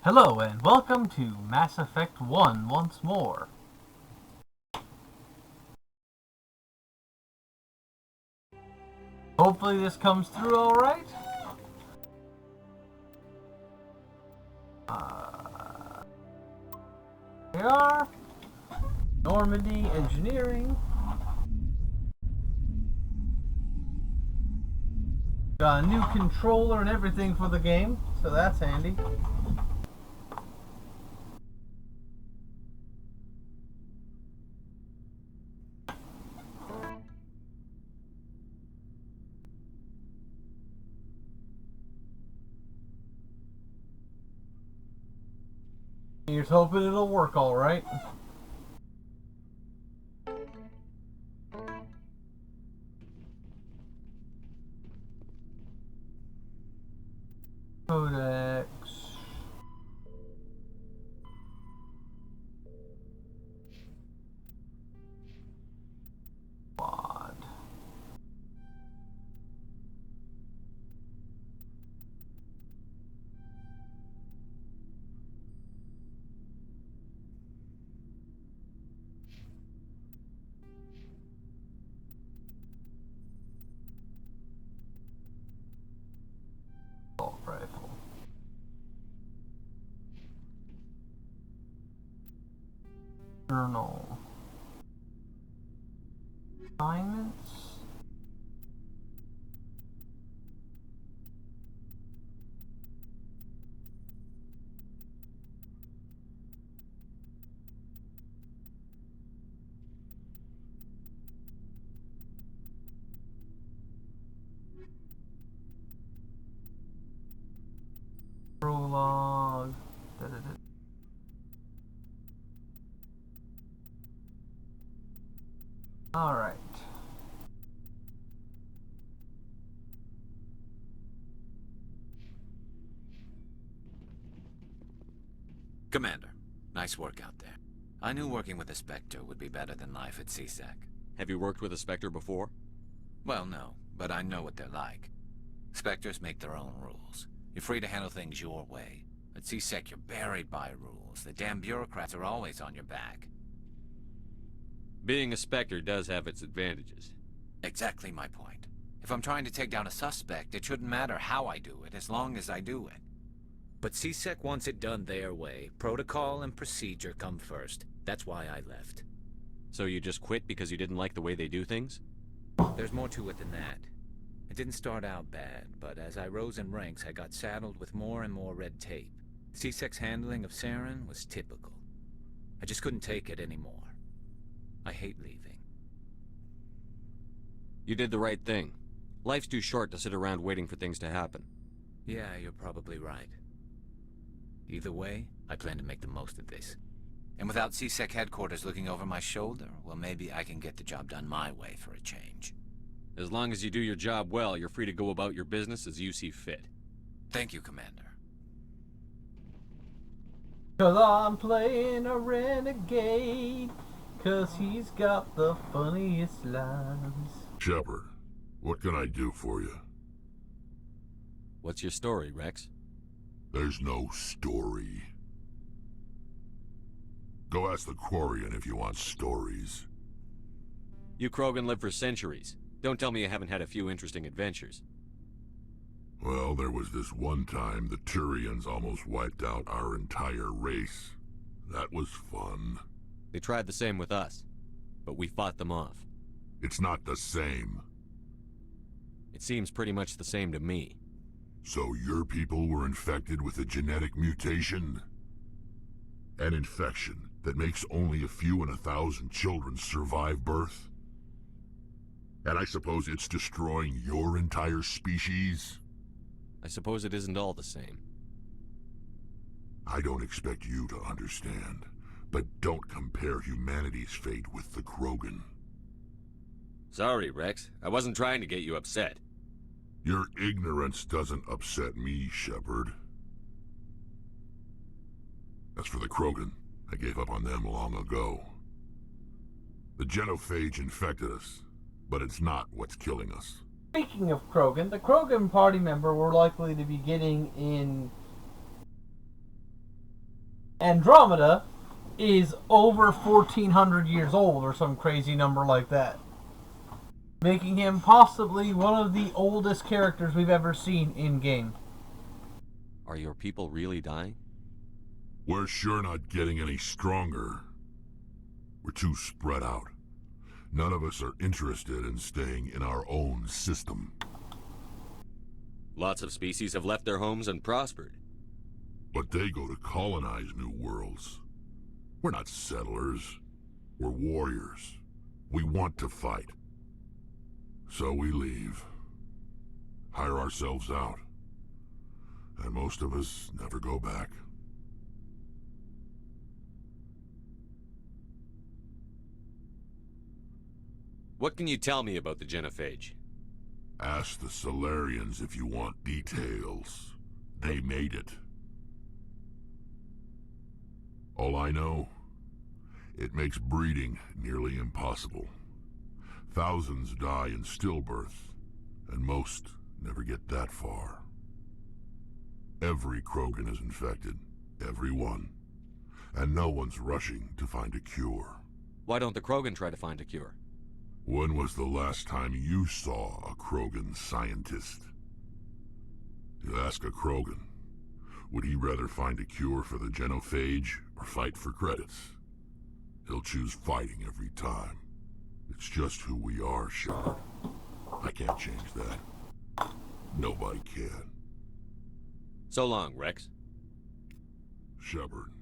Hello and welcome to Mass Effect 1 once more. Hopefully this comes through alright. We are Normandy Engineering. Got a new controller and everything for the game, so that's handy. Here's hoping it'll work alright. Codex. Quad. Assault rifle. Journal. Assignments. Prologue. Alright. Commander, nice work out there. I knew working with a Spectre would be better than life at CSEC. Have you worked with a Spectre before? Well, no, but I know what they're like. Spectres make their own rules. You're free to handle things your way. At CSEC, you're buried by rules. The damn bureaucrats are always on your back. Being a Spectre does have its advantages. Exactly my point. If I'm trying to take down a suspect, it shouldn't matter how I do it, as long as I do it. But CSEC wants it done their way. Protocol and procedure come first. That's why I left. So you just quit because you didn't like the way they do things? There's more to it than that. It didn't start out bad, but as I rose in ranks, I got saddled with more and more red tape. CSEC's handling of Saren was typical. I just couldn't take it anymore. I hate leaving. You did the right thing. Life's too short to sit around waiting for things to happen. Yeah, you're probably right. Either way, I plan to make the most of this. And without CSEC headquarters looking over my shoulder, well, maybe I can get the job done my way for a change. As long as you do your job well, you're free to go about your business as you see fit. Thank you, Commander. 'Cause I'm playing a renegade. 'Cause he's got the funniest lines. Shepard, what can I do for you? What's your story, Rex? There's no story. Go ask the Quarian if you want stories. You Krogan lived for centuries. Don't tell me you haven't had a few interesting adventures. Well, there was this one time the Turians almost wiped out our entire race. That was fun. They tried the same with us, but we fought them off. It's not the same. It seems pretty much the same to me. So your people were infected with a genetic mutation? An infection that makes only a few in 1,000 children survive birth? And I suppose it's destroying your entire species? I suppose it isn't all the same. I don't expect you to understand, but don't compare humanity's fate with the Krogan. Sorry, Rex. I wasn't trying to get you upset. Your ignorance doesn't upset me, Shepard. As for the Krogan, I gave up on them long ago. The genophage infected us, but it's not what's killing us. Speaking of Krogan, the Krogan party member we're likely to be getting in Andromeda is over 1400 years old or some crazy number like that, making him possibly one of the oldest characters we've ever seen in-game. Are your people really dying? We're sure not getting any stronger. We're too spread out. None of us are interested in staying in our own system. Lots of species have left their homes and prospered. But they go to colonize new worlds. We're not settlers. We're warriors. We want to fight. So we leave. Hire ourselves out. And most of us never go back. What can you tell me about the genophage? Ask the Solarians if you want details. They made it. All I know, it makes breeding nearly impossible. Thousands die in stillbirth, and most never get that far. Every Krogan is infected. Every one. And no one's rushing to find a cure. Why don't the Krogan try to find a cure? When was the last time you saw a Krogan scientist? You ask a Krogan, would he rather find a cure for the genophage or fight for credits? He'll choose fighting every time. It's just who we are, Shepard. I can't change that. Nobody can. So long, Rex. Shepard.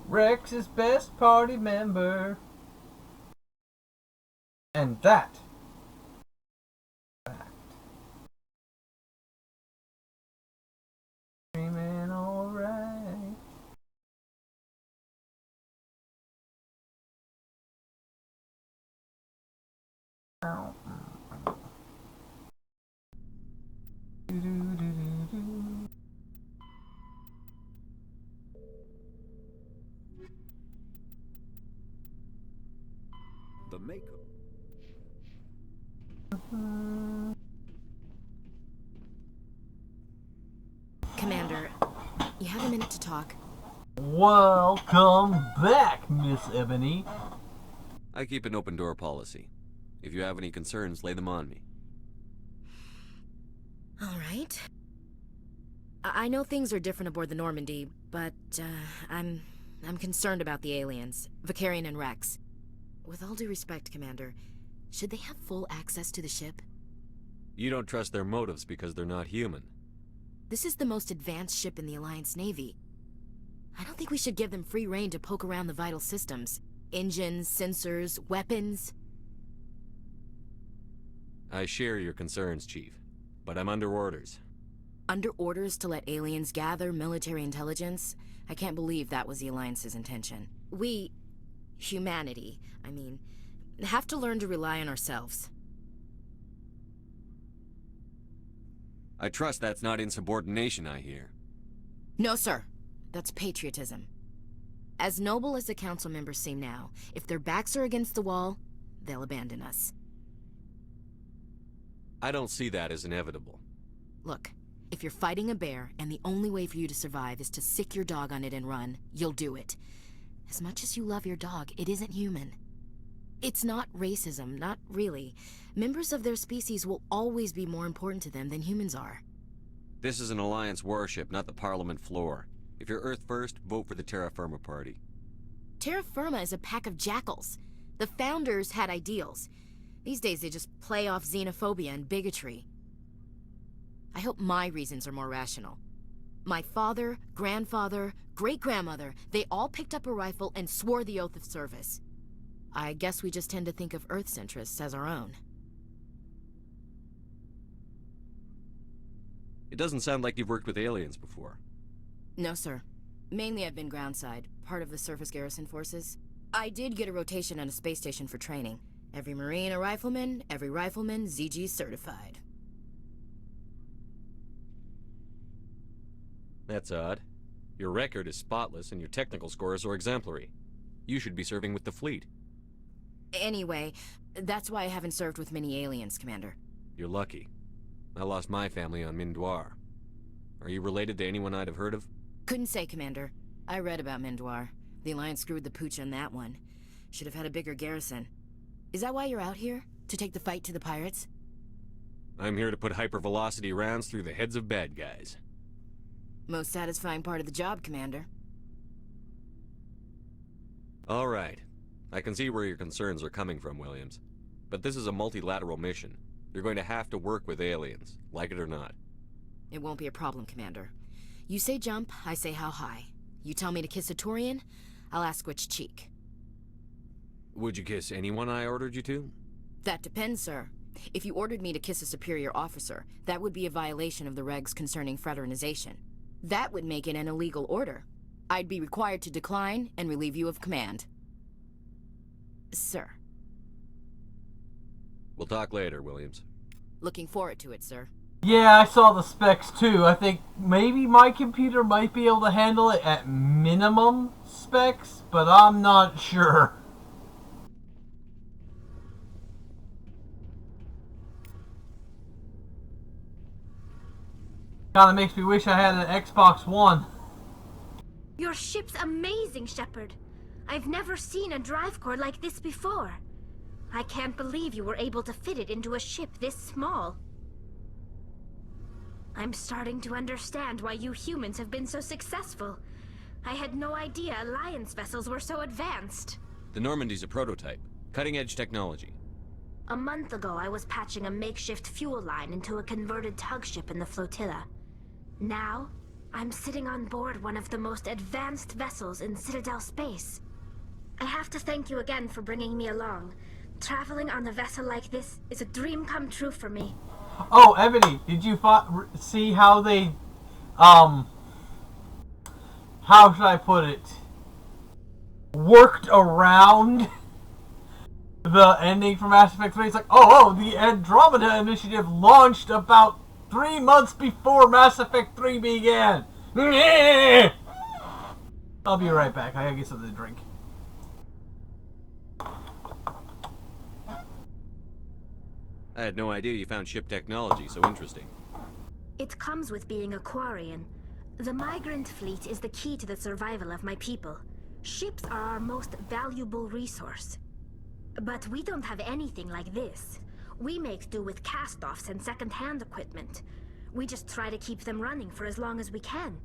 Rex's best party member. And that. Dreaming alright. The Mako. Commander, you have a minute to talk. Welcome back, Miss Ebony. I keep an open door policy. If you have any concerns, lay them on me. All right. I know things are different aboard the Normandy, but I'm concerned about the aliens, Vicarian and Rex. With all due respect, Commander, should they have full access to the ship? You don't trust their motives because they're not human. This is the most advanced ship in the Alliance Navy. I don't think we should give them free rein to poke around the vital systems. Engines, sensors, weapons. I share your concerns, Chief, but I'm under orders. Under orders to let aliens gather military intelligence? I can't believe that was the Alliance's intention. We, humanity, I mean, have to learn to rely on ourselves. I trust that's not insubordination, I hear. No, sir. That's patriotism. As noble as the council members seem now, if their backs are against the wall, they'll abandon us. I don't see that as inevitable. Look, if you're fighting a bear and the only way for you to survive is to sick your dog on it and run, you'll do it. As much as you love your dog, it isn't human. It's not racism, not really. Members of their species will always be more important to them than humans are. This is an Alliance warship, not the Parliament floor. If you're Earth first, vote for the Terra Firma Party. Terra Firma is a pack of jackals. The founders had ideals. These days they just play off xenophobia and bigotry. I hope my reasons are more rational. My father, grandfather, great-grandmother, they all picked up a rifle and swore the oath of service. I guess we just tend to think of Earth's interests as our own. It doesn't sound like you've worked with aliens before. No, sir. Mainly I've been groundside, part of the surface garrison forces. I did get a rotation on a space station for training. Every Marine a rifleman, every rifleman ZG certified. That's odd. Your record is spotless and your technical scores are exemplary. You should be serving with the fleet. Anyway, that's why I haven't served with many aliens, Commander. You're lucky. I lost my family on Mindoir. Are you related to anyone I'd have heard of? Couldn't say, Commander. I read about Mindoir. The Alliance screwed the pooch on that one. Should have had a bigger garrison. Is that why you're out here? To take the fight to the pirates? I'm here to put hypervelocity rounds through the heads of bad guys. Most satisfying part of the job, Commander. All right. I can see where your concerns are coming from, Williams. But this is a multilateral mission. You're going to have to work with aliens, like it or not. It won't be a problem, Commander. You say jump, I say how high. You tell me to kiss a Turian, I'll ask which cheek. Would you kiss anyone I ordered you to? That depends, sir. If you ordered me to kiss a superior officer, that would be a violation of the regs concerning fraternization. That would make it an illegal order. I'd be required to decline and relieve you of command. Sir. We'll talk later, Williams. Looking forward to it, sir. Yeah, I saw the specs too. I think maybe my computer might be able to handle it at minimum specs, but I'm not sure. Kinda makes me wish I had an Xbox One. Your ship's amazing, Shepard. I've never seen a drive core like this before. I can't believe you were able to fit it into a ship this small. I'm starting to understand why you humans have been so successful. I had no idea Alliance vessels were so advanced. The Normandy's a prototype. Cutting-edge technology. A month ago, I was patching a makeshift fuel line into a converted tug ship in the flotilla. Now, I'm sitting on board one of the most advanced vessels in Citadel space. I have to thank you again for bringing me along. Traveling on a vessel like this is a dream come true for me. Oh, Ebony, did you see how they, how should I put it, worked around the ending for Mass Effect 3? It's like, the Andromeda Initiative launched about 3 months before Mass Effect 3 began. I'll be right back. I gotta get something to drink. I had no idea you found ship technology so interesting. It comes with being a Quarian. The migrant fleet is the key to the survival of my people. Ships are our most valuable resource. But we don't have anything like this. We make do with cast-offs and second-hand equipment. We just try to keep them running for as long as we can.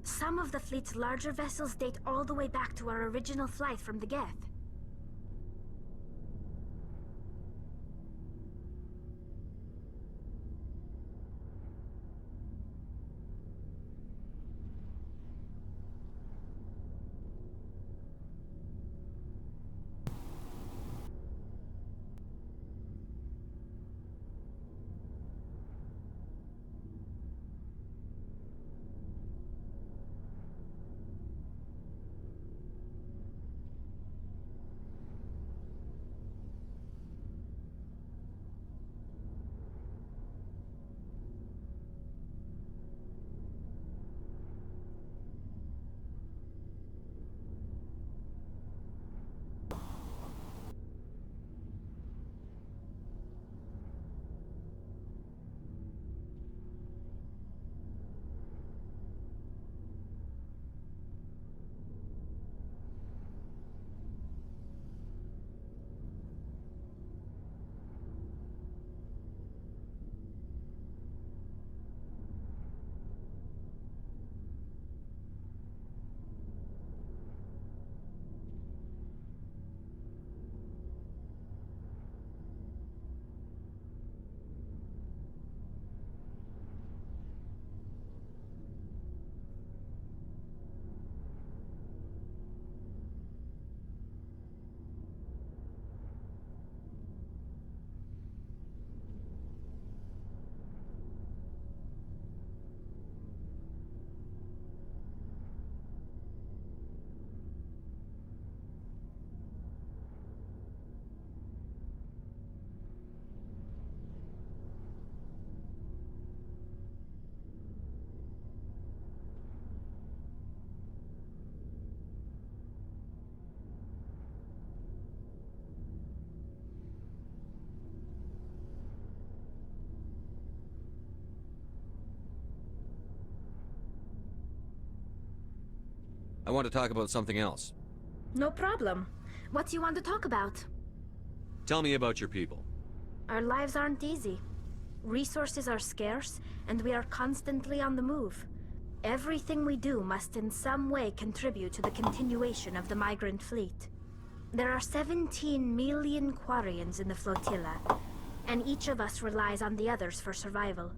Some of the fleet's larger vessels date all the way back to our original flight from the Geth. I want to talk about something else. No problem. What do you want to talk about? Tell me about your people. Our lives aren't easy. Resources are scarce, and we are constantly on the move. Everything we do must in some way contribute to the continuation of the migrant fleet. There are 17 million Quarians in the flotilla, and each of us relies on the others for survival.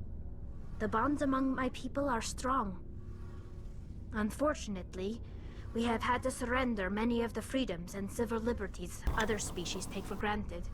The bonds among my people are strong. Unfortunately, we have had to surrender many of the freedoms and civil liberties other species take for granted.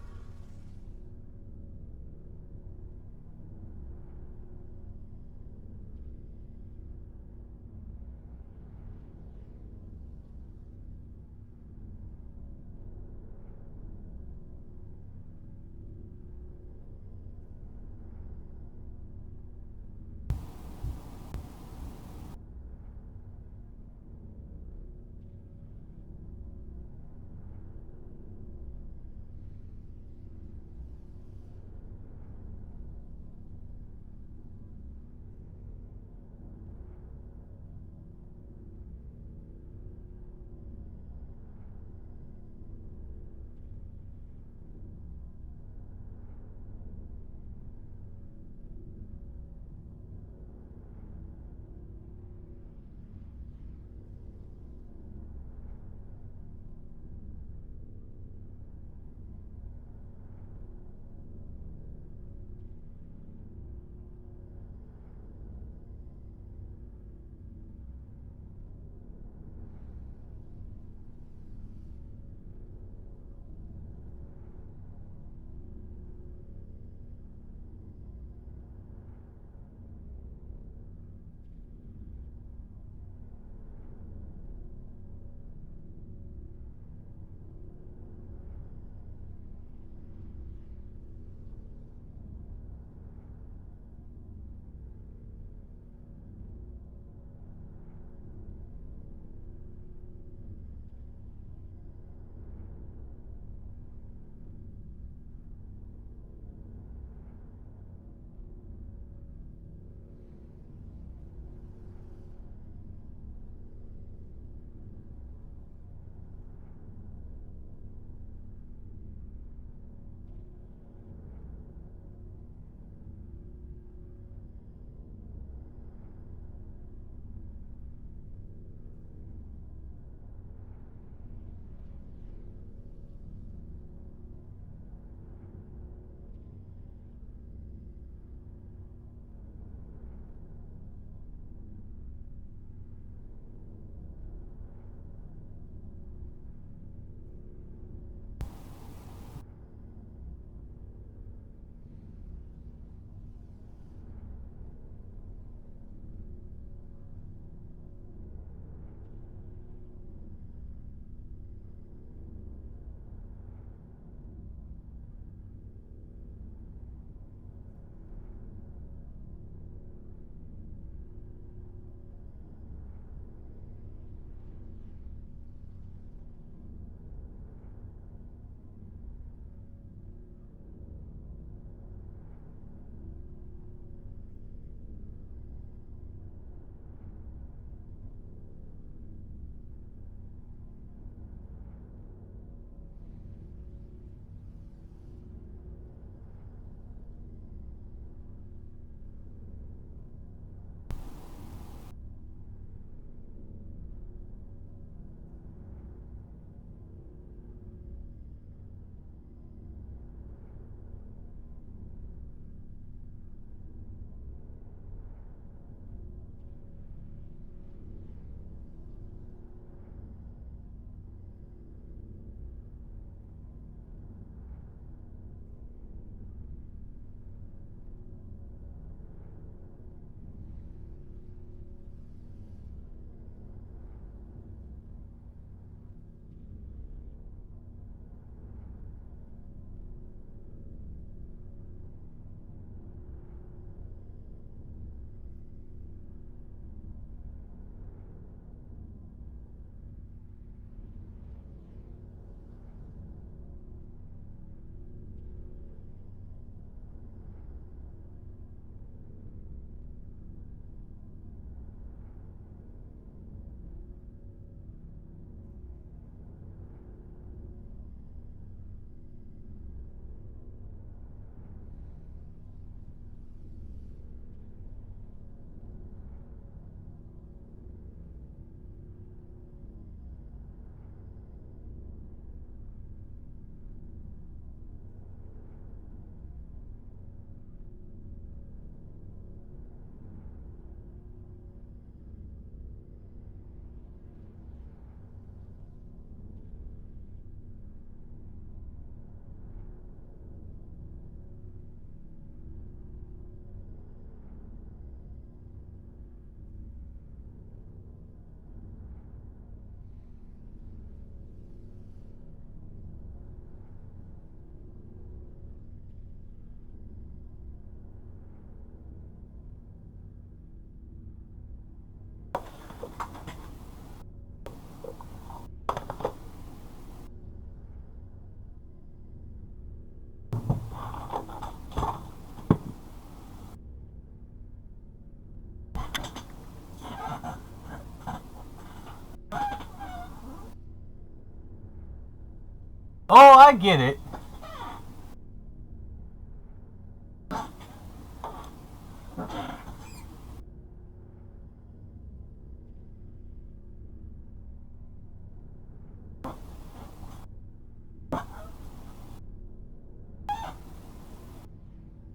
Oh, I get it.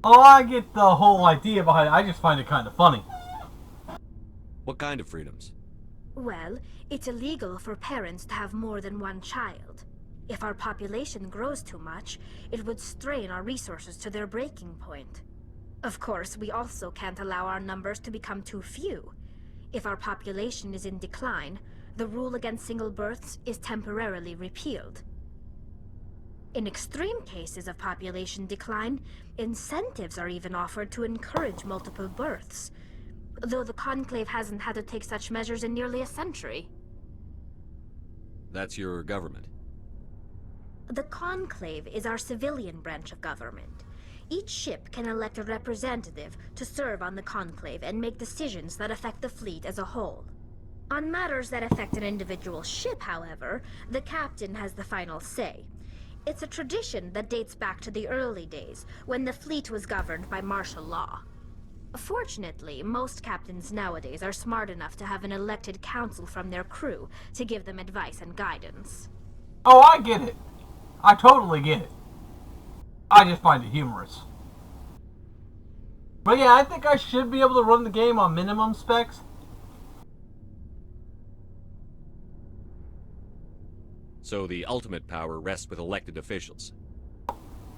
Oh, I get the whole idea behind it. I just find it kind of funny. What kind of freedoms? Well, it's illegal for parents to have more than one child. If our population grows too much, it would strain our resources to their breaking point. Of course, we also can't allow our numbers to become too few. If our population is in decline, the rule against single births is temporarily repealed. In extreme cases of population decline, incentives are even offered to encourage multiple births, though the Conclave hasn't had to take such measures in nearly a century. That's your government. The Conclave is our civilian branch of government. Each ship can elect a representative to serve on the Conclave and make decisions that affect the fleet as a whole. On matters that affect an individual ship, however, the captain has the final say. It's a tradition that dates back to the early days, when the fleet was governed by martial law. Fortunately, most captains nowadays are smart enough to have an elected council from their crew to give them advice and guidance. Oh, I get it. I totally get it. I just find it humorous. But yeah, I think I should be able to run the game on minimum specs. So the ultimate power rests with elected officials.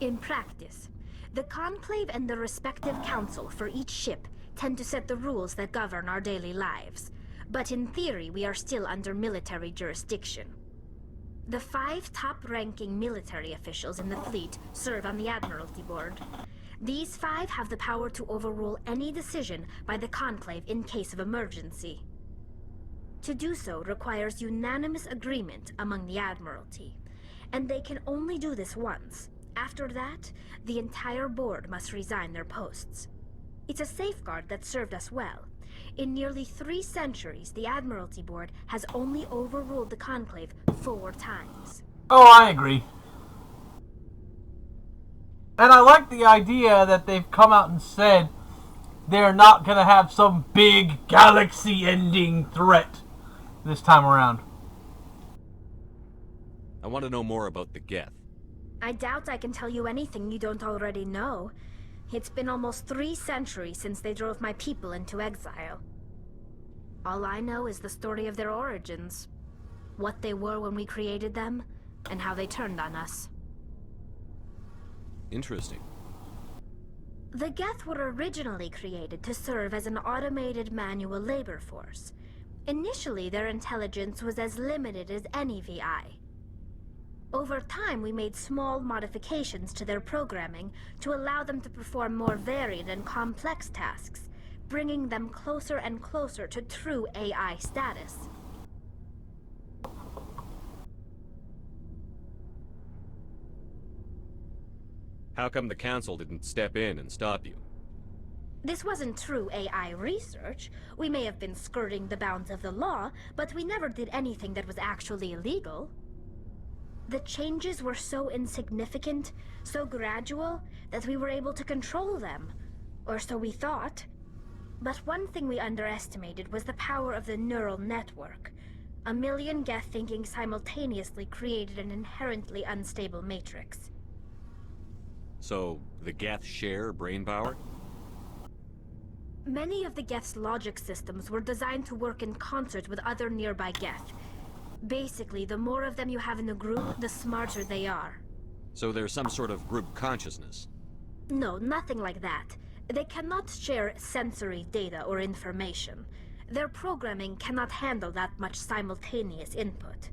In practice, the Conclave and the respective council for each ship tend to set the rules that govern our daily lives. But in theory, we are still under military jurisdiction. The 5 top-ranking military officials in the fleet serve on the Admiralty Board. These 5 have the power to overrule any decision by the Conclave in case of emergency. To do so requires unanimous agreement among the Admiralty, and they can only do this once. After that, the entire board must resign their posts. It's a safeguard that served us well. In nearly 3 centuries, the Admiralty Board has only overruled the Conclave 4 times. Oh, I agree. And I like the idea that they've come out and said they're not going to have some big galaxy-ending threat this time around. I want to know more about the Geth. I doubt I can tell you anything you don't already know. It's been almost 3 centuries since they drove my people into exile. All I know is the story of their origins, what they were when we created them, and how they turned on us. Interesting. The Geth were originally created to serve as an automated manual labor force. Initially, their intelligence was as limited as any VI. Over time, we made small modifications to their programming to allow them to perform more varied and complex tasks, bringing them closer and closer to true AI status. How come the Council didn't step in and stop you? This wasn't true AI research. We may have been skirting the bounds of the law, but we never did anything that was actually illegal. The changes were so insignificant, so gradual, that we were able to control them. Or so we thought. But one thing we underestimated was the power of the neural network. A million Geth thinking simultaneously created an inherently unstable matrix. So, the Geth share brain power? Many of the Geth's logic systems were designed to work in concert with other nearby Geth. Basically, the more of them you have in a group, the smarter they are. So there's some sort of group consciousness? No, nothing like that. They cannot share sensory data or information. Their programming cannot handle that much simultaneous input.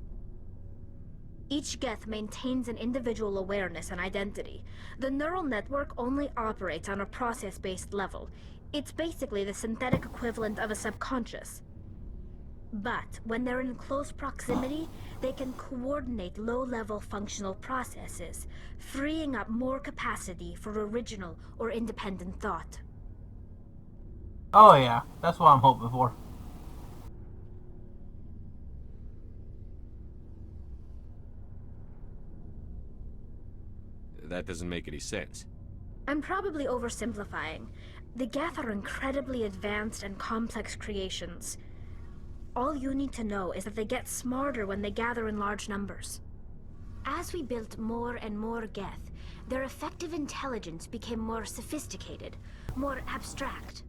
Each Geth maintains an individual awareness and identity. The neural network only operates on a process-based level. It's basically the synthetic equivalent of a subconscious. But when they're in close proximity, they can coordinate low-level functional processes, freeing up more capacity for original or independent thought. Oh yeah, that's what I'm hoping for. That doesn't make any sense. I'm probably oversimplifying. The Geth are incredibly advanced and complex creations. All you need to know is that they get smarter when they gather in large numbers. As we built more and more Geth, their effective intelligence became more sophisticated, more abstract.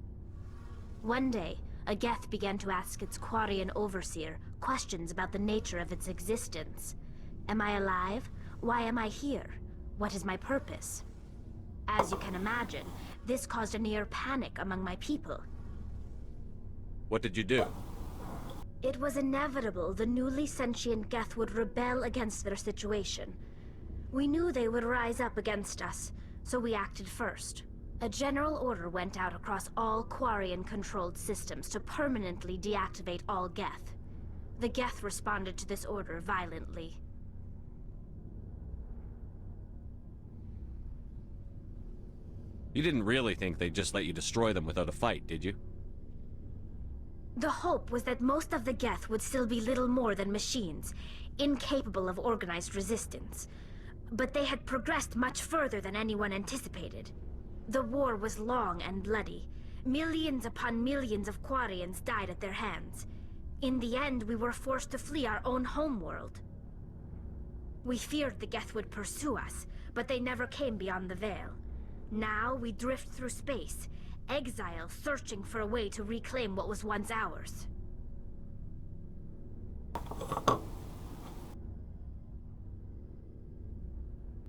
One day, a Geth began to ask its Quarian overseer questions about the nature of its existence. Am I alive? Why am I here? What is my purpose? As you can imagine, this caused a near panic among my people. What did you do? It was inevitable the newly sentient Geth would rebel against their situation. We knew they would rise up against us, so we acted first. A general order went out across all Quarian-controlled systems to permanently deactivate all Geth. The Geth responded to this order violently. You didn't really think they'd just let you destroy them without a fight, did you? The hope was that most of the Geth would still be little more than machines, incapable of organized resistance. But they had progressed much further than anyone anticipated. The war was long and bloody. Millions upon millions of Quarians died at their hands. In the end, we were forced to flee our own homeworld. We feared the Geth would pursue us, but they never came beyond the Veil. Now we drift through space, exile searching for a way to reclaim what was once ours.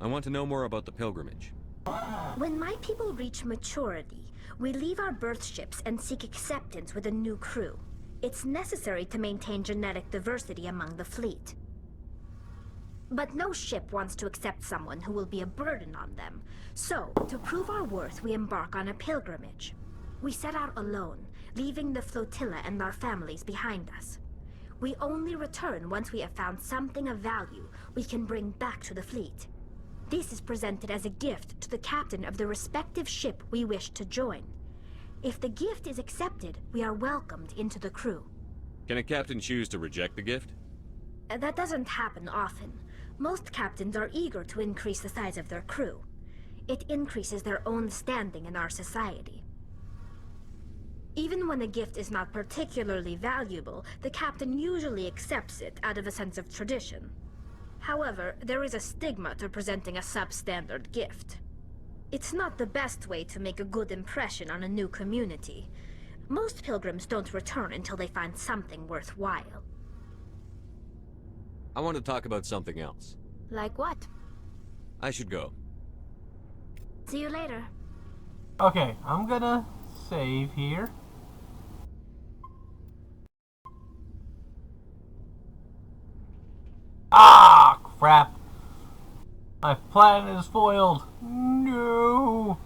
I want to know more about the pilgrimage. When my people reach maturity, we leave our birth ships and seek acceptance with a new crew. It's necessary to maintain genetic diversity among the fleet. But no ship wants to accept someone who will be a burden on them. So, to prove our worth, we embark on a pilgrimage. We set out alone, leaving the flotilla and our families behind us. We only return once we have found something of value we can bring back to the fleet. This is presented as a gift to the captain of the respective ship we wish to join. If the gift is accepted, we are welcomed into the crew. Can a captain choose to reject the gift? That doesn't happen often. Most captains are eager to increase the size of their crew. It increases their own standing in our society. Even when a gift is not particularly valuable, the captain usually accepts it out of a sense of tradition. However, there is a stigma to presenting a substandard gift. It's not the best way to make a good impression on a new community. Most pilgrims don't return until they find something worthwhile. I want to talk about something else. Like what? I should go. See you later. Okay, I'm gonna save here. Ah, crap. My plan is foiled. No.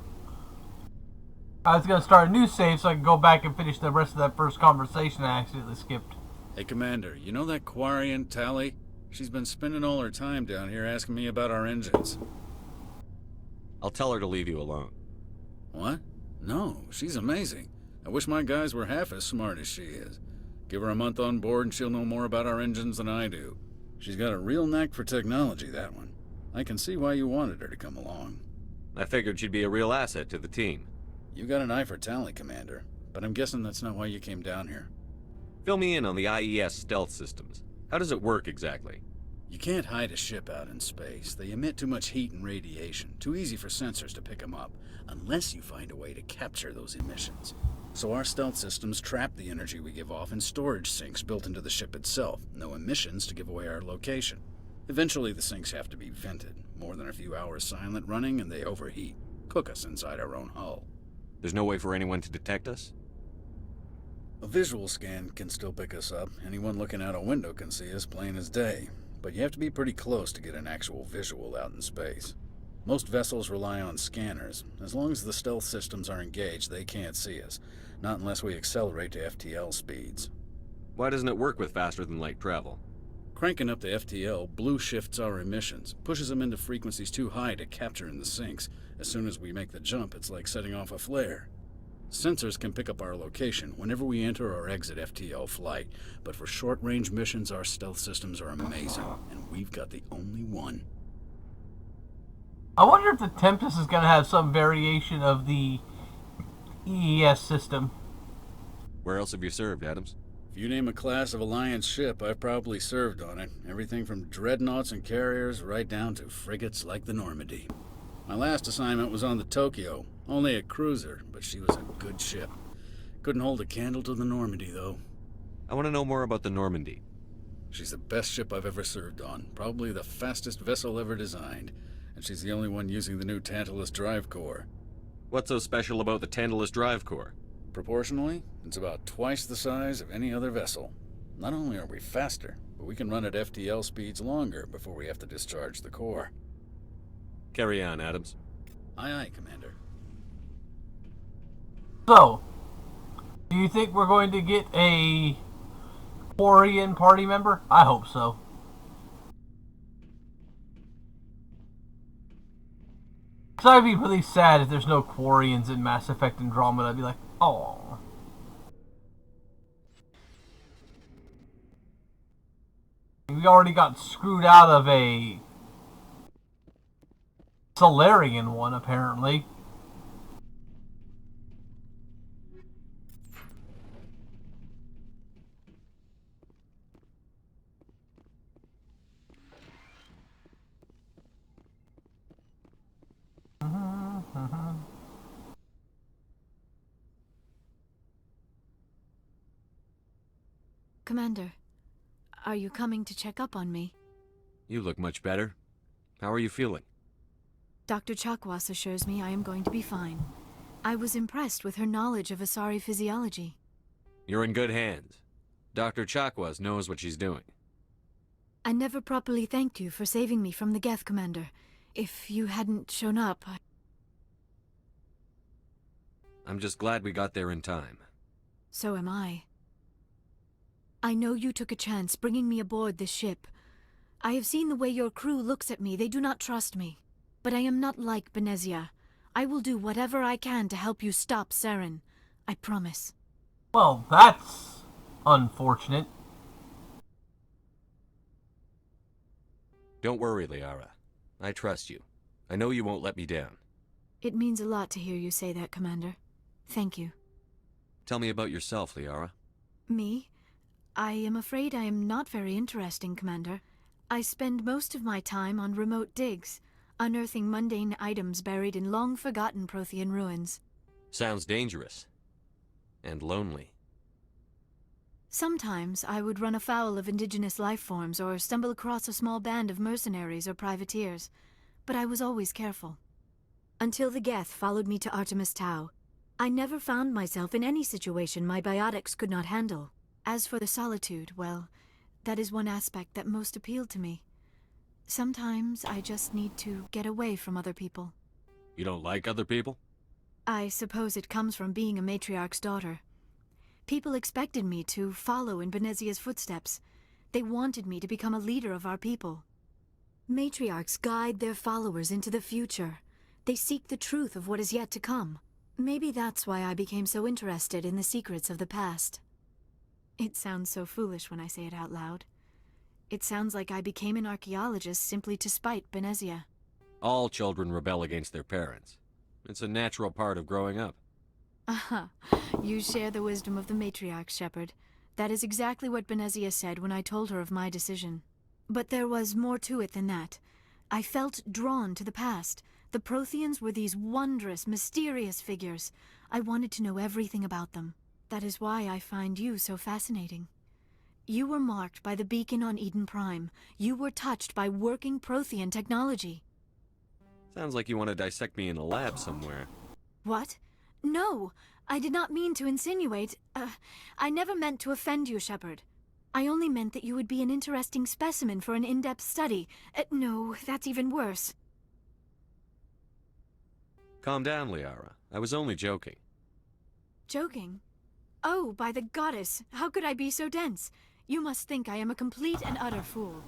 I was gonna start a new save so I can go back and finish the rest of that first conversation I accidentally skipped. Hey, Commander, you know that Quarian, Tally? She's been spending all her time down here asking me about our engines. I'll tell her to leave you alone. What? No, she's amazing. I wish my guys were half as smart as she is. Give her a month on board and she'll know more about our engines than I do. She's got a real knack for technology, that one. I can see why you wanted her to come along. I figured she'd be a real asset to the team. You got an eye for Tally, Commander, but I'm guessing that's not why you came down here. Fill me in on the IES stealth systems. How does it work exactly? You can't hide a ship out in space. They emit too much heat and radiation. Too easy for sensors to pick them up, unless you find a way to capture those emissions. So our stealth systems trap the energy we give off in storage sinks built into the ship itself. No emissions to give away our location. Eventually the sinks have to be vented. More than a few hours silent running and they overheat. Cook us inside our own hull. There's no way for anyone to detect us? A visual scan can still pick us up. Anyone looking out a window can see us plain as day. But you have to be pretty close to get an actual visual out in space. Most vessels rely on scanners. As long as the stealth systems are engaged, they can't see us. Not unless we accelerate to FTL speeds. Why doesn't it work with faster-than-light travel? Cranking up the FTL blue shifts our emissions, pushes them into frequencies too high to capture in the sinks. As soon as we make the jump, it's like setting off a flare. Sensors can pick up our location whenever we enter or exit FTL flight, but for short-range missions, our stealth systems are amazing, and we've got the only one. I wonder if the Tempest is going to have some variation of the EES system. Where else have you served, Adams? If you name a class of Alliance ship, I've probably served on it. Everything from dreadnoughts and carriers right down to frigates like the Normandy. My last assignment was on the Tokyo. Only a cruiser, but she was a good ship. Couldn't hold a candle to the Normandy, though. I want to know more about the Normandy. She's the best ship I've ever served on. Probably the fastest vessel ever designed. And she's the only one using the new Tantalus drive core. What's so special about the Tantalus drive core? Proportionally, it's about twice the size of any other vessel. Not only are we faster, but we can run at FTL speeds longer before we have to discharge the core. Carry on, Adams. Aye, aye, Commander. So, do you think we're going to get a Quarian party member? I hope so. Because I'd be really sad if there's no Quarians in Mass Effect Andromeda. I'd be like, oh. We already got screwed out of a Solarian one, apparently. Commander, are you coming to check up on me? You look much better. How are you feeling? Dr. Chakwas assures me I am going to be fine. I was impressed with her knowledge of Asari physiology. You're in good hands. Dr. Chakwas knows what she's doing. I never properly thanked you for saving me from the Geth, Commander. If you hadn't shown up, I'm just glad we got there in time. So am I. I know you took a chance bringing me aboard this ship. I have seen the way your crew looks at me. They do not trust me. But I am not like Benezia. I will do whatever I can to help you stop Saren. I promise. Well, that's unfortunate. Don't worry, Liara. I trust you. I know you won't let me down. It means a lot to hear you say that, Commander. Thank you. Tell me about yourself, Liara. Me? I am afraid I am not very interesting, Commander. I spend most of my time on remote digs, unearthing mundane items buried in long-forgotten Prothean ruins. Sounds dangerous. And lonely. Sometimes I would run afoul of indigenous life forms or stumble across a small band of mercenaries or privateers, but I was always careful. Until the Geth followed me to Artemis Tau, I never found myself in any situation my biotics could not handle. As for the solitude, well, that is one aspect that most appealed to me. Sometimes I just need to get away from other people. You don't like other people? I suppose it comes from being a matriarch's daughter. People expected me to follow in Benezia's footsteps. They wanted me to become a leader of our people. Matriarchs guide their followers into the future. They seek the truth of what is yet to come. Maybe that's why I became so interested in the secrets of the past. It sounds so foolish when I say it out loud. It sounds like I became an archaeologist simply to spite Benezia. All children rebel against their parents. It's a natural part of growing up. Aha, you share the wisdom of the matriarch, Shepard. That is exactly what Benezia said when I told her of my decision. But there was more to it than that. I felt drawn to the past. The Protheans were these wondrous, mysterious figures. I wanted to know everything about them. That is why I find you so fascinating. You were marked by the beacon on Eden Prime. You were touched by working Prothean technology. Sounds like you want to dissect me in a lab somewhere. What? No, I did not mean to insinuate. I never meant to offend you, Shepard. I only meant that you would be an interesting specimen for an in-depth study. No, that's even worse. Calm down, Liara. I was only joking. Joking? Oh, by the goddess, how could I be so dense? You must think I am a complete and utter fool.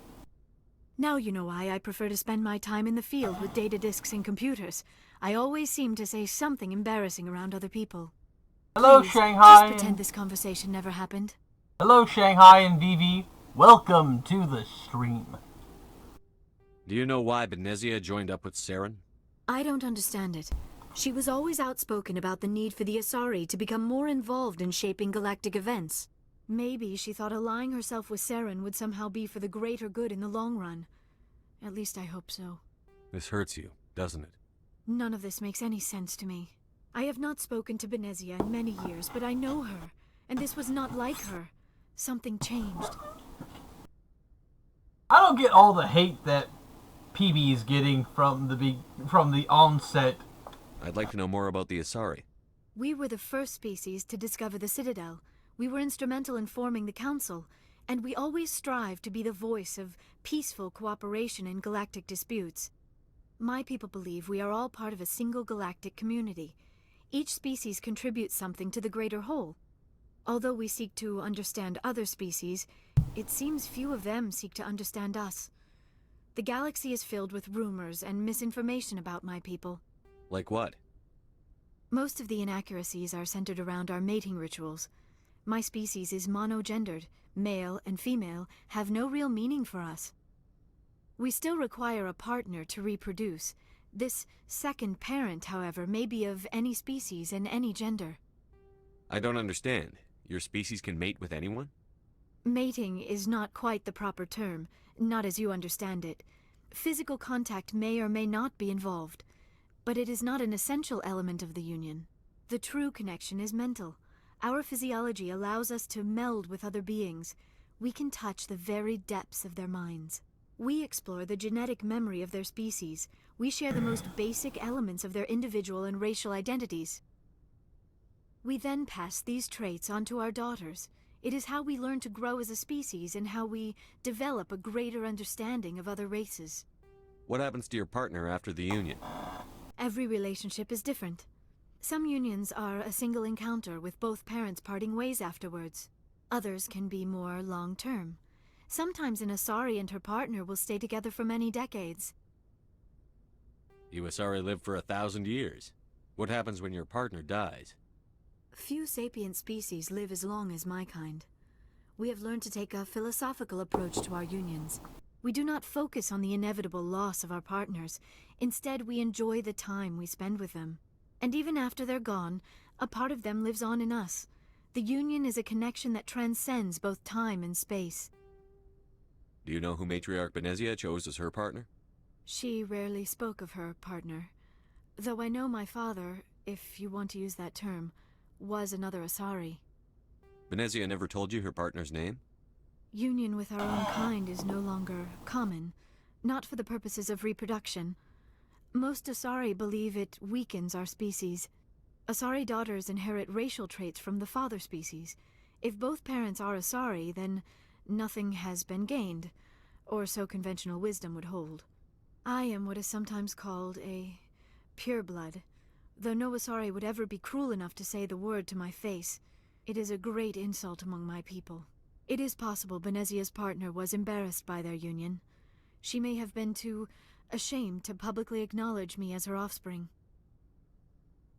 Now you know why I prefer to spend my time in the field with data disks and computers. I always seem to say something embarrassing around other people. Hello, Please, Shanghai. just pretend this conversation never happened. Hello, Shanghai and Vivi. Welcome to the stream. Do you know why Benezia joined up with Saren? I don't understand it. She was always outspoken about the need for the Asari to become more involved in shaping galactic events. Maybe she thought allying herself with Saren would somehow be for the greater good in the long run. At least I hope so. This hurts you, doesn't it? None of this makes any sense to me. I have not spoken to Benezia in many years, but I know her, and this was not like her. Something changed. I don't get all the hate that PB is getting from the onset. I'd like to know more about the Asari. We were the first species to discover the Citadel. We were instrumental in forming the Council, and we always strive to be the voice of peaceful cooperation in galactic disputes. My people believe we are all part of a single galactic community. Each species contributes something to the greater whole. Although we seek to understand other species, it seems few of them seek to understand us. The galaxy is filled with rumors and misinformation about my people. Like what? Most of the inaccuracies are centered around our mating rituals. My species is monogendered. Male and female have no real meaning for us. We still require a partner to reproduce. This second parent, however, may be of any species and any gender. I don't understand. Your species can mate with anyone? Mating is not quite the proper term, not as you understand it. Physical contact may or may not be involved, but it is not an essential element of the union. The true connection is mental. Our physiology allows us to meld with other beings. We can touch the very depths of their minds. We explore the genetic memory of their species. We share the most basic elements of their individual and racial identities. We then pass these traits on to our daughters. It is how we learn to grow as a species and how we develop a greater understanding of other races. What happens to your partner after the union? Every relationship is different. Some unions are a single encounter with both parents parting ways afterwards. Others can be more long-term. Sometimes an Asari and her partner will stay together for many decades. You Asari live for 1,000 years. What happens when your partner dies? Few sapient species live as long as my kind. We have learned to take a philosophical approach to our unions. We do not focus on the inevitable loss of our partners. Instead, we enjoy the time we spend with them. And even after they're gone, a part of them lives on in us. The union is a connection that transcends both time and space. Do you know who Matriarch Benezia chose as her partner? She rarely spoke of her partner. Though I know my father, if you want to use that term, was another Asari. Benezia never told you her partner's name? Union with our own kind is no longer common, not for the purposes of reproduction. Most Asari believe it weakens our species. Asari daughters inherit racial traits from the father species. If both parents are Asari, then nothing has been gained, or so conventional wisdom would hold. I am what is sometimes called a pureblood, though no Asari would ever be cruel enough to say the word to my face. It is a great insult among my people. It is possible Benezia's partner was embarrassed by their union. She may have been too ashamed to publicly acknowledge me as her offspring.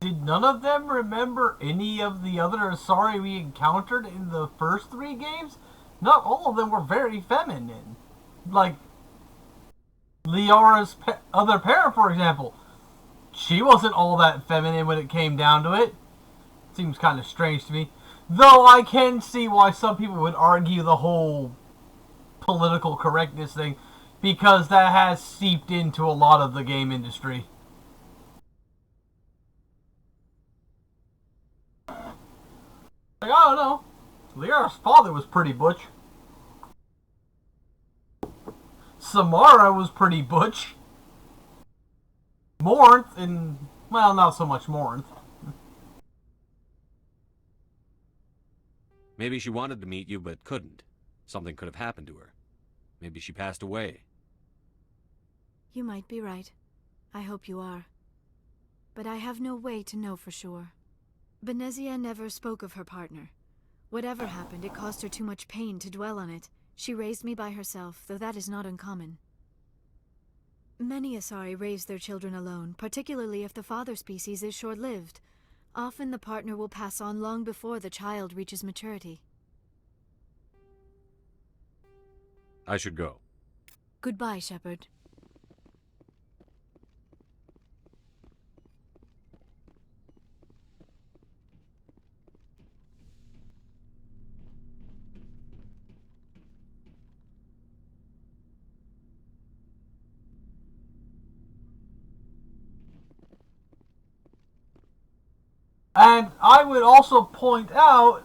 Did none of them remember any of the other Asari we encountered in the first 3 games? Not all of them were very feminine. Like, Liara's other parent, for example. She wasn't all that feminine when it came down to it. Seems kind of strange to me. Though I can see why some people would argue the whole political correctness thing, because that has seeped into a lot of the game industry. Like, I don't know. Liara's father was pretty butch. Samara was pretty butch. Morinth, and, well, not so much Morinth. Maybe she wanted to meet you, but couldn't. Something could have happened to her. Maybe she passed away. You might be right. I hope you are. But I have no way to know for sure. Benezia never spoke of her partner. Whatever happened, it caused her too much pain to dwell on it. She raised me by herself, though that is not uncommon. Many Asari raise their children alone, particularly if the father species is short-lived. Often the partner will pass on long before the child reaches maturity. I should go. Goodbye, Shepard. And I would also point out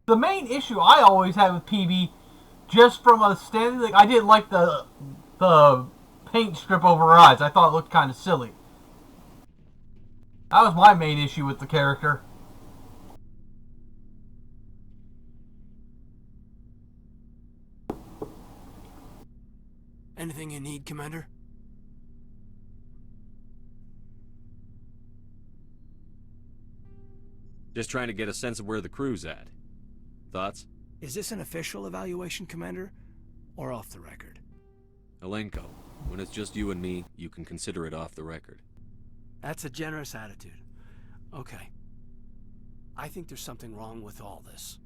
the main issue I always had with PB, just from a standing, like, I didn't like the paint strip over her eyes. I thought it looked kind of silly. That was my main issue with the character. Anything you need, Commander? Just trying to get a sense of where the crew's at. Thoughts? Is this an official evaluation, Commander? Or off the record? Alenko, when it's just you and me, you can consider it off the record. That's a generous attitude. Okay. I think there's something wrong with all this.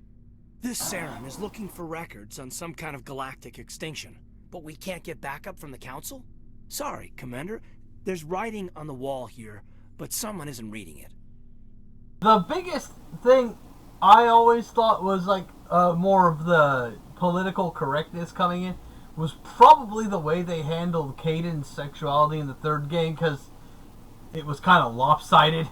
This Saren is looking for records on some kind of galactic extinction, but we can't get backup from the Council? Sorry, Commander. There's writing on the wall here, but someone isn't reading it. The biggest thing I always thought was, like, more of the political correctness coming in was probably the way they handled Kaiden's sexuality in the third game, because it was kind of lopsided.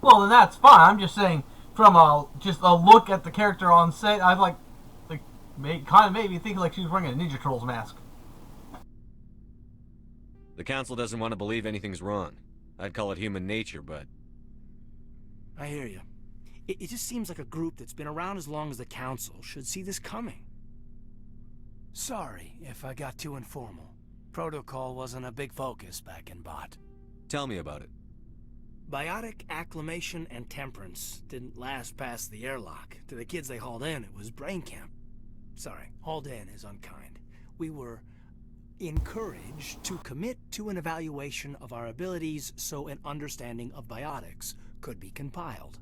Well, then that's fine. I'm just saying, from just a look at the character on set, I've kind of made me think like she was wearing a Ninja Turtles mask. The Council doesn't want to believe anything's wrong. I'd call it human nature, but... I hear you. It just seems like a group that's been around as long as the Council should see this coming. Sorry if I got too informal. Protocol wasn't a big focus back in Bot. Tell me about it. Biotic acclimation and temperance didn't last past the airlock. To the kids they hauled in, it was brain camp. Sorry, hauled in is unkind. We were encouraged to commit to an evaluation of our abilities so an understanding of biotics could be compiled.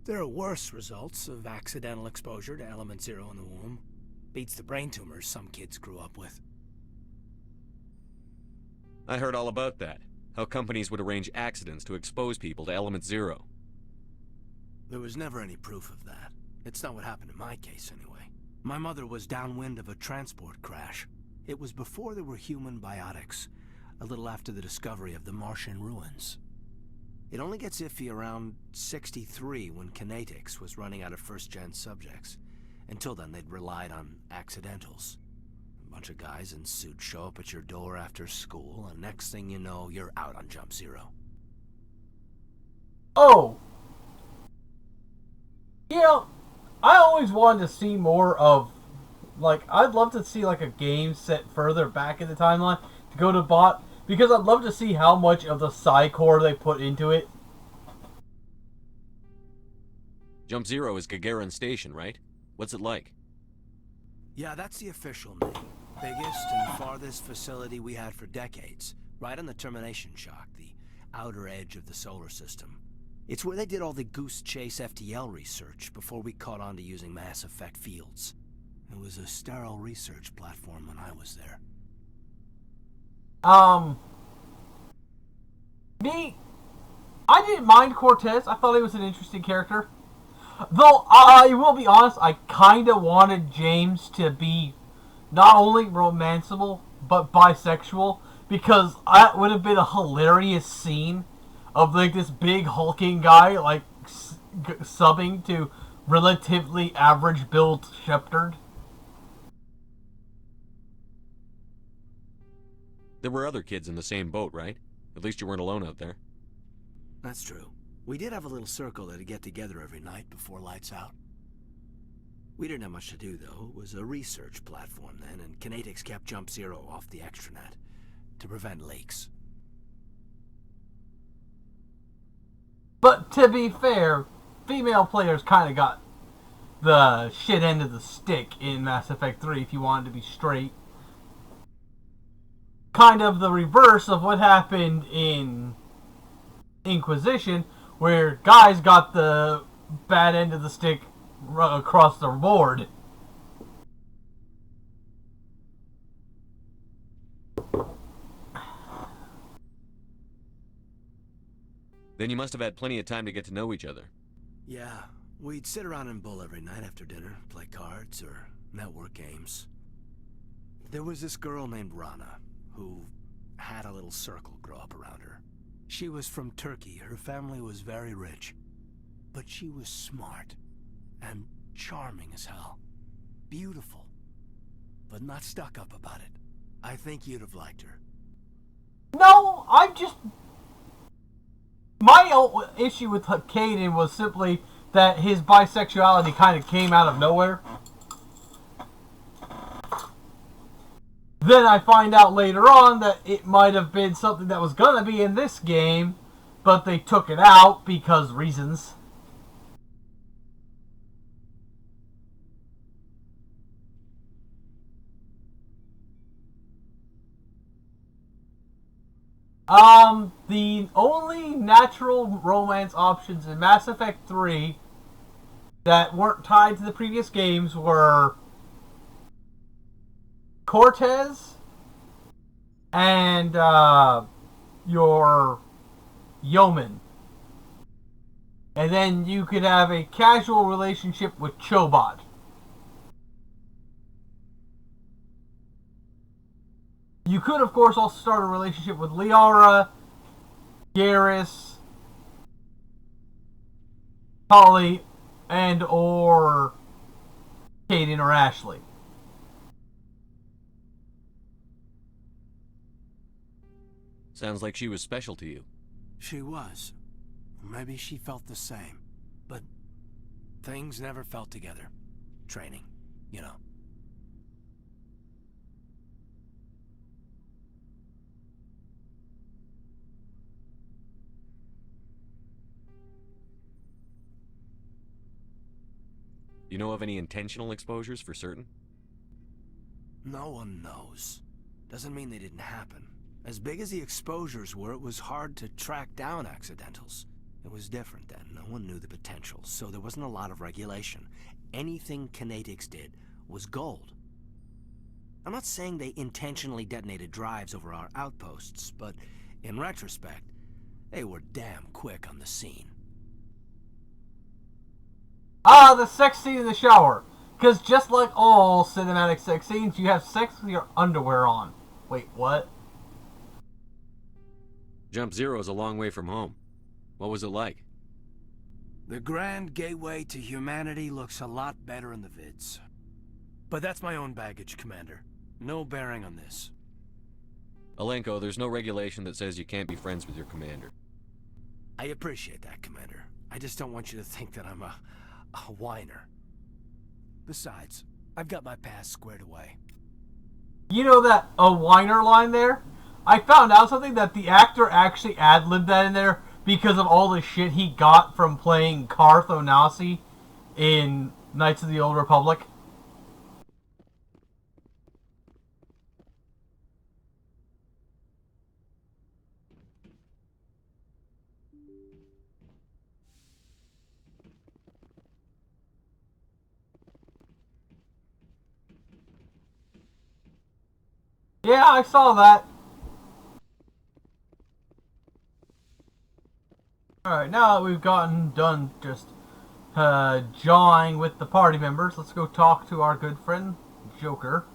There are worse results of accidental exposure to element 0 in the womb. Beats the brain tumors some kids grew up with. I heard all about that. How companies would arrange accidents to expose people to element 0. There was never any proof of that. It's not what happened in my case, anyway. My mother was downwind of a transport crash. It was before there were human biotics, a little after the discovery of the Martian ruins. It only gets iffy around 63 when Kinetics was running out of first-gen subjects. Until then, they'd relied on accidentals. A bunch of guys in suits show up at your door after school, and next thing you know, you're out on Jump Zero. Oh! You know, I always wanted to see more of, like, I'd love to see, like, a game set further back in the timeline to go to Bot, because I'd love to see how much of the Psy-Core they put into it. Jump Zero is Gagarin Station, right? What's it like? Yeah, that's the official name. Biggest and farthest facility we had for decades. Right on the termination shock, the outer edge of the solar system. It's where they did all the Goose Chase FTL research before we caught on to using mass effect fields. It was a sterile research platform when I was there. I didn't mind Cortez. I thought he was an interesting character. Though, I will be honest, I kind of wanted James to be not only romanceable, but bisexual, because that would have been a hilarious scene of, like, this big hulking guy, like, subbing to relatively average build Shepard. There were other kids in the same boat, right? At least you weren't alone out there. That's true. We did have a little circle that'd get together every night before lights out. We didn't have much to do, though. It was a research platform then, and Kinetics kept Jump Zero off the extranet to prevent leaks. But to be fair, female players kind of got the shit end of the stick in Mass Effect 3, if you wanted to be straight. Kind of the reverse of what happened in Inquisition, where guys got the bad end of the stick across the board. Then you must have had plenty of time to get to know each other. Yeah, we'd sit around and bull every night after dinner, play cards or network games. There was this girl named Rana, who had a little circle grow up around her. She was from Turkey. Her family was very rich. But she was smart and charming as hell. Beautiful, but not stuck up about it. I think you'd have liked her. No, my issue with Caden was simply that his bisexuality kind of came out of nowhere. Then I find out later on that it might have been something that was going to be in this game, but they took it out because reasons. The only natural romance options in Mass Effect 3 that weren't tied to the previous games were Cortez and your yeoman. And then you could have a casual relationship with Chobot. You could, of course, also start a relationship with Liara, Garrus, Holly, and or Caden or Ashley. Sounds like she was special to you. She was. Maybe she felt the same. But things never felt together. Training, you know. You know of any intentional exposures for certain? No one knows. Doesn't mean they didn't happen. As big as the exposures were, it was hard to track down accidentals. It was different then. No one knew the potential, so there wasn't a lot of regulation. Anything Kinetics did was gold. I'm not saying they intentionally detonated drives over our outposts, but in retrospect, they were damn quick on the scene. Ah, the sex scene in the shower. Because just like all cinematic sex scenes, you have sex with your underwear on. Wait, what? Jump Zero is a long way from home. What was it like? The Grand Gateway to Humanity looks a lot better in the vids. But that's my own baggage, Commander. No bearing on this. Alenko, there's no regulation that says you can't be friends with your commander. I appreciate that, Commander. I just don't want you to think that I'm a whiner. Besides, I've got my past squared away. You know that a whiner line there? I found out something that the actor actually ad-libbed that in there because of all the shit he got from playing Karth Onasi in Knights of the Old Republic. Yeah, I saw that. Alright, now that we've gotten done just jawing with the party members, let's go talk to our good friend, Joker.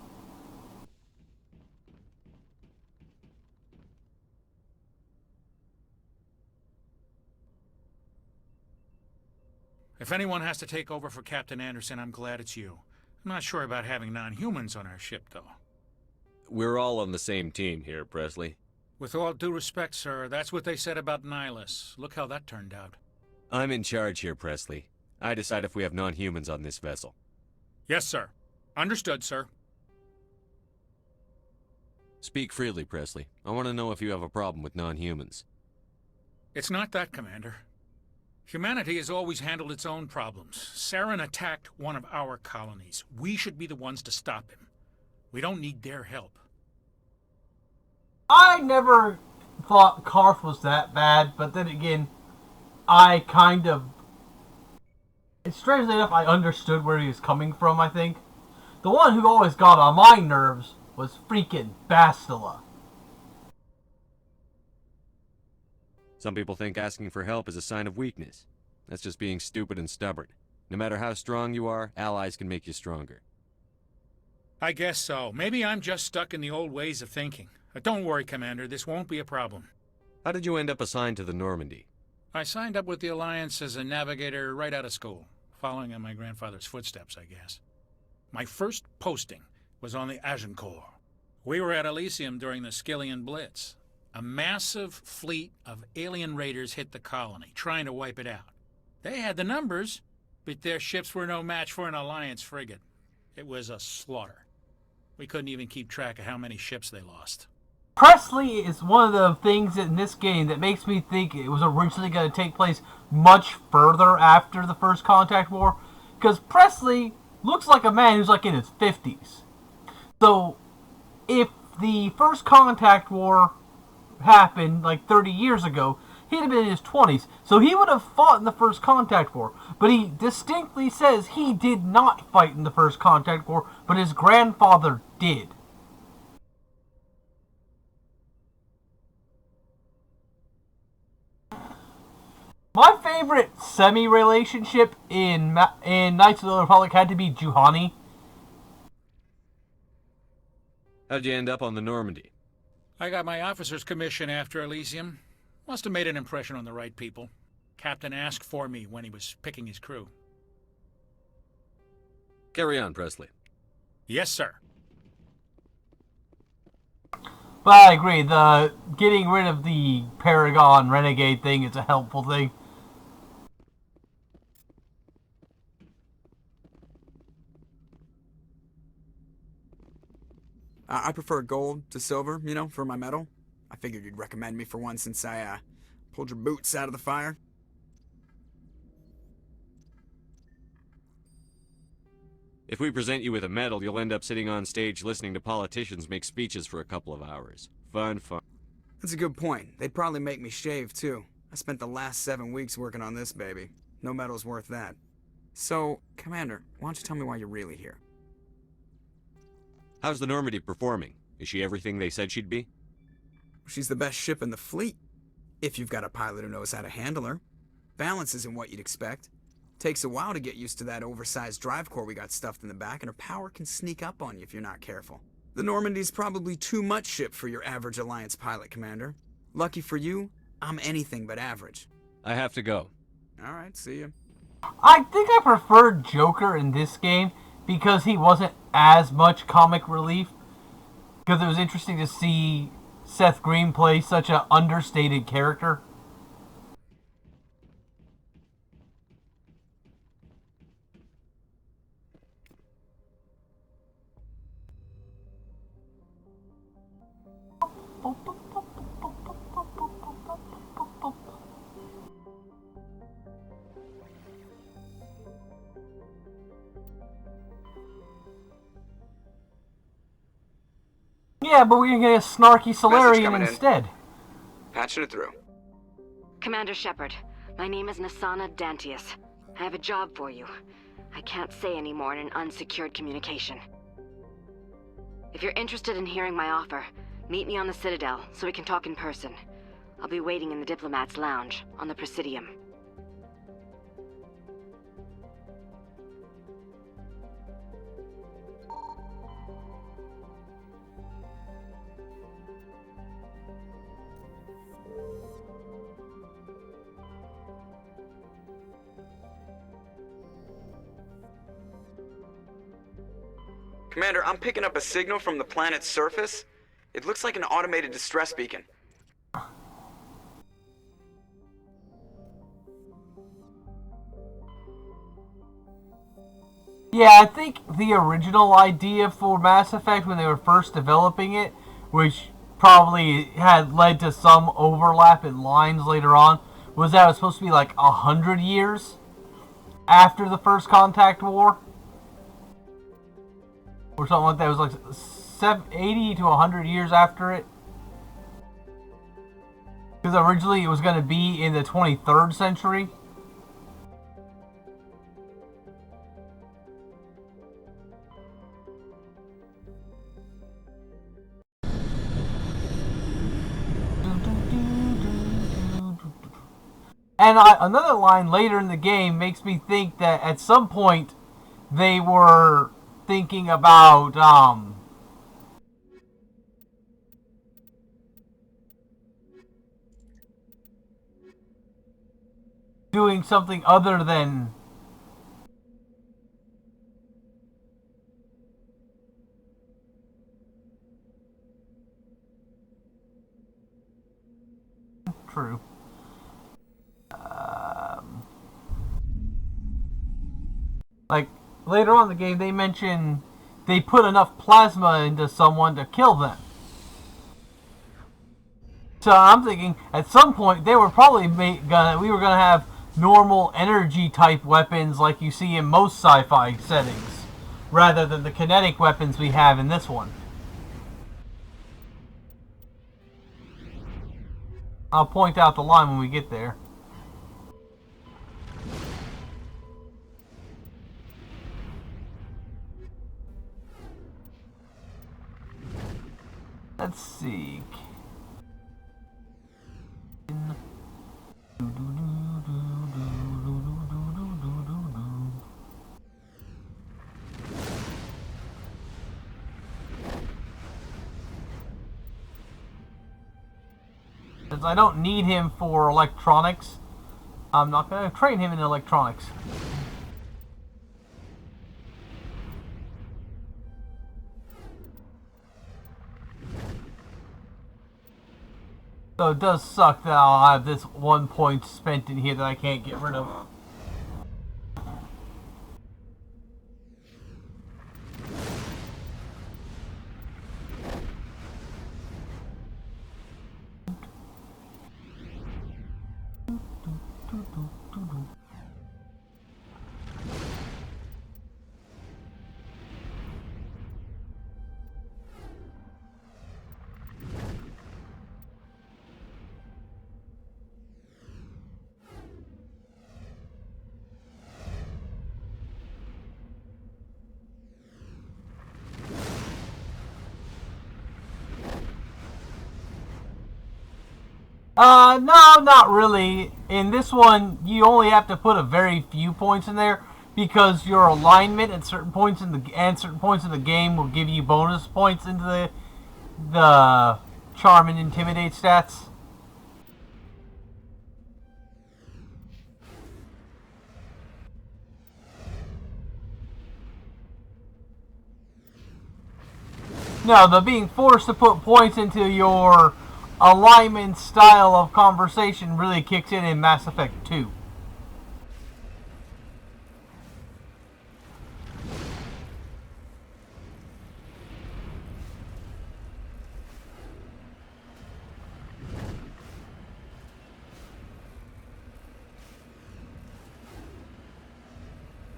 If anyone has to take over for Captain Anderson, I'm glad it's you. I'm not sure about having non-humans on our ship, though. We're all on the same team here, Presley. With all due respect, sir, that's what they said about Nihilus. Look how that turned out. I'm in charge here, Presley. I decide if we have non-humans on this vessel. Yes, sir. Understood, sir. Speak freely, Presley. I want to know if you have a problem with non-humans. It's not that, Commander. Humanity has always handled its own problems. Saren attacked one of our colonies. We should be the ones to stop him. We don't need their help. I never thought Karth was that bad, but then again, I kind of... Strangely enough, I understood where he was coming from, I think. The one who always got on my nerves was freaking Bastila. Some people think asking for help is a sign of weakness. That's just being stupid and stubborn. No matter how strong you are, allies can make you stronger. I guess so. Maybe I'm just stuck in the old ways of thinking. Don't worry, Commander. This won't be a problem. How did you end up assigned to the Normandy? I signed up with the Alliance as a navigator right out of school, following in my grandfather's footsteps, I guess. My first posting was on the Agincourt. We were at Elysium during the Skillian Blitz. A massive fleet of alien raiders hit the colony, trying to wipe it out. They had the numbers, but their ships were no match for an Alliance frigate. It was a slaughter. We couldn't even keep track of how many ships they lost. Presley is one of the things in this game that makes me think it was originally going to take place much further after the First Contact War, because Presley looks like a man who's like in his 50s. So, if the First Contact War happened like 30 years ago, he'd have been in his 20s. So he would have fought in the First Contact War. But he distinctly says he did not fight in the First Contact War, but his grandfather did. My favorite semi-relationship in Knights of the Republic had to be Juhani. How'd you end up on the Normandy? I got my officer's commission after Elysium. Must have made an impression on the right people. Captain asked for me when he was picking his crew. Carry on, Presley. Yes, sir. But I agree, the getting rid of the Paragon Renegade thing is a helpful thing. I prefer gold to silver, you know, for my medal. I figured you'd recommend me for one since I, pulled your boots out of the fire. If we present you with a medal, you'll end up sitting on stage listening to politicians make speeches for a couple of hours. Fun. That's a good point. They'd probably make me shave, too. I spent the last 7 weeks working on this baby. No medal's worth that. So, Commander, why don't you tell me why you're really here? How's the Normandy performing? Is she everything they said she'd be? She's the best ship in the fleet, if you've got a pilot who knows how to handle her. Balance isn't what you'd expect. Takes a while to get used to that oversized drive core we got stuffed in the back, and her power can sneak up on you if you're not careful. The Normandy's probably too much ship for your average Alliance pilot, Commander. Lucky for you, I'm anything but average. I have to go. Alright, see ya. I think I preferred Joker in this game because he wasn't as much comic relief. Because it was interesting to see Seth Green play such an understated character. Yeah, but we're gonna get a snarky Solarian instead. Patching it through. Commander Shepard, my name is Nasana Dantius. I have a job for you. I can't say any more in an unsecured communication. If you're interested in hearing my offer, meet me on the Citadel so we can talk in person. I'll be waiting in the Diplomat's Lounge on the Presidium. Commander, I'm picking up a signal from the planet's surface. It looks like an automated distress beacon. Yeah, I think the original idea for Mass Effect when they were first developing it, which probably had led to some overlap in lines later on, was that it was supposed to be like 100 years after the First Contact War. Or something like that. It was like 80 to 100 years after it. Because originally it was going to be in the 23rd century. And another line later in the game makes me think that at some point they were thinking about doing something other than true. Like later on in the game, they mention they put enough plasma into someone to kill them. So I'm thinking at some point they were probably we were gonna have normal energy type weapons like you see in most sci-fi settings, rather than the kinetic weapons we have in this one. I'll point out the line when we get there. Let's see. Since I don't need him for electronics, I'm not going to train him in electronics. So it does suck that I'll have this 1 point spent in here that I can't get rid of. No, not really. In this one, you only have to put a very few points in there because your alignment at certain points in the game will give you bonus points into the charm and intimidate stats. No, the being forced to put points into your alignment style of conversation really kicks in Mass Effect 2.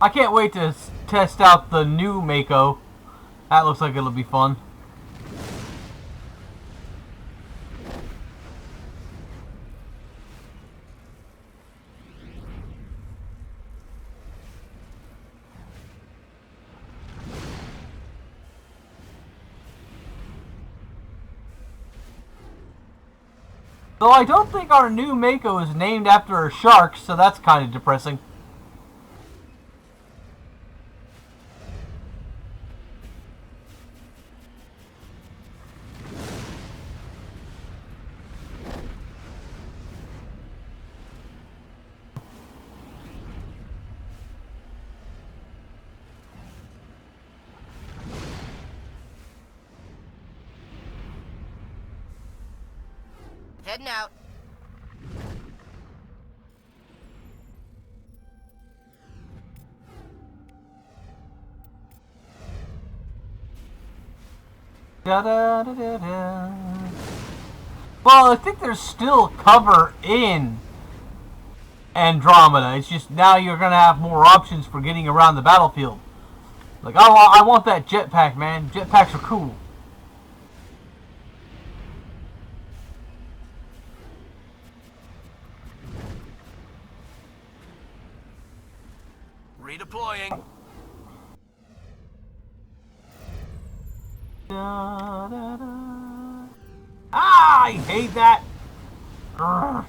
I can't wait to test out the new Mako. That looks like it'll be fun. Though I don't think our new Mako is named after a shark, so that's kind of depressing. Heading out. Da, da, da, da, da. Well, I think there's still cover in Andromeda. It's just now you're going to have more options for getting around the battlefield. Like, I want that jetpack, man. Jetpacks are cool. Redeploying. Da, da, da. Ah, I hate that. Urgh.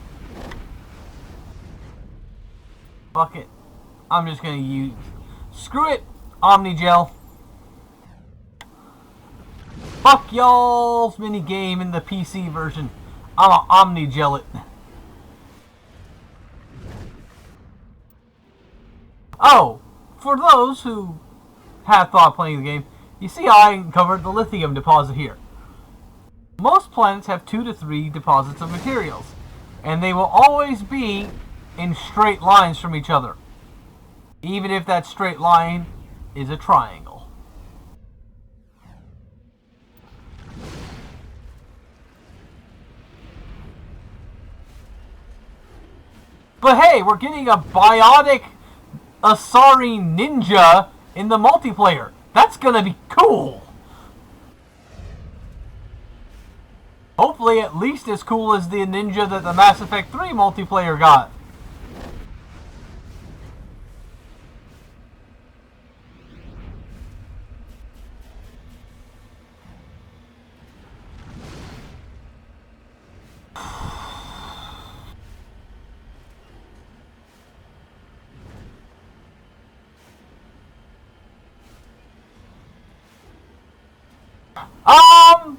Fuck it. I'm just gonna use. Screw it. Omnigel. Fuck y'all's minigame in the PC version. I'm a Omni-Gellet. Oh, for those who have thought playing the game, you see how I uncovered the lithium deposit here. Most planets have 2 to 3 deposits of materials, and they will always be in straight lines from each other, even if that straight line is a triangle. But hey, we're getting a biotic Asari ninja in the multiplayer. That's gonna be cool. Hopefully at least as cool as the ninja that the Mass Effect 3 multiplayer got.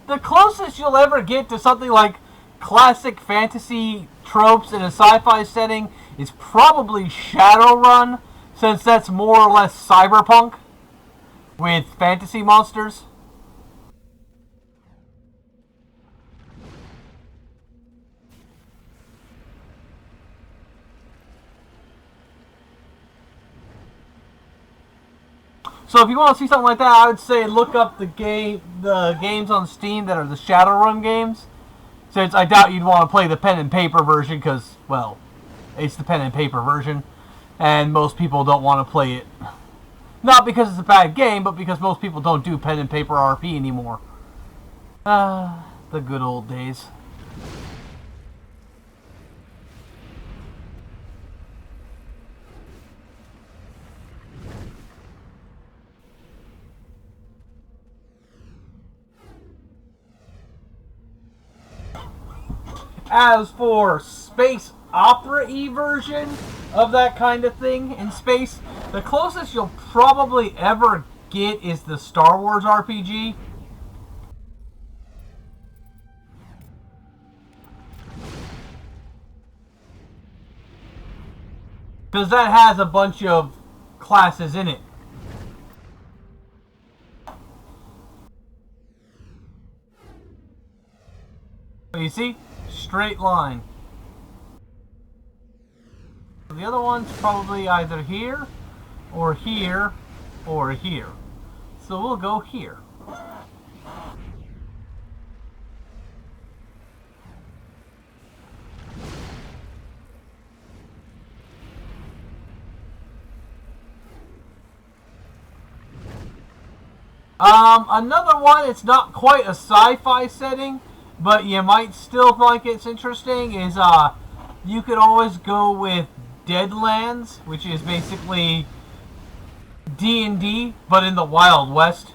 The closest you'll ever get to something like classic fantasy tropes in a sci-fi setting is probably Shadowrun, since that's more or less cyberpunk with fantasy monsters. So if you want to see something like that, I would say look up the games on Steam that are the Shadowrun games. Since I doubt you'd want to play the pen and paper version because, well, it's the pen and paper version, and most people don't want to play it. Not because it's a bad game, but because most people don't do pen and paper RP anymore. The good old days. As for space opera-y version of that kind of thing in space, the closest you'll probably ever get is the Star Wars RPG. Because that has a bunch of classes in it. But you see? Straight line. The other one's probably either here, or here, or here. So we'll go here. Another one, it's not quite a sci-fi setting, but you might still think it's interesting, is you could always go with Deadlands, which is basically D&D, but in the Wild West.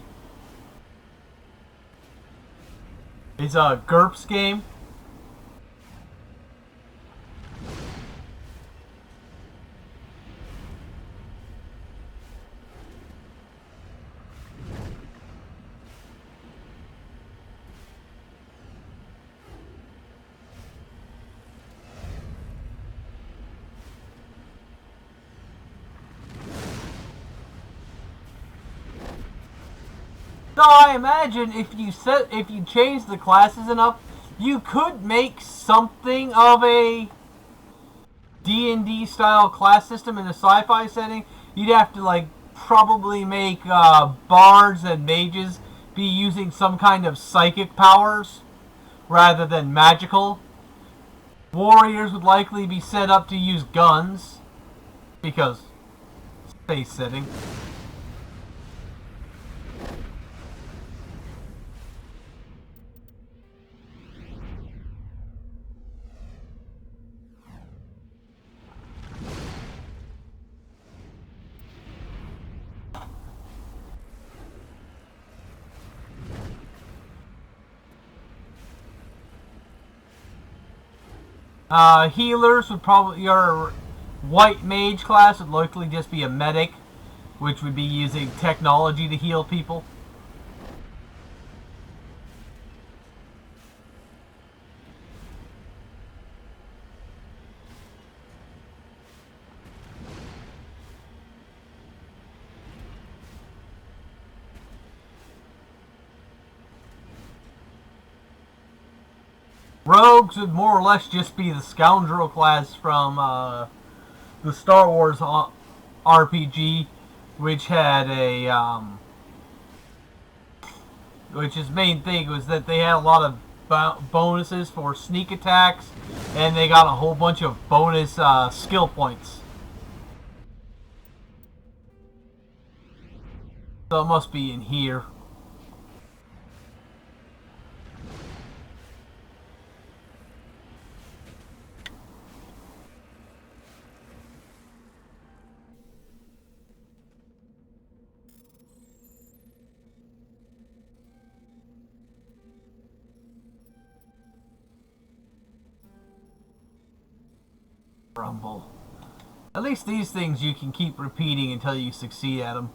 It's a GURPS game. So I imagine if you change the classes enough, you could make something of a D&D style class system in a sci-fi setting. You'd have to probably make bards and mages be using some kind of psychic powers rather than magical. Warriors would likely be set up to use guns because space setting. Healers would probably, your white mage class would likely just be a medic, which would be using technology to heal people. Rogues would more or less just be the scoundrel class from the Star Wars RPG, which had which his main thing was that they had a lot of bonuses for sneak attacks, and they got a whole bunch of bonus skill points. So it must be in here. Rumble. At least these things you can keep repeating until you succeed at them.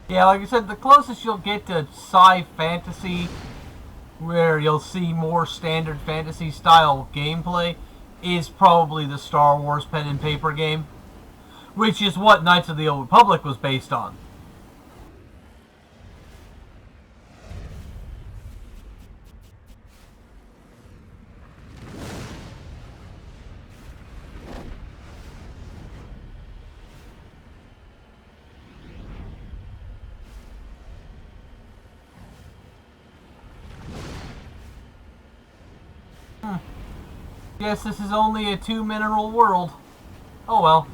Yeah, like I said, the closest you'll get to sci-fantasy, where you'll see more standard fantasy style gameplay, is probably the Star Wars pen and paper game, which is what Knights of the Old Republic was based on. Guess this is only a 2-mineral world. Oh well.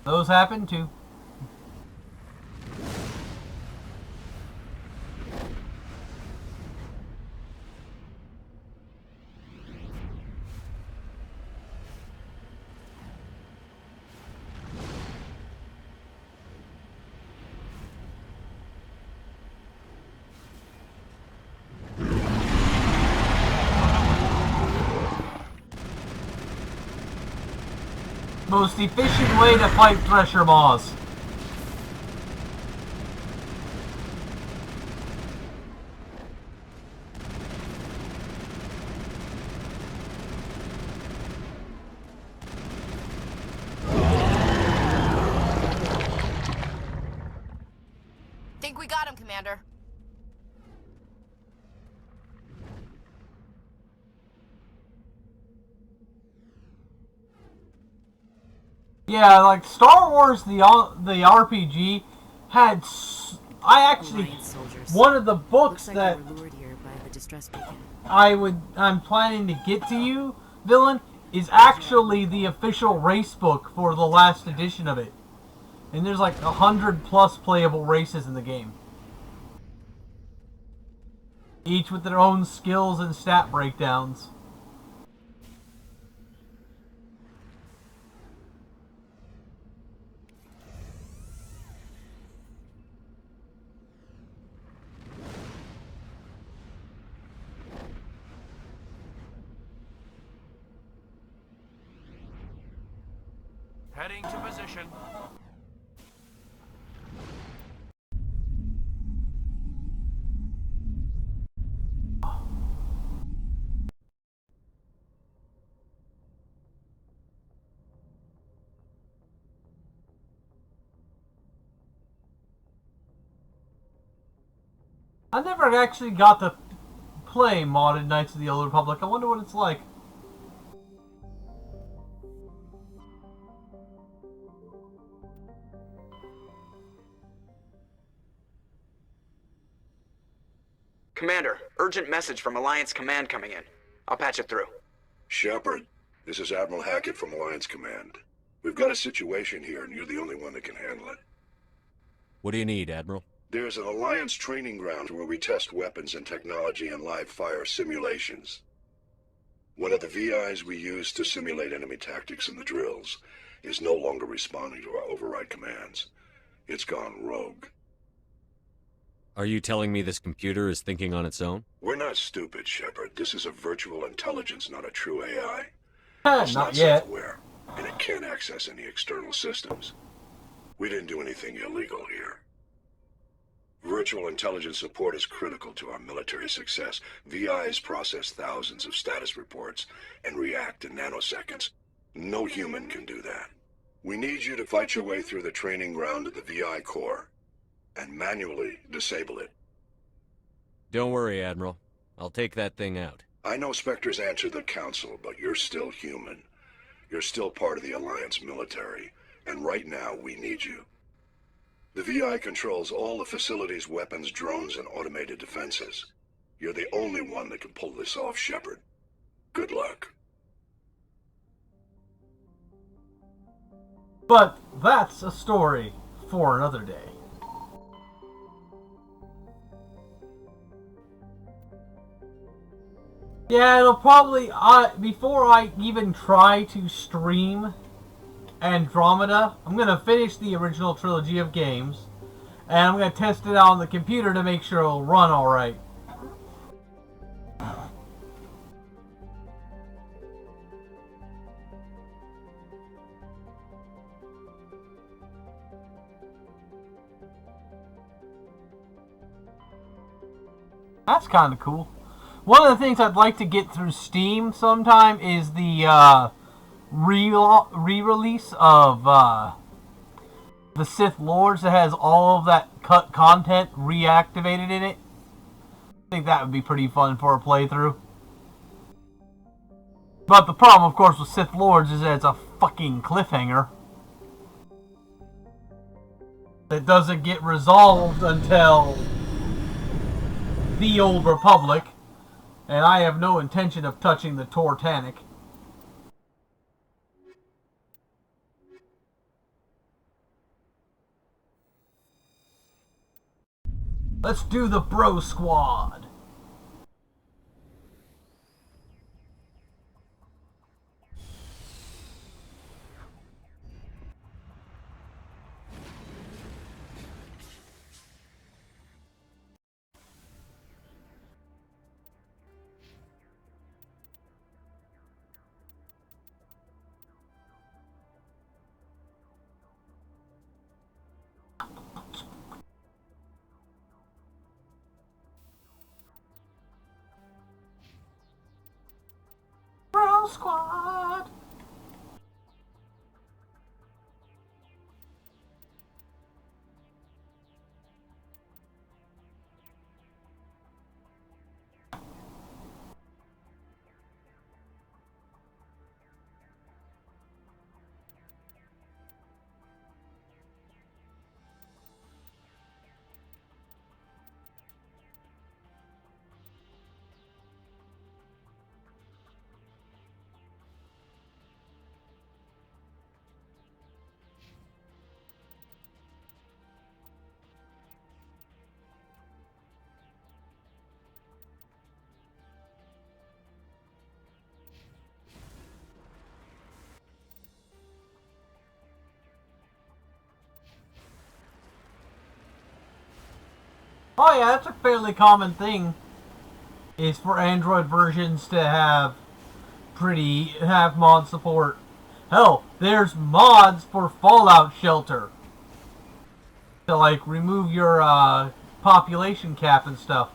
Those happen too. Most efficient way to fight Thresher Maws. Think we got him, Commander. Yeah, like Star Wars, the RPG had. I actually one of the books that I'm planning to get to you, villain, is actually the official race book for the last edition of it, and there's like 100+ playable races in the game, each with their own skills and stat breakdowns. Heading to position. I never actually got to play modded Knights of the Old Republic. I wonder what it's like. Commander, urgent message from Alliance Command coming in. I'll patch it through. Shepard, this is Admiral Hackett from Alliance Command. We've got a situation here, and you're the only one that can handle it. What do you need, Admiral? There's an Alliance training ground where we test weapons and technology in live fire simulations. One of the VIs we use to simulate enemy tactics in the drills is no longer responding to our override commands. It's gone rogue. Are you telling me this computer is thinking on its own? We're not stupid, Shepard. This is a virtual intelligence, not a true AI. It's Not not yet. self-aware, and it can't access any external systems. We didn't do anything illegal here. Virtual intelligence support is critical to our military success. VIs process thousands of status reports and react in nanoseconds. No human can do that. We need you to fight your way through the training ground of the VI core and manually disable it. Don't worry, Admiral. I'll take that thing out. I know Spectres answer the Council, but you're still human. You're still part of the Alliance military, and right now we need you. The VI controls all the facility's weapons, drones, and automated defenses. You're the only one that can pull this off, Shepard. Good luck. But that's a story for another day. Yeah, it'll probably, before I even try to stream Andromeda, I'm going to finish the original trilogy of games, and I'm going to test it out on the computer to make sure it'll run alright. That's kind of cool. One of the things I'd like to get through Steam sometime is the re-release of the Sith Lords that has all of that cut content reactivated in it. I think that would be pretty fun for a playthrough. But the problem, of course, with Sith Lords is that it's a fucking cliffhanger that doesn't get resolved until the Old Republic. And I have no intention of touching the Tortanic. Let's do the Bro Squad. Bro Squad. Oh yeah, that's a fairly common thing, is for Android versions to have mod support. Hell, there's mods for Fallout Shelter to like remove your population cap and stuff.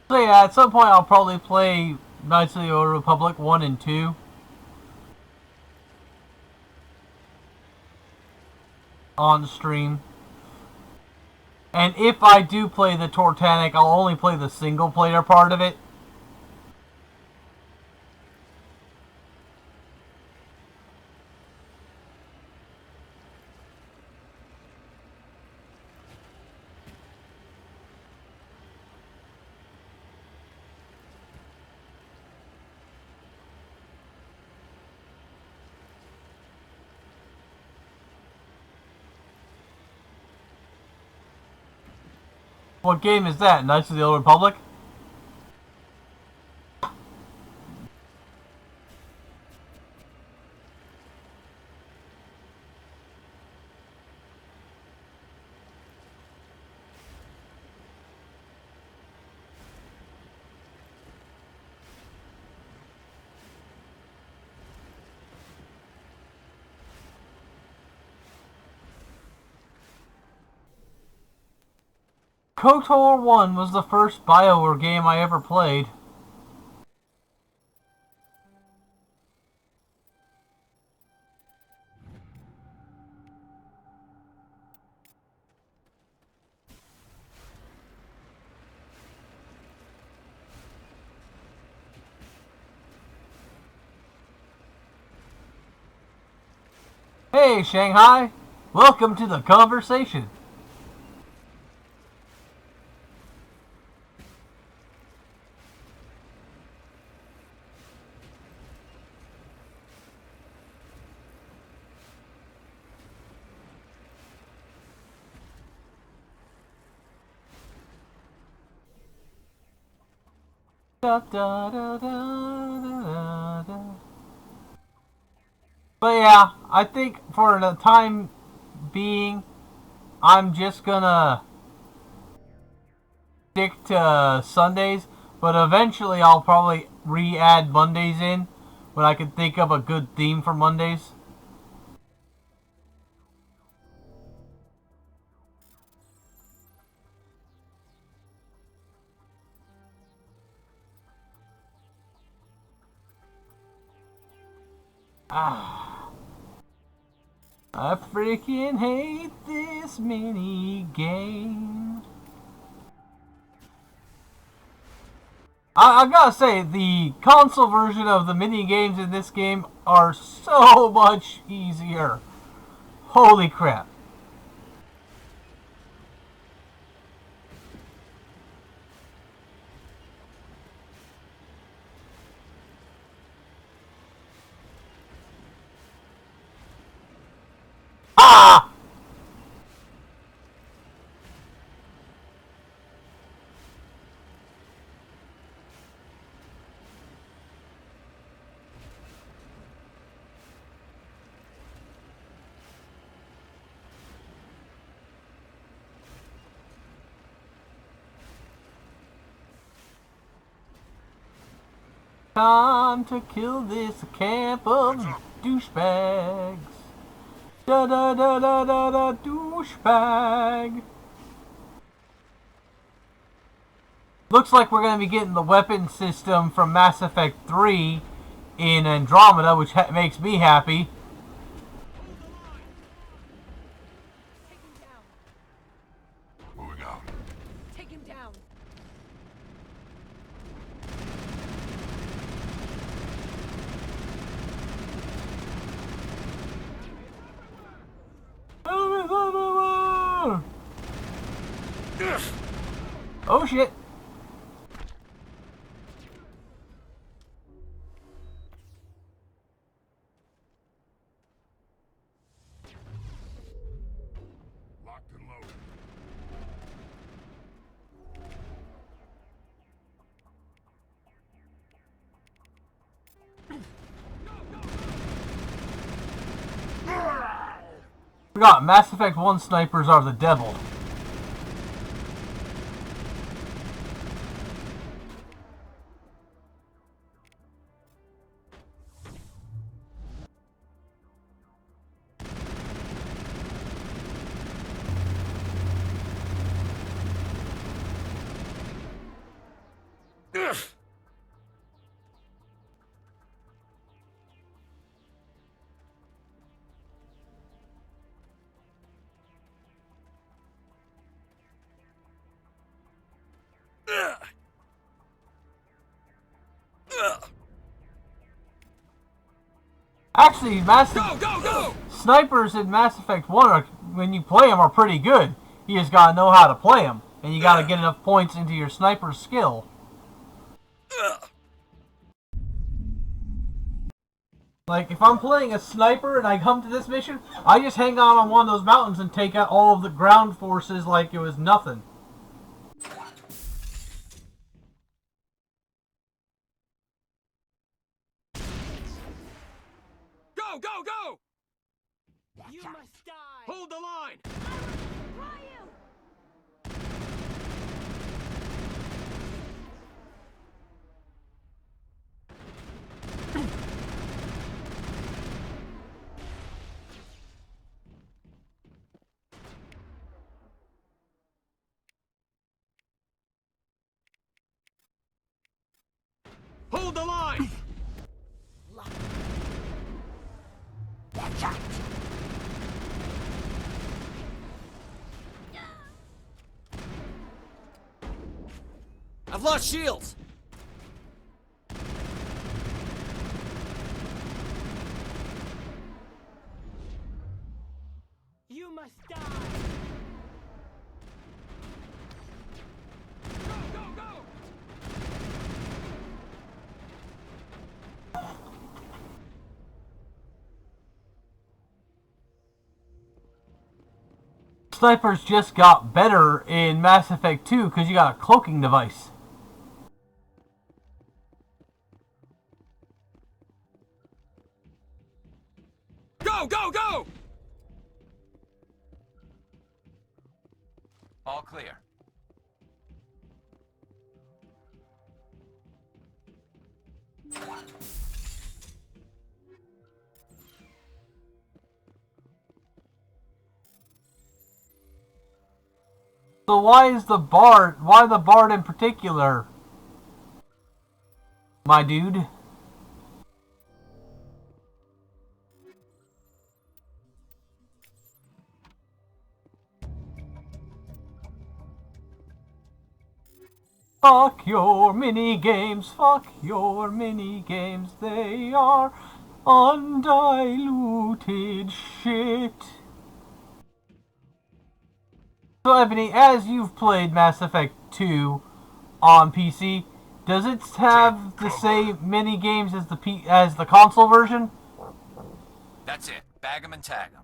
So yeah, at some point I'll probably play Knights of the Old Republic 1 and 2. On stream. And if I do play the Tortanic, I'll only play the single player part of it. What game is that? Knights of the Old Republic? KOTOR 1 was the first BioWare game I ever played. Hey, Shanghai! Welcome to the conversation. Da, da, da, da, da, da. But yeah, I think for the time being, I'm just gonna stick to Sundays, but eventually I'll probably re-add Mondays in when I can think of a good theme for Mondays. I freaking hate this mini game. I gotta say, the console version of the mini games in this game are so much easier. Holy crap. Ah! Time to kill this camp of douchebags. Da da da da da da douchebag. Looks like we're going to be getting the weapon system from Mass Effect 3 in Andromeda, which makes me happy. Moving out. Take him down. Oh shit. Locked and loaded. Forgot, Mass Effect 1 snipers are the devil. Actually, snipers in Mass Effect 1, when you play them, are pretty good. You just gotta know how to play them. And you gotta get enough points into your sniper skill. Like, if I'm playing a sniper and I come to this mission, I just hang out on one of those mountains and take out all of the ground forces like it was nothing. Go, go, go! You must die! Hold the line! Hold the line! I've lost shields! You must die! Go, go, go! Snipers just got better in Mass Effect 2 because you got a cloaking device. Go, go, go! All clear. So why the Bard in particular, my dude? Fuck your mini games, they are undiluted shit. So Ebony, as you've played Mass Effect 2 on PC, does it have the same mini games as the console version? That's it. Bag 'em and tag 'em.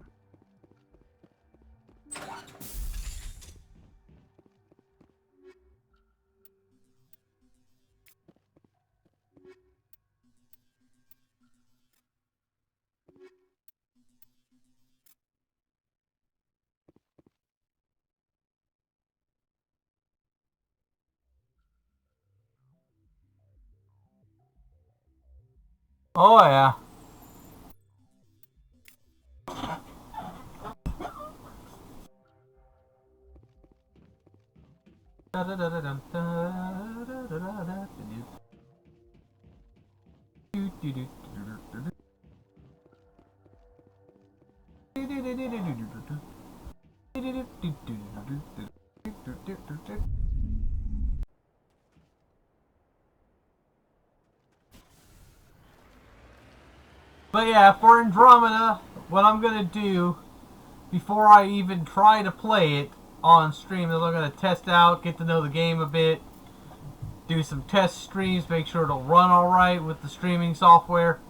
Oh yeah. But yeah, for Andromeda, what I'm gonna do before I even try to play it on stream is I'm gonna test out, get to know the game a bit, do some test streams, make sure it'll run alright with the streaming software.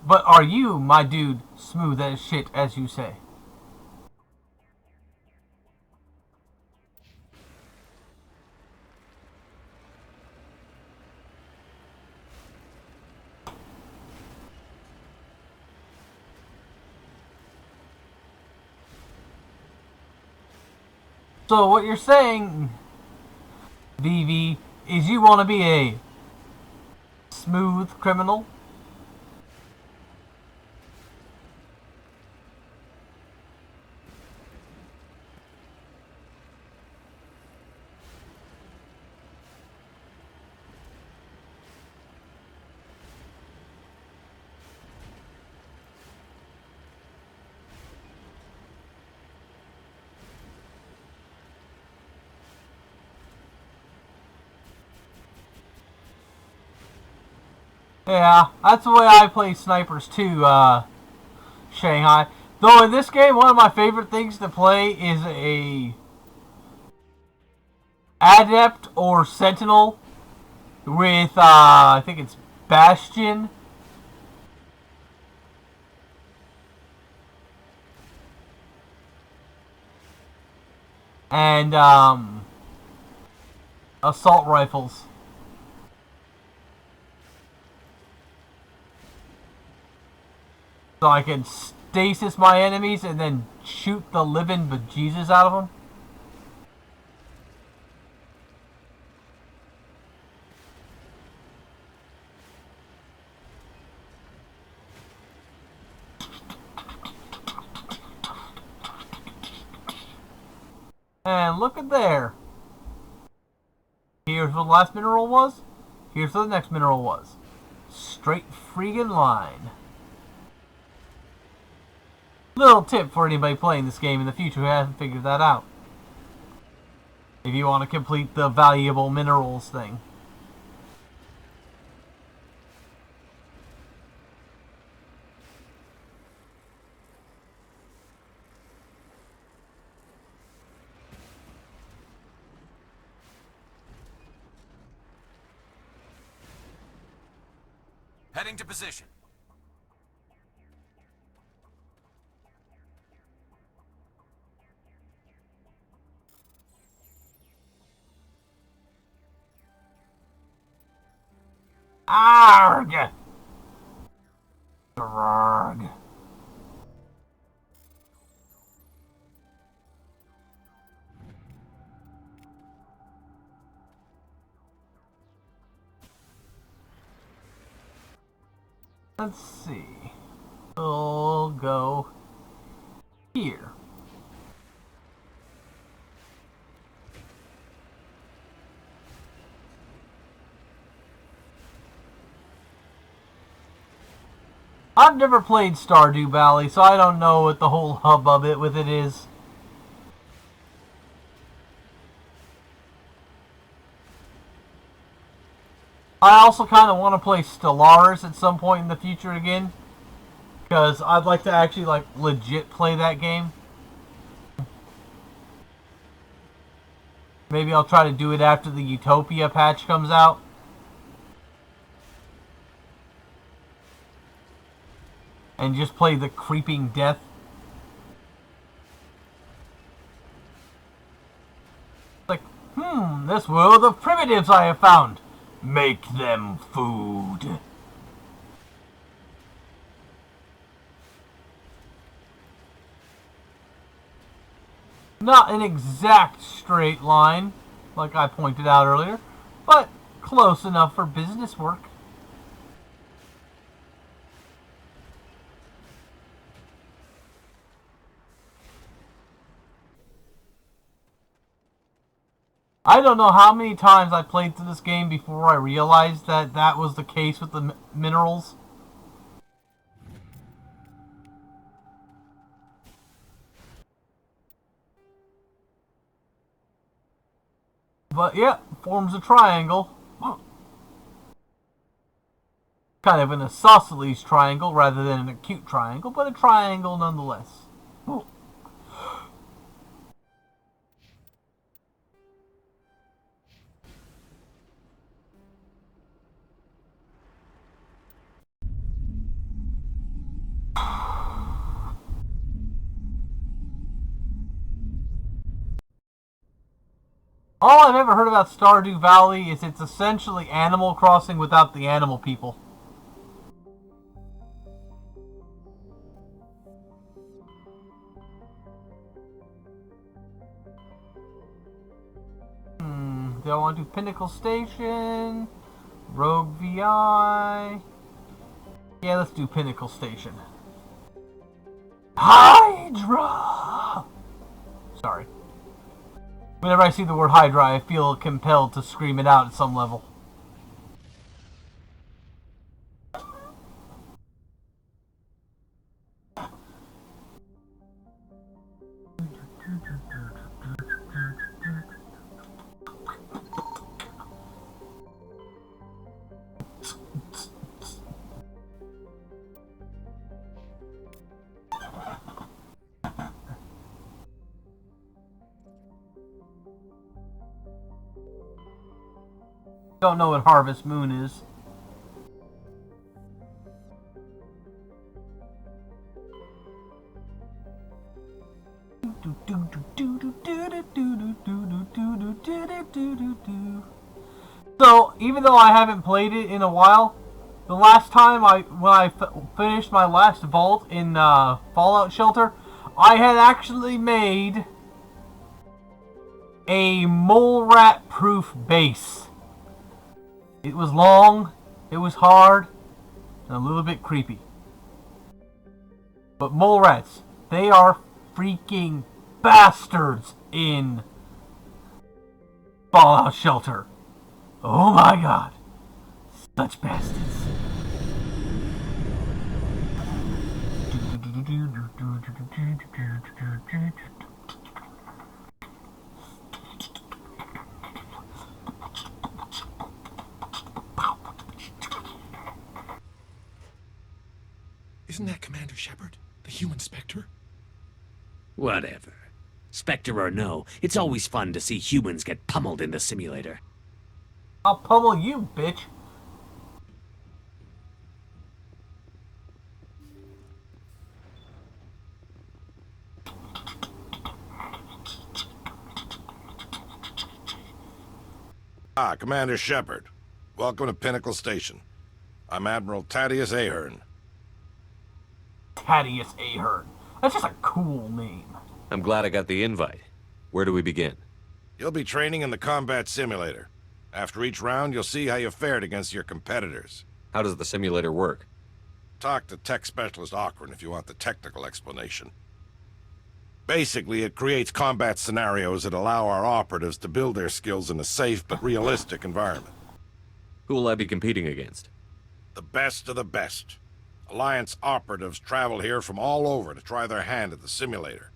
But are you, my dude, smooth as shit as you say? So what you're saying, VV, is you want to be a smooth criminal? Yeah, that's the way I play snipers too, Shanghai. Though in this game, one of my favorite things to play is a adept or sentinel with, I think it's Bastion. And, assault rifles. So I can stasis my enemies and then shoot the living bejesus out of them. And look at there. Here's what the last mineral was. Here's what the next mineral was. Straight freaking line. Little tip for anybody playing this game in the future who hasn't figured that out. If you want to complete the valuable minerals thing. Heading to position. Arg! Arg. Let's see. We'll go here. I've never played Stardew Valley, so I don't know what the whole hubbub with it is. I also kind of want to play Stellaris at some point in the future again. Because I'd like to actually, like, legit play that game. Maybe I'll try to do it after the Utopia patch comes out. And just play the creeping death. Like, this world of primitives I have found. Make them food. Not an exact straight line, like I pointed out earlier, but close enough for business work. I don't know how many times I played through this game before I realized that that was the case with the minerals. But yeah, forms a triangle. Kind of an isosceles triangle rather than an acute triangle, but a triangle nonetheless. All I've ever heard about Stardew Valley is it's essentially Animal Crossing without the animal people. Do I want to do Pinnacle Station? Rogue VI? Yeah, let's do Pinnacle Station. Hydra! Sorry. Whenever I see the word Hydra, I feel compelled to scream it out at some level. Don't know what Harvest Moon is. So, even though I haven't played it in a while, the last time when I finished my last vault in Fallout Shelter, I had actually made a mole rat proof base. It was long, it was hard, and a little bit creepy. But mole rats, they are freaking bastards in Fallout Shelter. Oh my god. Such bastards. Isn't that Commander Shepard, the human Spectre? Whatever. Spectre or no, it's always fun to see humans get pummeled in the simulator. I'll pummel you, bitch. Commander Shepard. Welcome to Pinnacle Station. I'm Admiral Thaddeus Ahern. Thaddeus Ahern. That's just a cool name. I'm glad I got the invite. Where do we begin? You'll be training in the combat simulator. After each round, you'll see how you fared against your competitors. How does the simulator work? Talk to Tech Specialist Ocran if you want the technical explanation. Basically, it creates combat scenarios that allow our operatives to build their skills in a safe but realistic environment. Who will I be competing against? The best of the best. Alliance operatives travel here from all over to try their hand at the simulator.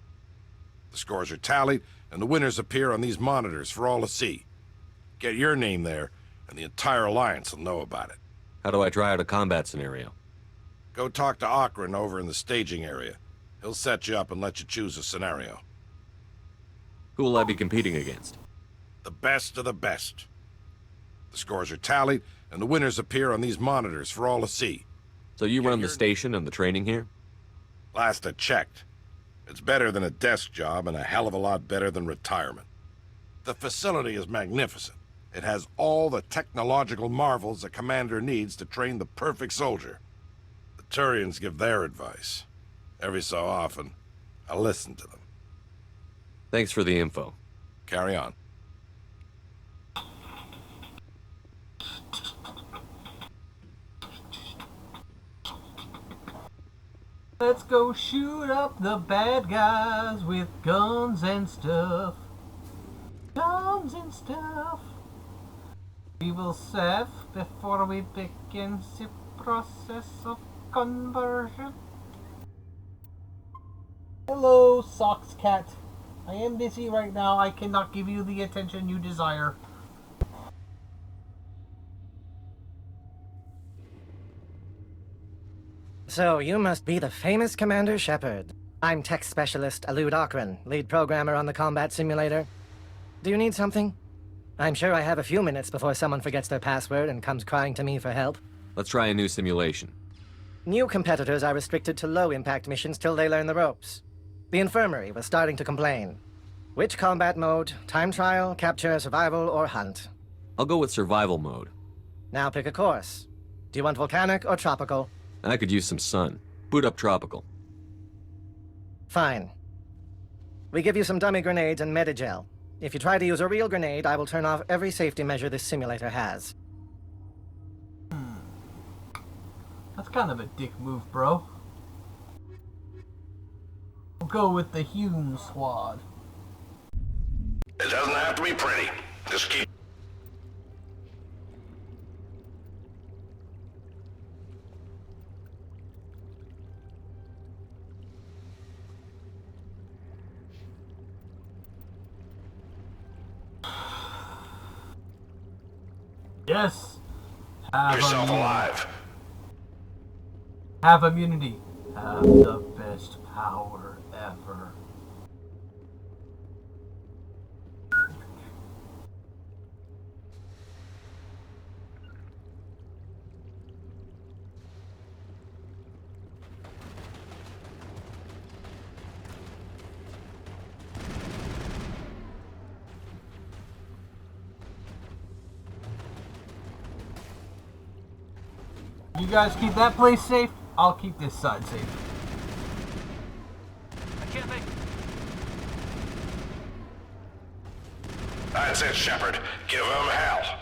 The scores are tallied, and the winners appear on these monitors for all to see. Get your name there, and the entire Alliance will know about it. How do I try out a combat scenario? Go talk to Ocran over in the staging area. He'll set you up and let you choose a scenario. Who will I be competing against? The best of the best. The scores are tallied, and the winners appear on these monitors for all to see. So you run the station and the training here? Last I checked. It's better than a desk job and a hell of a lot better than retirement. The facility is magnificent. It has all the technological marvels a commander needs to train the perfect soldier. The Turians give their advice. Every so often, I listen to them. Thanks for the info. Carry on. Let's go shoot up the bad guys with guns and stuff. Guns and stuff. We will save before we begin the process of conversion. Hello, Socks Cat. I am busy right now. I cannot give you the attention you desire. So, you must be the famous Commander Shepard. I'm Tech Specialist Alud Ocran, lead programmer on the combat simulator. Do you need something? I'm sure I have a few minutes before someone forgets their password and comes crying to me for help. Let's try a new simulation. New competitors are restricted to low-impact missions till they learn the ropes. The infirmary was starting to complain. Which combat mode? Time trial, capture, survival, or hunt? I'll go with survival mode. Now pick a course. Do you want volcanic or tropical? I could use some sun. Boot up Tropical. Fine. We give you some dummy grenades and Medigel. If you try to use a real grenade, I will turn off every safety measure this simulator has. That's kind of a dick move, bro. We'll go with the Hume squad. It doesn't have to be pretty. Just keep... Yes. Have yourself immunity. alive. Have immunity. Have the best power ever. You guys keep that place safe, I'll keep this side safe. I can't make... That's it, Shepard. Give him hell.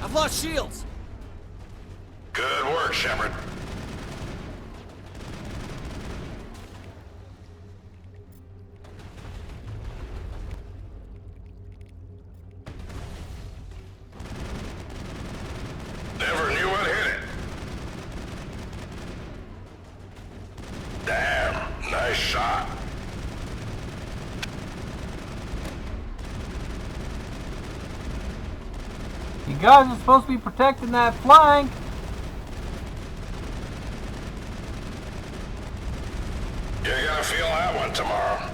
I've lost shields! Good work, Shepard. Never knew what hit it. Damn, nice shot. You guys are supposed to be protecting that flank. You're gonna feel that one tomorrow.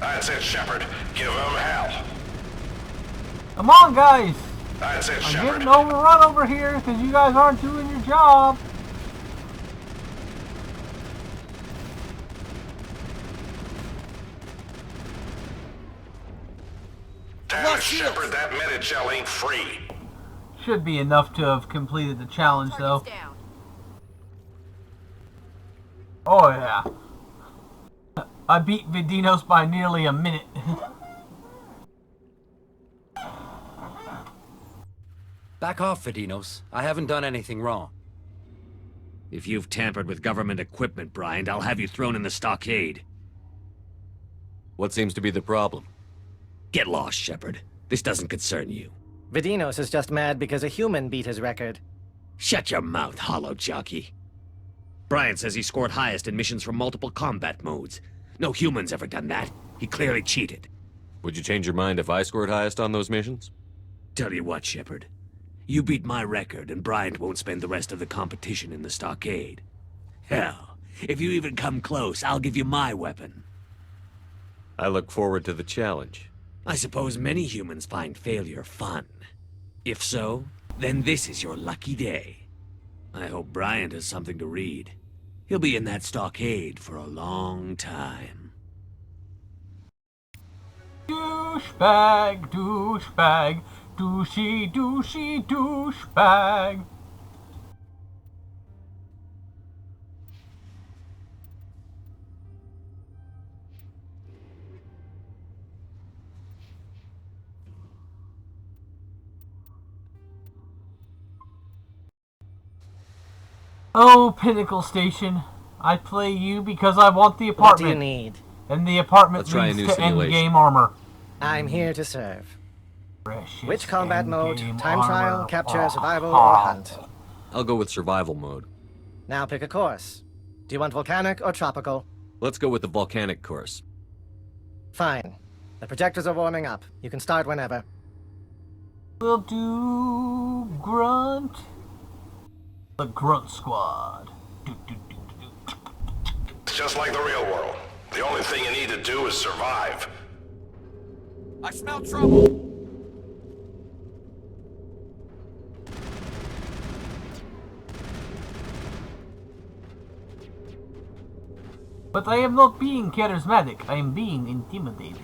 That's it, Shepard. Give him hell. Come on, guys. That's it, I'm Shepard. getting overrun over here because you guys aren't doing your job. Damn it, Shepard, that Medigel ain't free. Should be enough to have completed the challenge, though. Oh, yeah. I beat Vidinos by nearly a minute. Back off, Vidinos. I haven't done anything wrong. If you've tampered with government equipment, Bryant, I'll have you thrown in the stockade. What seems to be the problem? Get lost, Shepard. This doesn't concern you. Vidinos is just mad because a human beat his record. Shut your mouth, hollow jockey. Bryant says he scored highest in missions from multiple combat modes. No human's ever done that. He clearly cheated. Would you change your mind if I scored highest on those missions? Tell you what, Shepard. You beat my record, and Bryant won't spend the rest of the competition in the stockade. Hell, if you even come close, I'll give you my weapon. I look forward to the challenge. I suppose many humans find failure fun. If so, then this is your lucky day. I hope Bryant has something to read. He'll be in that stockade for a long time. Douchebag, douchebag, douchey, douchey, douchebag. Oh, Pinnacle Station. I play you because I want the apartment. What do you need? And the apartment Let's try a leads new to simulation. endgame armor. I'm here to serve. Precious Which combat mode? endgame Time trial, armor. capture, survival, or hunt? I'll go with survival mode. Now pick a course. Do you want volcanic or tropical? Let's go with the volcanic course. Fine. The projectors are warming up. You can start whenever. We'll do Grunt. The Grunt Squad. It's just like the real world. The only thing you need to do is survive. I smell trouble! But I am not being charismatic, I am being intimidating.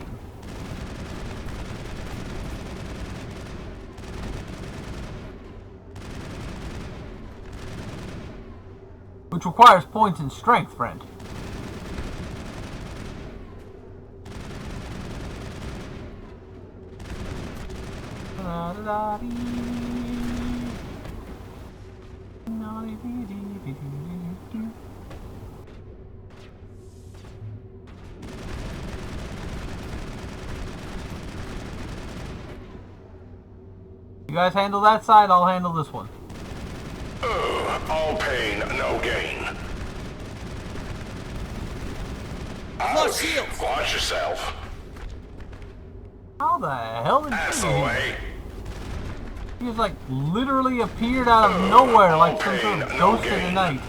Which requires points in strength, friend. You guys handle that side, I'll handle this one. All pain, no gain. Lost shields! Watch yourself. How the hell did That's you the do way. He just like literally appeared out of nowhere like some sort of ghost of the night.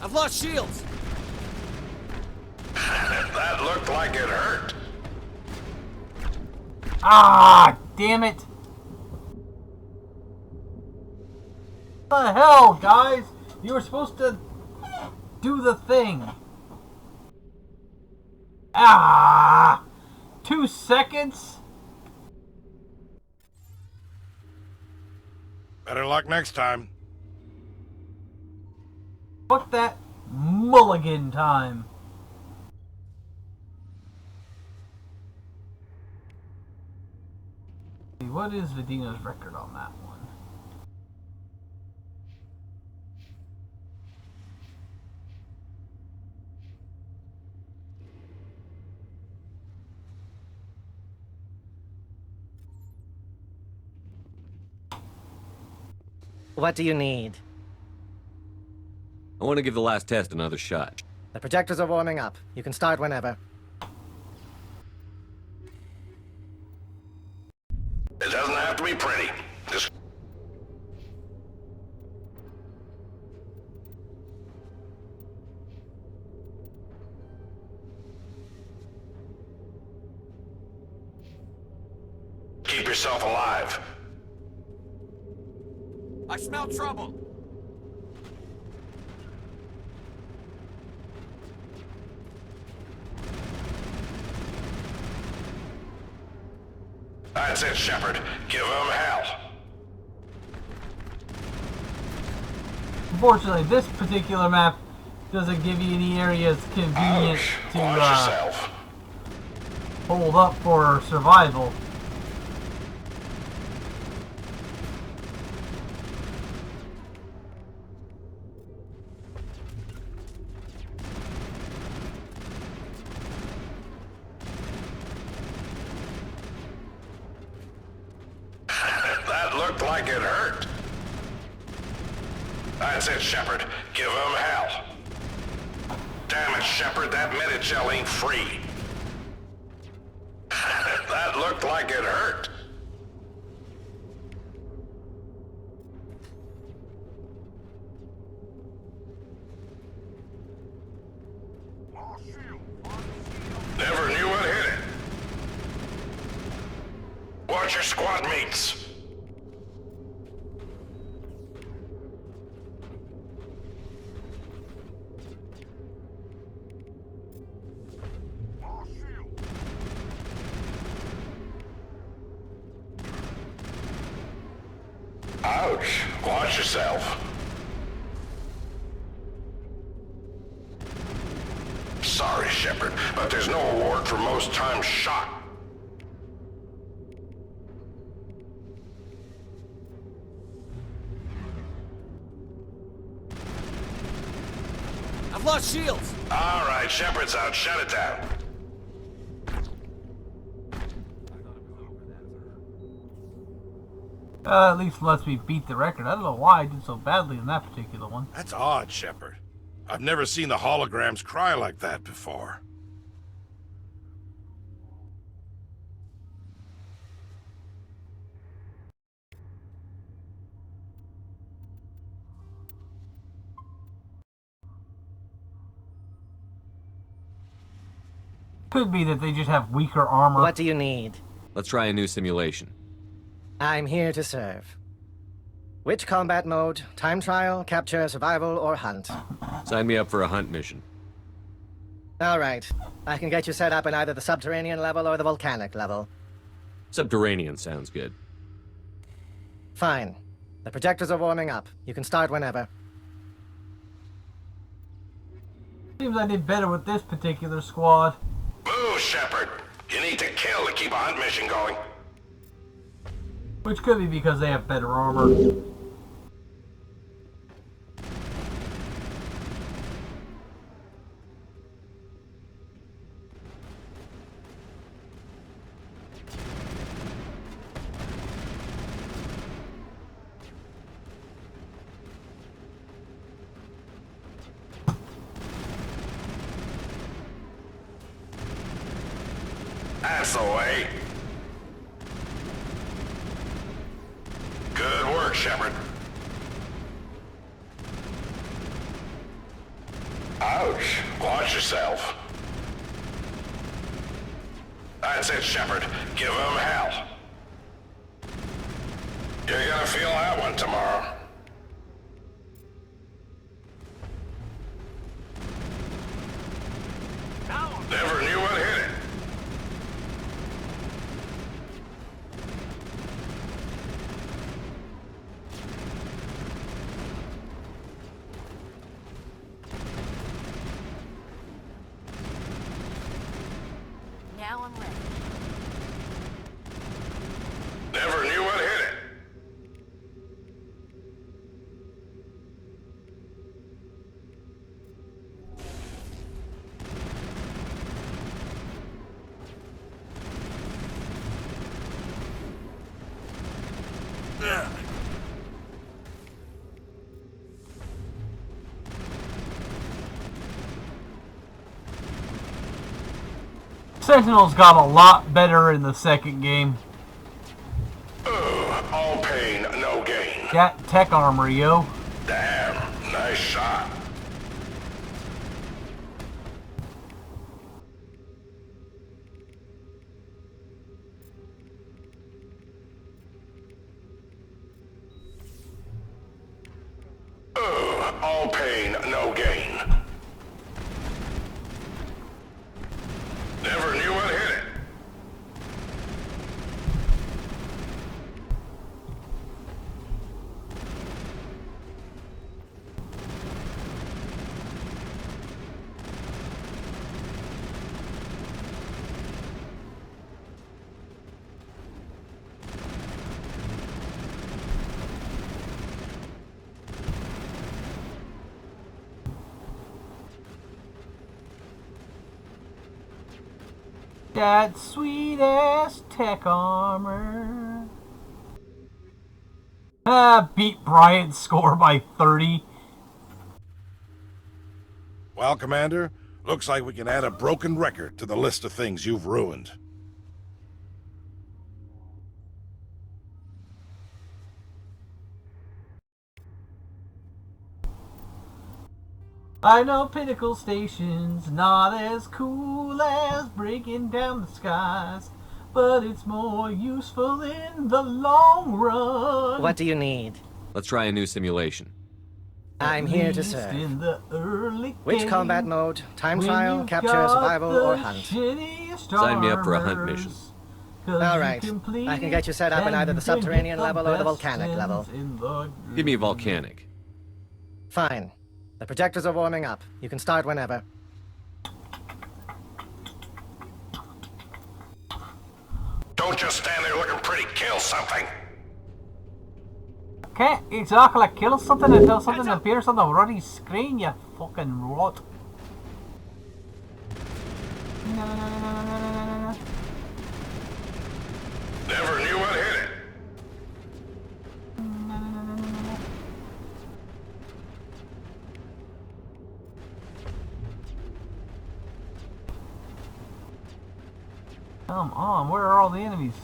I've lost shields! That looked like it hurt. Ah, damn it. What the hell, guys? You were supposed to do the thing. Ah! 2 seconds? Better luck next time. Fuck that mulligan time. What is Vidino's record on that one? What do you need? I want to give the last test another shot. The projectors are warming up. You can start whenever. It doesn't have to be pretty. Just keep yourself alive. I smell trouble! That's it, Shepard. Give them hell. Unfortunately, this particular map doesn't give you any areas convenient to Watch yourself. hold up for survival. That looked like it hurt. That's it, Shepard. Give them hell. Damn it, Shepard, that Medi-gel ain't free. That looked like it hurt. Never knew what hit it. Watch your squad mates. Ouch. Watch yourself. Sorry, Shepard, but there's no award for most times shot. shields! All right, Shepard's out. Shut it down. At least lets me beat the record. I don't know why I did so badly in that particular one. That's odd, Shepard. I've never seen the holograms cry like that before. Could be that they just have weaker armor. What do you need? Let's try a new simulation. I'm here to serve. Which combat mode? Time trial, capture, survival, or hunt? Sign me up for a hunt mission. All right. I can get you set up in either the subterranean level or the volcanic level. Subterranean sounds good. Fine. The projectors are warming up. You can start whenever. Seems I did better with this particular squad. Move, Shepard. You need to kill to keep a hunt mission going. Which could be because they have better armor. That's the way. Good work, Shepard. Ouch. Watch yourself. That's it, Shepard. Give them hell. You're gonna feel that one tomorrow. Never knew what hit it. Now I'm ready. Never knew what hit it. Sentinels got a lot better in the second game. All pain, no gain. Got tech armor, yo. Damn, nice shot. All pain, no gain. Never knew what hit it. That sweet ass tech armor. Beat Bryant's score by 30. Well, Commander, looks like we can add a broken record to the list of things you've ruined. I know Pinnacle Station's not as cool as breaking down the skies, but it's more useful in the long run. What do you need? Let's try a new simulation. I'm here to serve. Which combat mode? Time trial, capture, survival, or hunt? Sign me up for a hunt mission. All right. I can get you set up in either the subterranean level or the volcanic level. Give me volcanic. Fine. The projectors are warming up. You can start whenever. Don't just stand there looking pretty. Kill something. Can't exactly kill something until something appears on the bloody screen, you fucking rot. Never knew what hit it. Come on, where are all the enemies?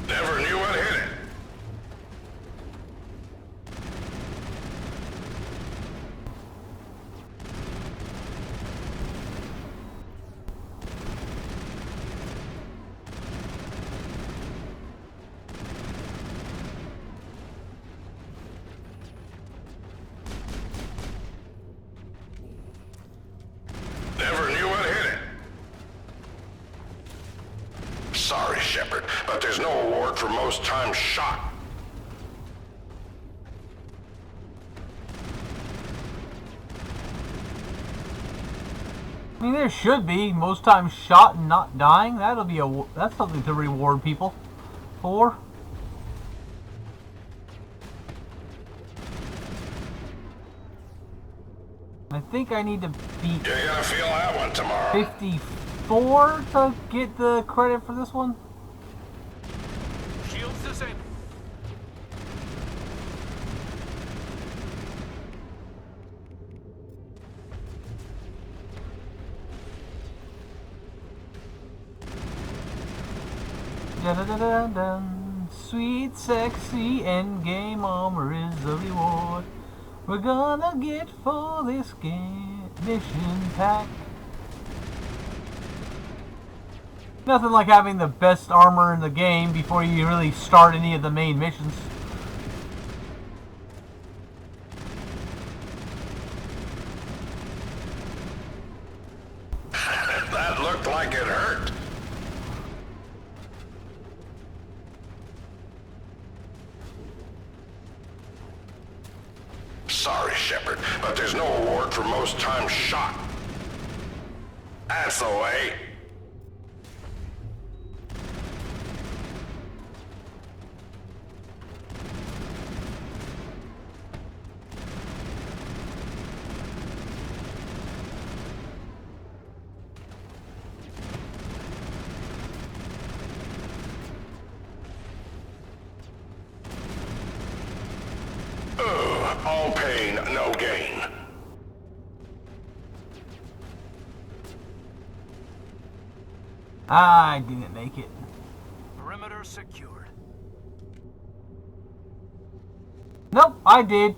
Never knew what hit it. Never knew what hit it. Sorry, Shepard, but there's no award for most times shot. I mean, there should be most times shot and not dying. That's something to reward people for. I think I need to beat You're gonna feel that one tomorrow. 54 to get the credit for this one. Shields disabled. Dun-dun-dun-dun. Sweet, sexy endgame armor is the reward we're gonna get for this game mission pack. Nothing like having the best armor in the game before you really start any of the main missions. That looked like it hurt. Sorry, Shepard, but there's no award for most times shot. That's the way. All pain, no gain. I didn't make it. Perimeter secured. Nope, I did.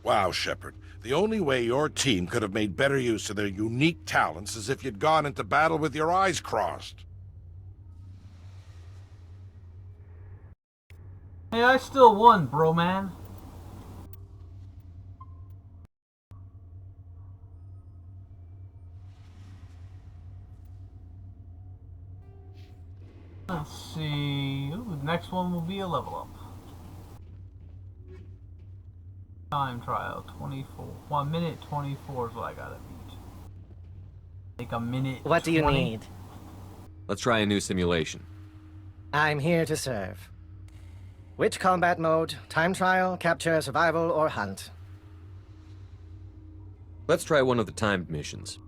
Wow, Shepard. The only way your team could have made better use of their unique talents is if you'd gone into battle with your eyes crossed. Hey, I still won, bro, man. Let's see. Ooh, the next one will be a level up. Time trial 24. 1 minute 24 is what I gotta beat. Like a minute. What do you 20. need? Let's try a new simulation. I'm here to serve. Which combat mode? Time trial, capture, survival, or hunt? Let's try one of the timed missions.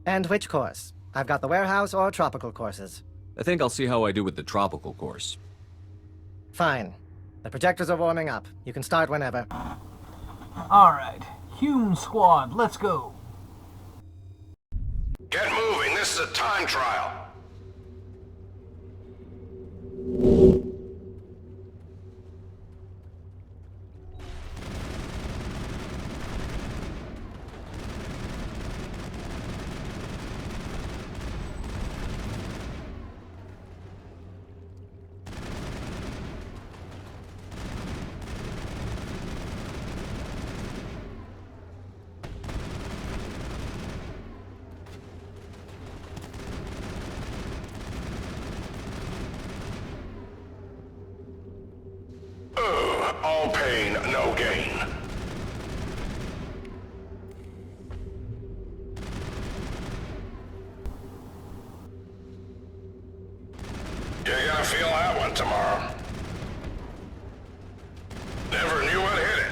And which course? I've got the warehouse or tropical courses. I think I'll see how I do with the tropical course. Fine. The projectors are warming up. You can start whenever. Alright. Hume Squad, let's go. Get moving, this is a time trial. All pain, no gain. You're gonna feel that one sun tomorrow. Never knew what hit it.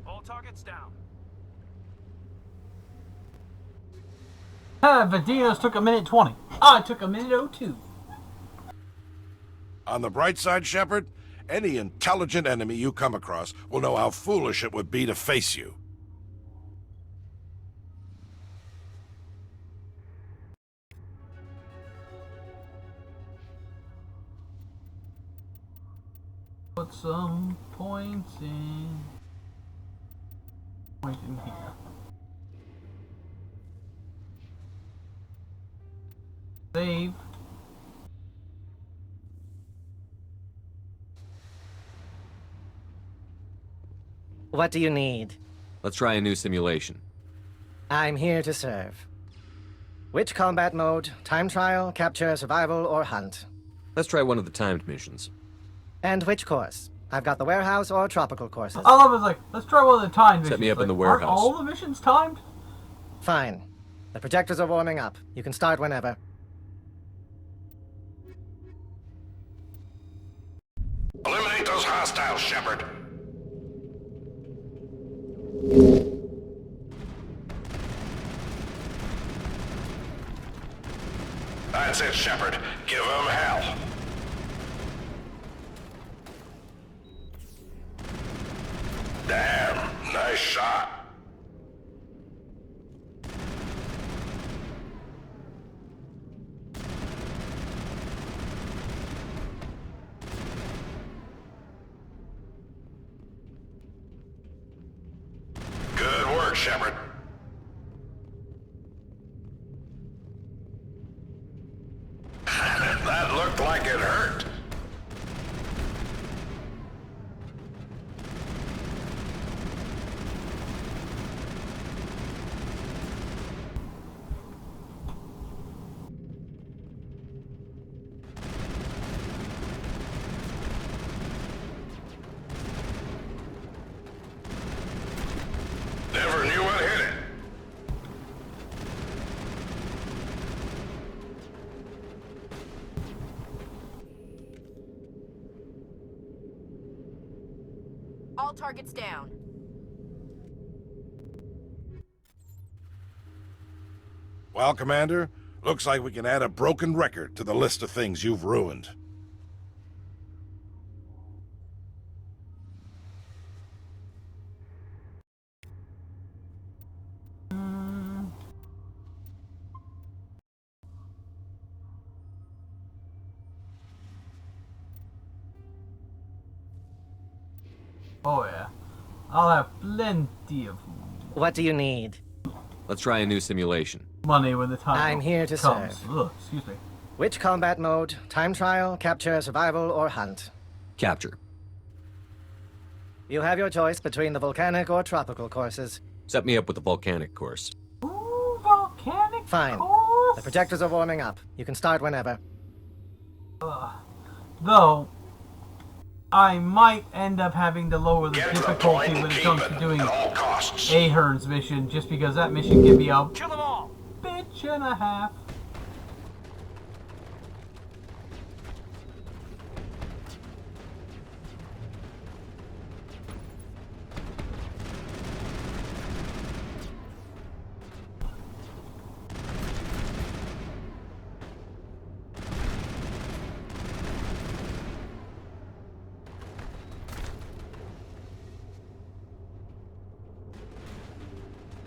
All targets down. Vadinos took a minute 20. I took a minute 02. On the bright side, Shepard, any intelligent enemy you come across will know how foolish it would be to face you. Put some points in. Point in here. Save. What do you need? Let's try a new simulation. I'm here to serve. Which combat mode? Time trial, capture, survival, or hunt? Let's try one of the timed missions. And which course? I've got the warehouse or tropical courses. I love it. Like, let's try one of the timed missions. Set me up in the Aren't warehouse. all the missions timed? Fine. The projectors are warming up. You can start whenever. Eliminate those hostiles, Shepard. That's it, Shepard. Give them hell. Damn, nice shot. Good work, Shepard. That looked like it hurt. Never knew what hit it. All targets down. Well, Commander, looks like we can add a broken record to the list of things you've ruined. Oh yeah. I'll have plenty of What do you need? Let's try a new simulation. money when the time I'm here to comes. serve. Ugh, excuse me. Which combat mode? Time trial, capture, survival, or hunt? Capture. You have your choice between the volcanic or tropical courses. Set me up with the volcanic course. Ooh, volcanic Fine. course? The projectors are warming up. You can start whenever. Though, I might end up having to lower the difficulty when it comes to doing Ahern's mission, just because that mission can be a bitch and a half.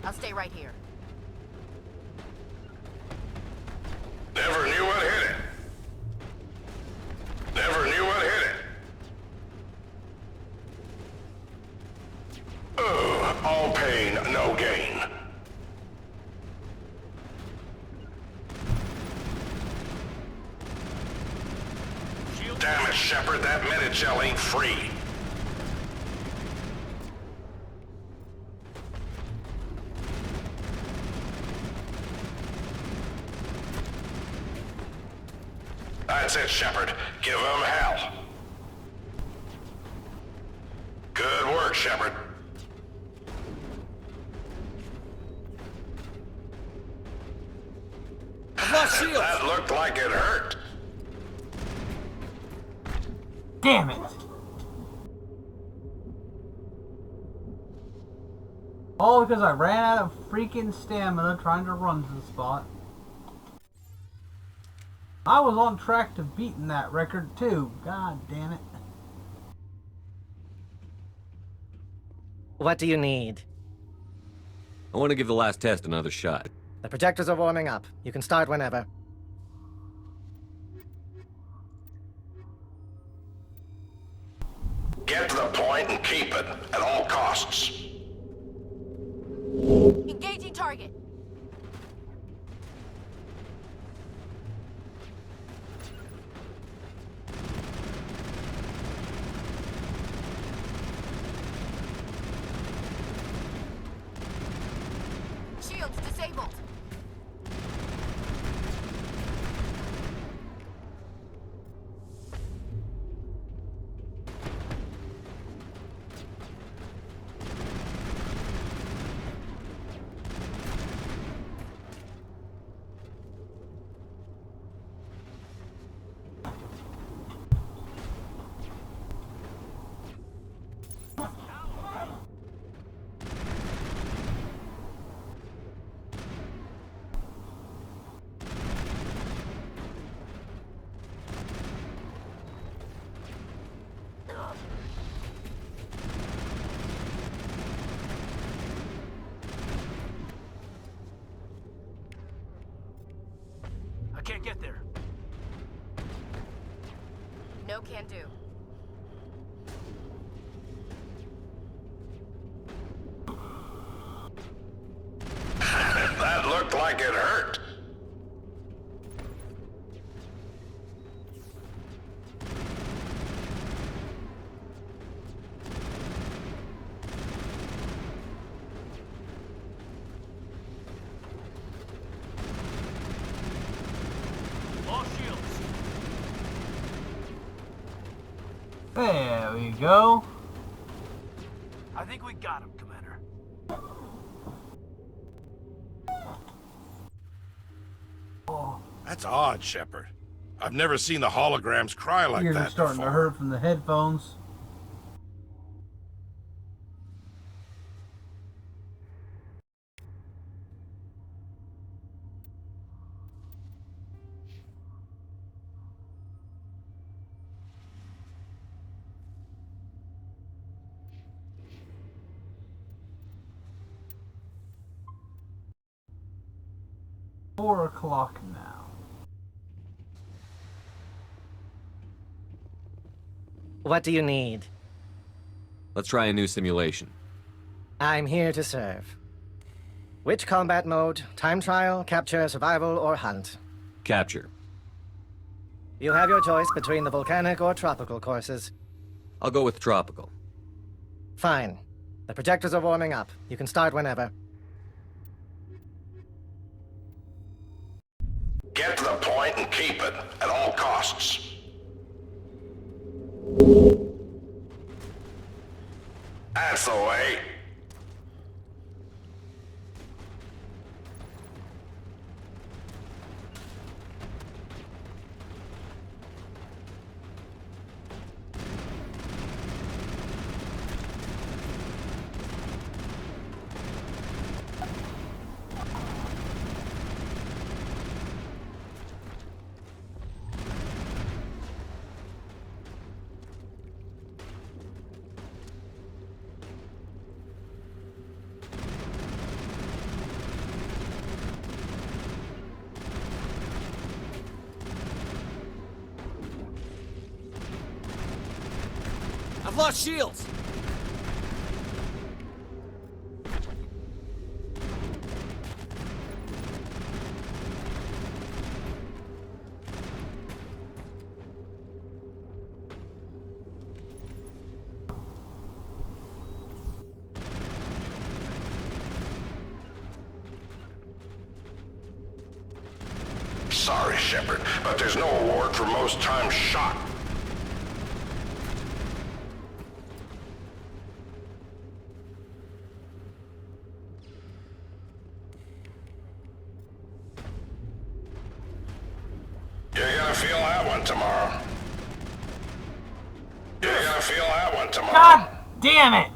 I'll stay right here. Never knew what hit it. Never knew what hit it. Ugh, all pain, no gain. Damn it, Shepard, that Medi-gel ain't free. That's it, Shepard. Give them hell. Good work, Shepard. That looked like it hurt. Damn it! All because I ran out of freaking stamina trying to run to the spot. I was on track to beating that record too. God damn it. What do you need? I want to give the last test another shot. The projectors are warming up. You can start whenever. Get to the point and keep it at all costs. Engaging target. Shields disabled. I can't get there. No can do. That looked like it hurt. All shields. There we go. I think we got him, Commander. That's odd, Shepard. I've never seen the holograms cry like Ears that are starting before. to hurt from the headphones. Four o'clock now. What do you need? Let's try a new simulation. I'm here to serve. Which combat mode? Time trial, capture, survival, or hunt? Capture. You have your choice between the volcanic or tropical courses. I'll go with tropical. Fine. The projectors are warming up. You can start whenever. Get to the point and keep it at all costs. That's the way. I've lost shields! Sorry, Shepard, but there's no award for most time shot. You're gonna feel that one tomorrow. You're gonna feel that one tomorrow. God damn it!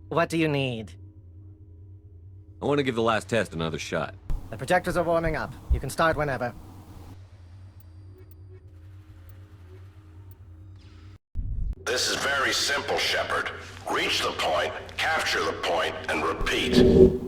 What do you need? I want to give the last test another shot. The projectors are warming up. You can start whenever. This is very simple, Shepard. Reach the point, capture the point, and repeat.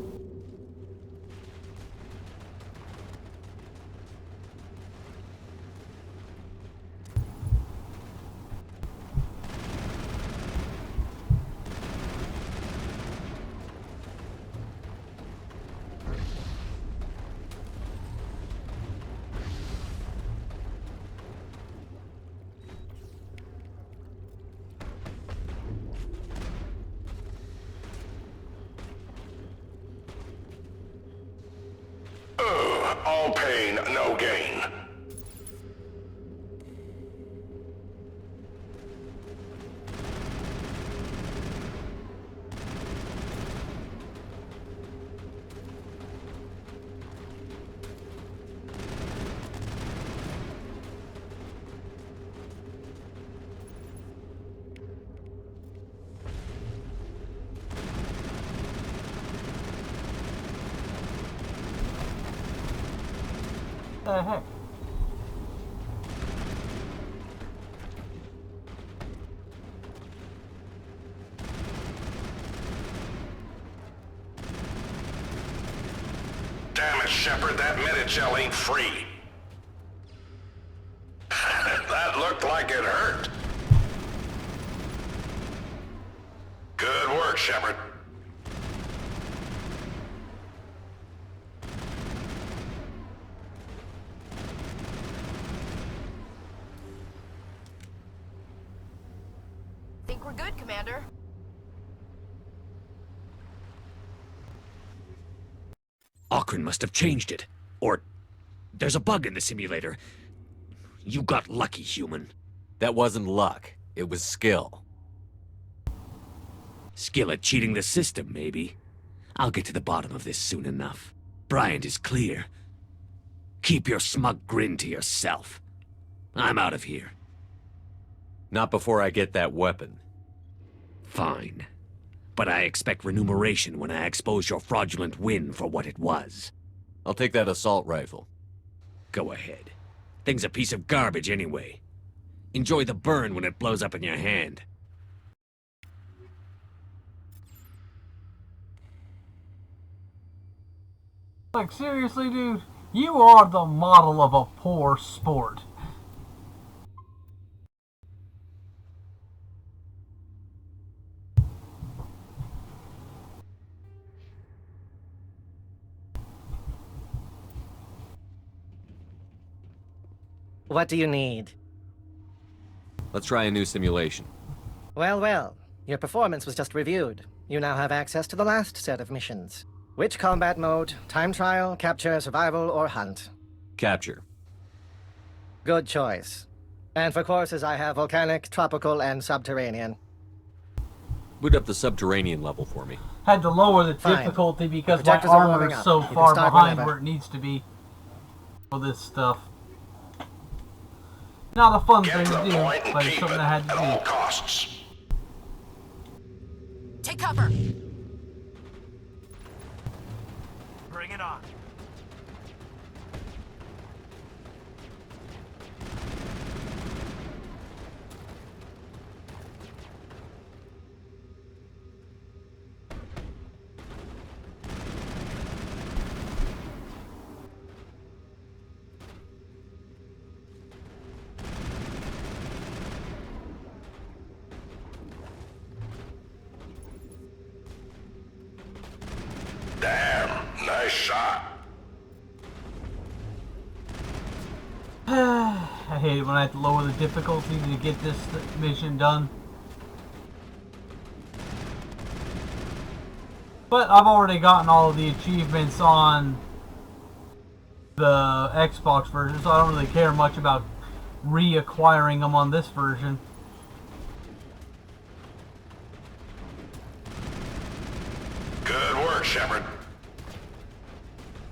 All pain, no gain. The heck? Damn it, Shepard, that Medi-gel ain't free. That looked like it hurt. Good work, Shepard. Think we're good, Commander. Auckrin must have changed it. Or there's a bug in the simulator. You got lucky, human. That wasn't luck. It was skill. Skill at cheating the system, maybe. I'll get to the bottom of this soon enough. Bryant is clear. Keep your smug grin to yourself. I'm out of here. Not before I get that weapon. Fine. But I expect remuneration when I expose your fraudulent win for what it was. I'll take that assault rifle. Go ahead. Thing's a piece of garbage anyway. Enjoy the burn when it blows up in your hand. Like, seriously, dude? You are the model of a poor sport. What do you need? Let's try a new simulation. Well, well. Your performance was just reviewed. You now have access to the last set of missions. Which combat mode? Time trial, capture, survival, or hunt? Capture. Good choice. And for courses, I have volcanic, tropical, and subterranean. Boot up the subterranean level for me. Had to lower the Fine. difficulty because The my projectors are armor warming is up. so You can far start behind whenever. where it needs to be for this stuff. Not a fun Get thing to to the do, point and but it's keep something it I had at all to do. costs. Take cover. Bring it on. Nice shot. I hate it when I have to lower the difficulty to get this mission done. But I've already gotten all of the achievements on the Xbox version, so I don't really care much about reacquiring them on this version. Good work, Shepard.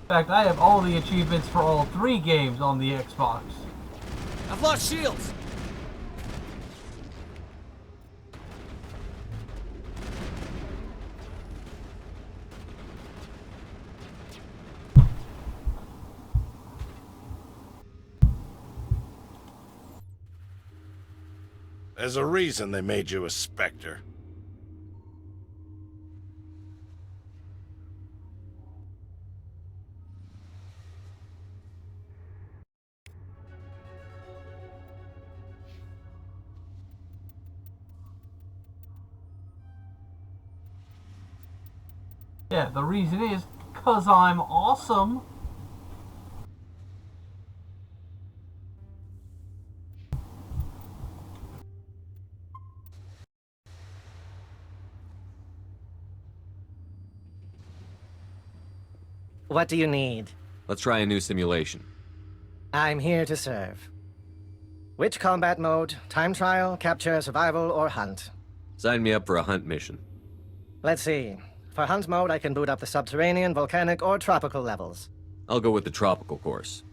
In fact, I have all the achievements for all 3 games on the Xbox. I've lost shields! There's a reason they made you a Spectre. Yeah, the reason is because I'm awesome. What do you need? Let's try a new simulation. I'm here to serve. Which combat mode? Time trial, capture, survival, or hunt? Sign me up for a hunt mission. Let's see. For hunt mode, I can boot up the subterranean, volcanic, or tropical levels. I'll go with the tropical course.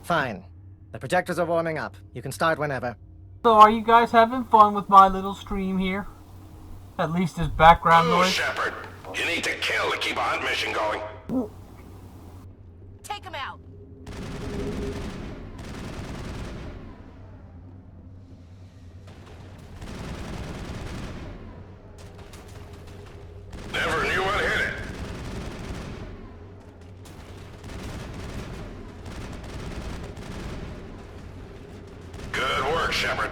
Fine. The projectors are warming up. You can start whenever. So are you guys having fun with my little stream here? At least as background Ooh, noise? Shepard, you need to kill to keep a hunt mission going. Take him out! Never knew what hit it. Good work, Shepard.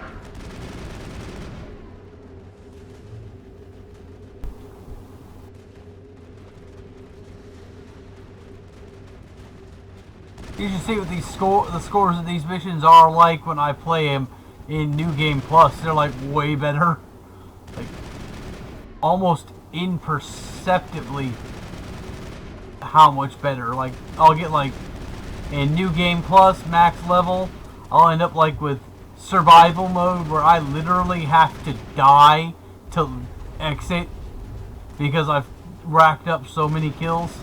You should see what the scores of these missions are like when I play them in New Game Plus. They're like way better. Like almost imperceptibly how much better. Like I'll get like in New Game Plus max level, I'll end up like with survival mode where I literally have to die to exit because I've racked up so many kills.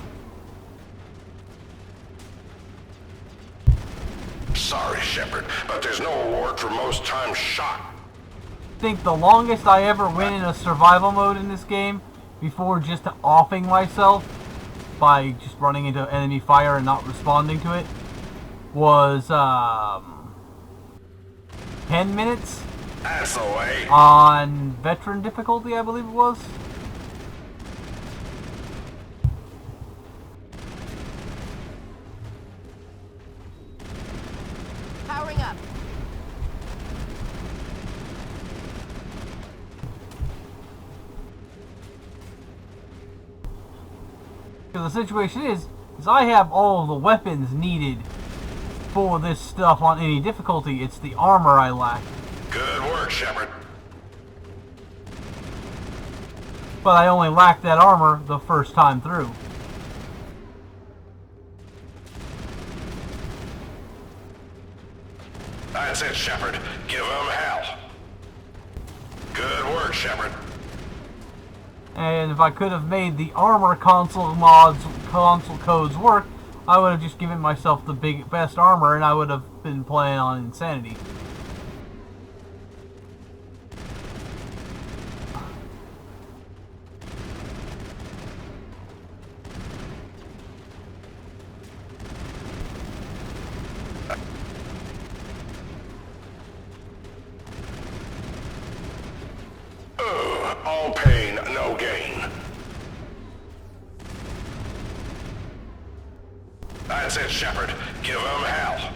Sorry, Shepard, but there's no award for most time shot. I think the longest I ever went in a survival mode in this game before just offing myself by just running into enemy fire and not responding to it was 10 minutes. That's the way. On veteran difficulty, I believe it was. Powering up. Because the situation is I have all the weapons needed for this stuff on any difficulty. It's the armor I lack. Good work, Shepard. But I only lack that armor the first time through. That's it, Shepard. Give them hell. Good work, Shepard. And if I could have made the armor console codes work, I would have just given myself the best armor and I would have been playing on Insanity. All pain, no gain. That's it, Shepard. Give them hell.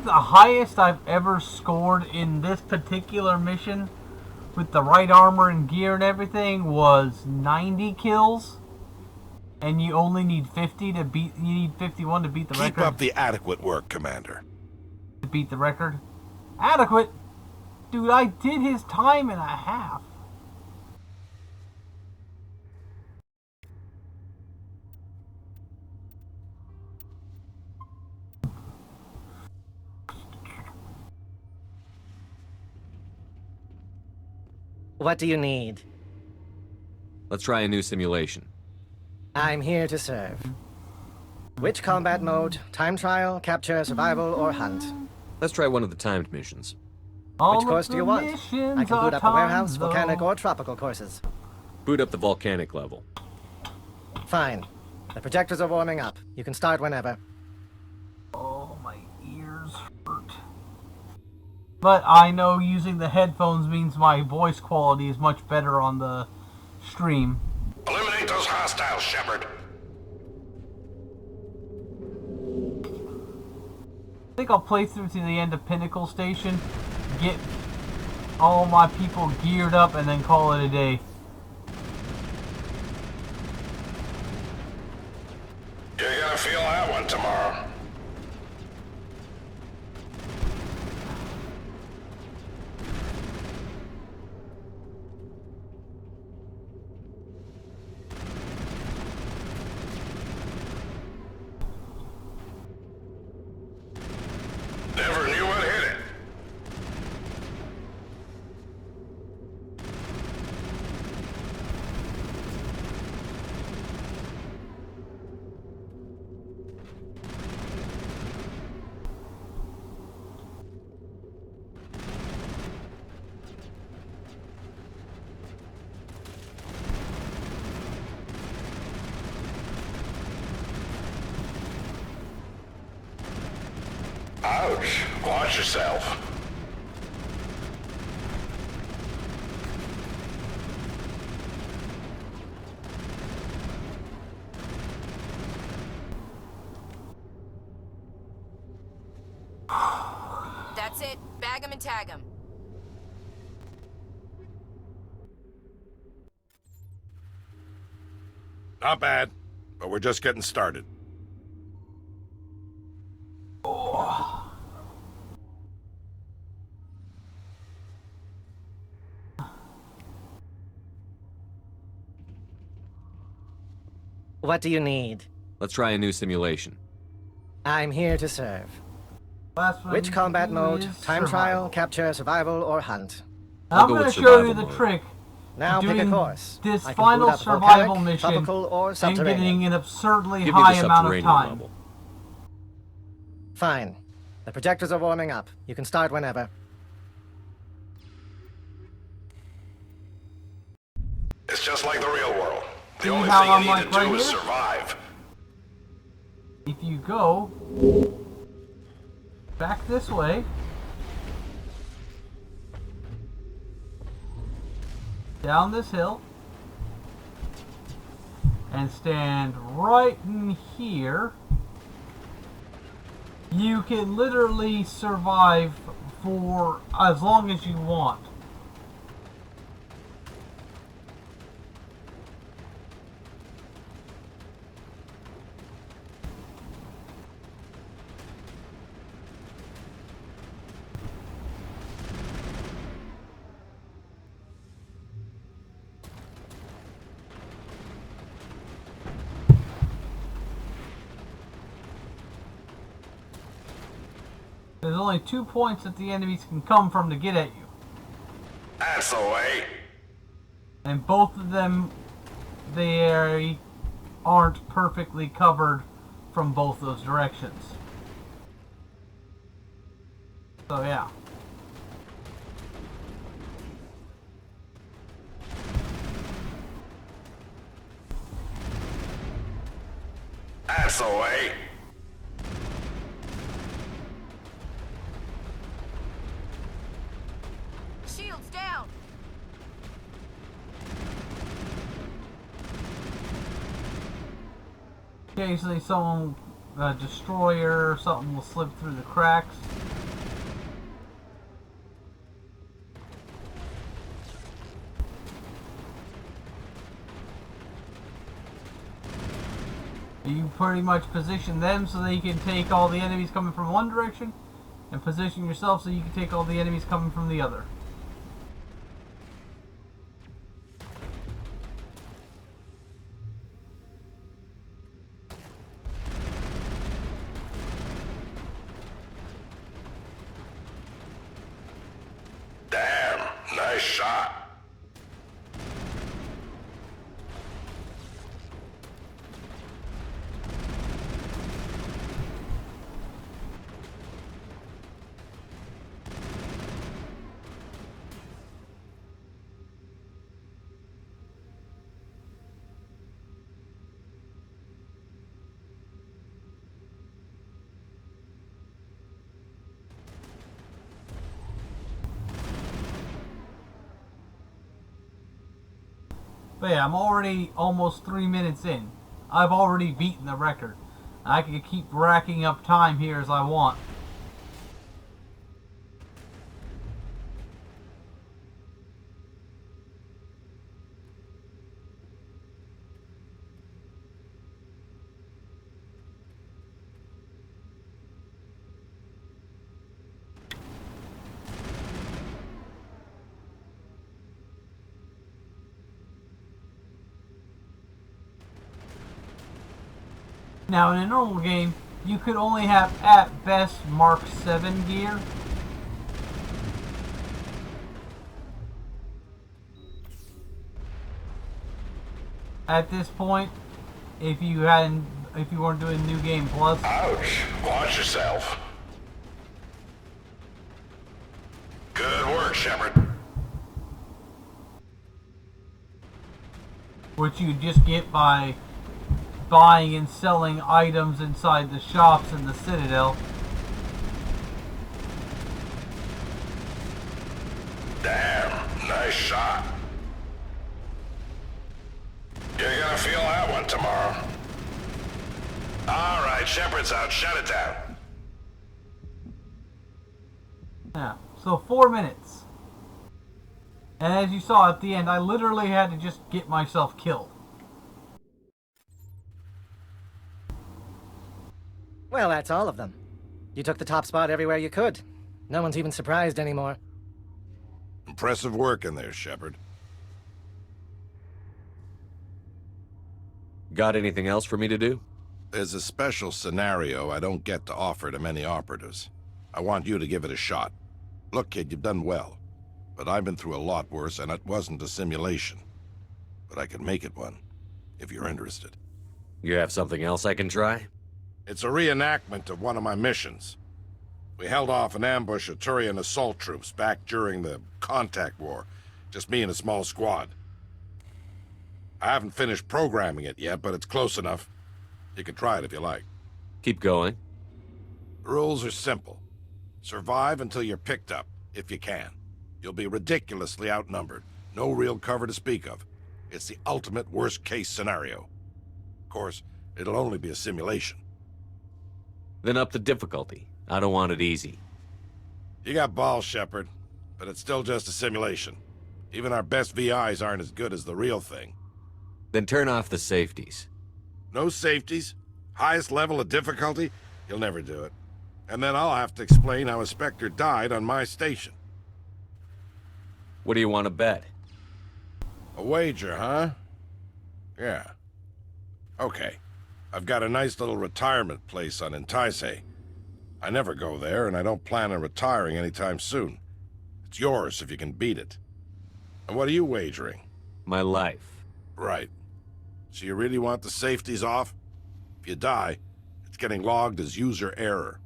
think the highest I've ever scored in this particular mission with the right armor and gear and everything was 90 kills. And you only need 50 to beat, you need 51 to beat the record. Keep up the adequate work, Commander. To beat the record? Adequate? Dude, I did his time and a half. What do you need? Let's try a new simulation. I'm here to serve. Which combat mode? Time trial, capture, survival, or hunt? Let's try one of the timed missions. Which course do you want? I can boot up the warehouse, volcanic, or tropical courses. Boot up the volcanic level. Fine. The projectors are warming up. You can start whenever. Oh, my ears hurt. But I know using the headphones means my voice quality is much better on the stream. Eliminate those hostiles, Shepard. I think I'll play through to the end of Pinnacle Station, get all my people geared up, and then call it a day. You're gonna feel that one tomorrow. Never knew what hit it. Ouch. Watch yourself. That's it. Bag 'em and tag 'em. Not bad, but we're just getting started. What do you need? Let's try a new simulation. I'm here to serve. Last one Which combat is mode? Time survival. trial, capture, survival, or hunt? I'm going to show you the trick. Now doing pick a course. This I can final boot up survival volcanic, mission tropical, or and subterranean. getting an absurdly Give me high the amount of subterranean time. level. Fine. The projectors are warming up. You can start whenever. It's just like the real world. The See only how thing I'm you like need to right do is here? survive. If you go back this way, down this hill, and stand right in here, you can literally survive for as long as you want. There's only 2 points that the enemies can come from to get at you. That's the way. And both of them, they aren't perfectly covered from both those directions. So yeah. That's the way. Shields down. Occasionally someone, a destroyer or something will slip through the cracks. You pretty much position them so that you can take all the enemies coming from one direction, and position yourself so you can take all the enemies coming from the other. Damn, nice shot. But yeah, I'm already almost 3 minutes in. I've already beaten the record. I can keep racking up time here as I want. Now, in a normal game, you could only have, at best, Mark 7 gear. At this point, if you weren't doing New Game Plus. Ouch! Watch yourself. Good work, Shepard. Which you just get by buying and selling items inside the shops in the Citadel. Damn, nice shot. You're gonna feel that one tomorrow. All right, Shepard's out. Shut it down. Yeah, so 4 minutes. And as you saw at the end, I literally had to just get myself killed. Well, that's all of them. You took the top spot everywhere you could. No one's even surprised anymore. Impressive work in there, Shepard. Got anything else for me to do? There's a special scenario I don't get to offer to many operatives. I want you to give it a shot. Look, kid, you've done well. But I've been through a lot worse, and it wasn't a simulation. But I can make it one, if you're interested. You have something else I can try? It's a reenactment of one of my missions. We held off an ambush of Turian assault troops back during the Contact War. Just me and a small squad. I haven't finished programming it yet, but it's close enough. You can try it if you like. Keep going. The rules are simple. Survive until you're picked up, if you can. You'll be ridiculously outnumbered. No real cover to speak of. It's the ultimate worst-case scenario. Of course, it'll only be a simulation. Then up the difficulty. I don't want it easy. You got balls, Shepard, but it's still just a simulation. Even our best VIs aren't as good as the real thing. Then turn off the safeties. No safeties? Highest level of difficulty? You'll never do it. And then I'll have to explain how a Spectre died on my station. What do you want to bet? A wager, huh? Yeah. Okay. I've got a nice little retirement place on Entice. I never go there, and I don't plan on retiring anytime soon. It's yours if you can beat it. And what are you wagering? My life. Right. So you really want the safeties off? If you die, it's getting logged as user error.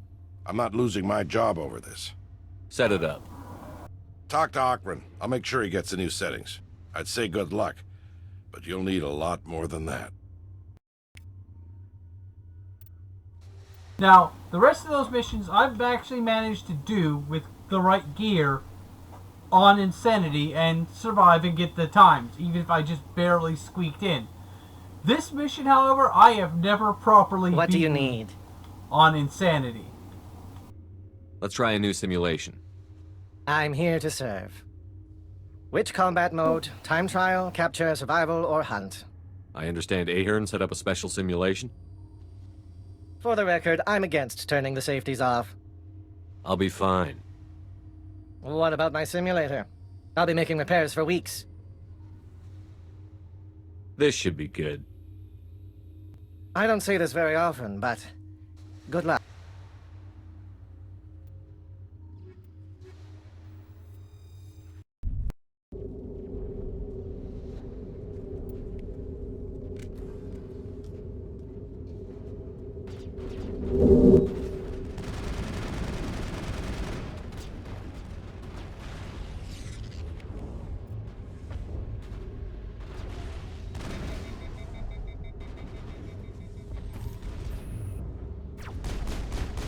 I'm not losing my job over this. Set it up. Talk to Akron. I'll make sure he gets the new settings. I'd say good luck, but you'll need a lot more than that. Now, the rest of those missions I've actually managed to do with the right gear on Insanity and survive and get the times, even if I just barely squeaked in. This mission, however, I have never properly What do you need? On Insanity. Let's try a new simulation. I'm here to serve. Which combat mode? Time trial, capture, survival, or hunt? I understand Ahern set up a special simulation? For the record, I'm against turning the safeties off. I'll be fine. What about my simulator? I'll be making repairs for weeks. This should be good. I don't say this very often, but good luck.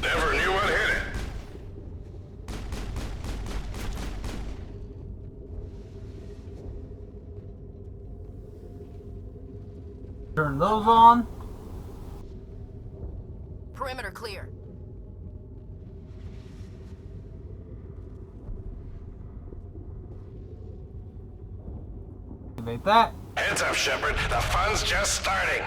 Never knew what hit it. Turn those on. Perimeter clear. Activate that. Heads up, Shepard. The fun's just starting.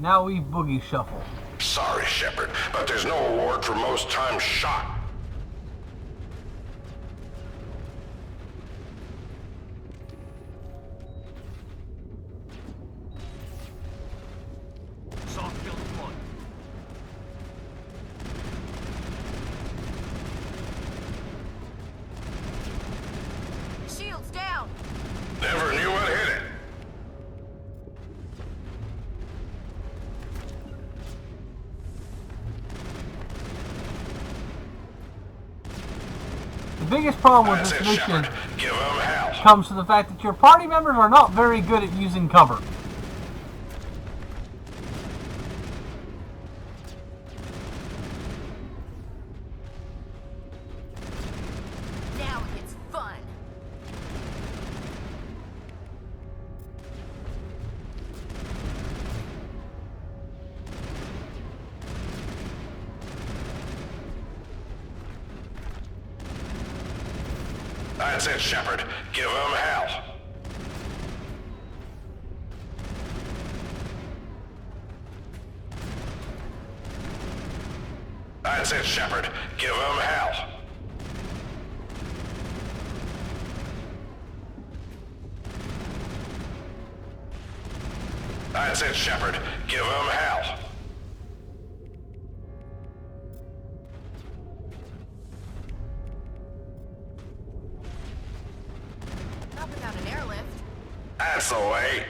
Now we boogie shuffle. Sorry, Shepard, but there's no award for most times shot. Soft kill deployed. Shields down. Never knew what hit it. The biggest problem with That's this it, mission Shepard. Give 'em hell. comes to the fact that your party members are not very good at using cover. Now it gets fun. That's it, Shepard. Give 'em hell. That's it, Shepard. Give 'em hell. That's it, Shepard. Give 'em hell. Not without an airlift. That's the way.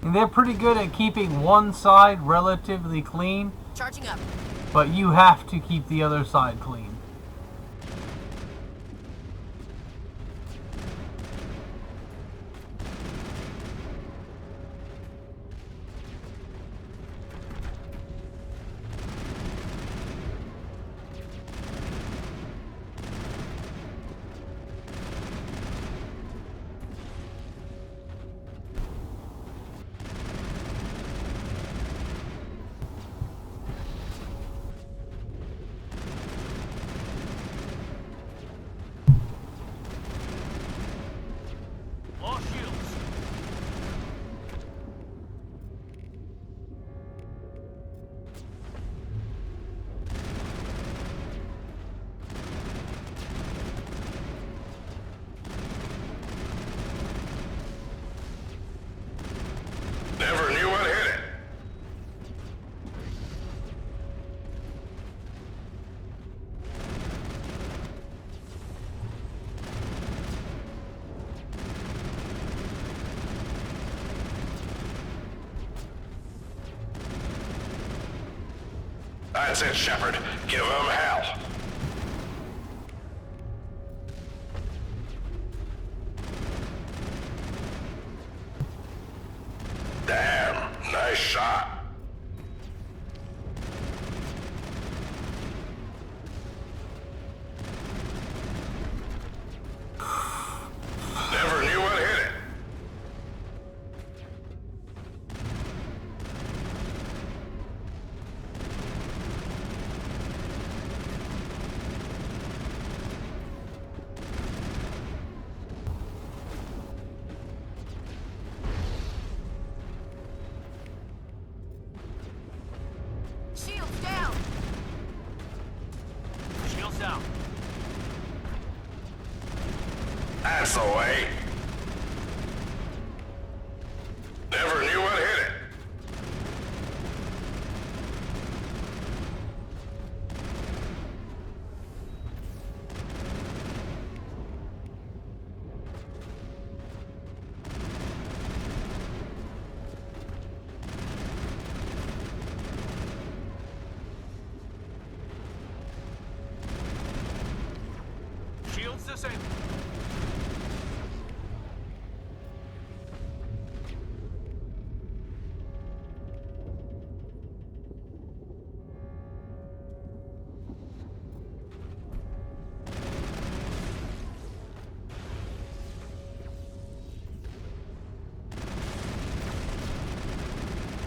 And they're pretty good at keeping one side relatively clean, Charging up. but you have to keep the other side clean. Lost shields. Never knew what hit it. That's it, Shepard. Give 'em hell. Damn, nice shot. Never knew what hit it. That's the way. Never knew what hit it. Shields disabled.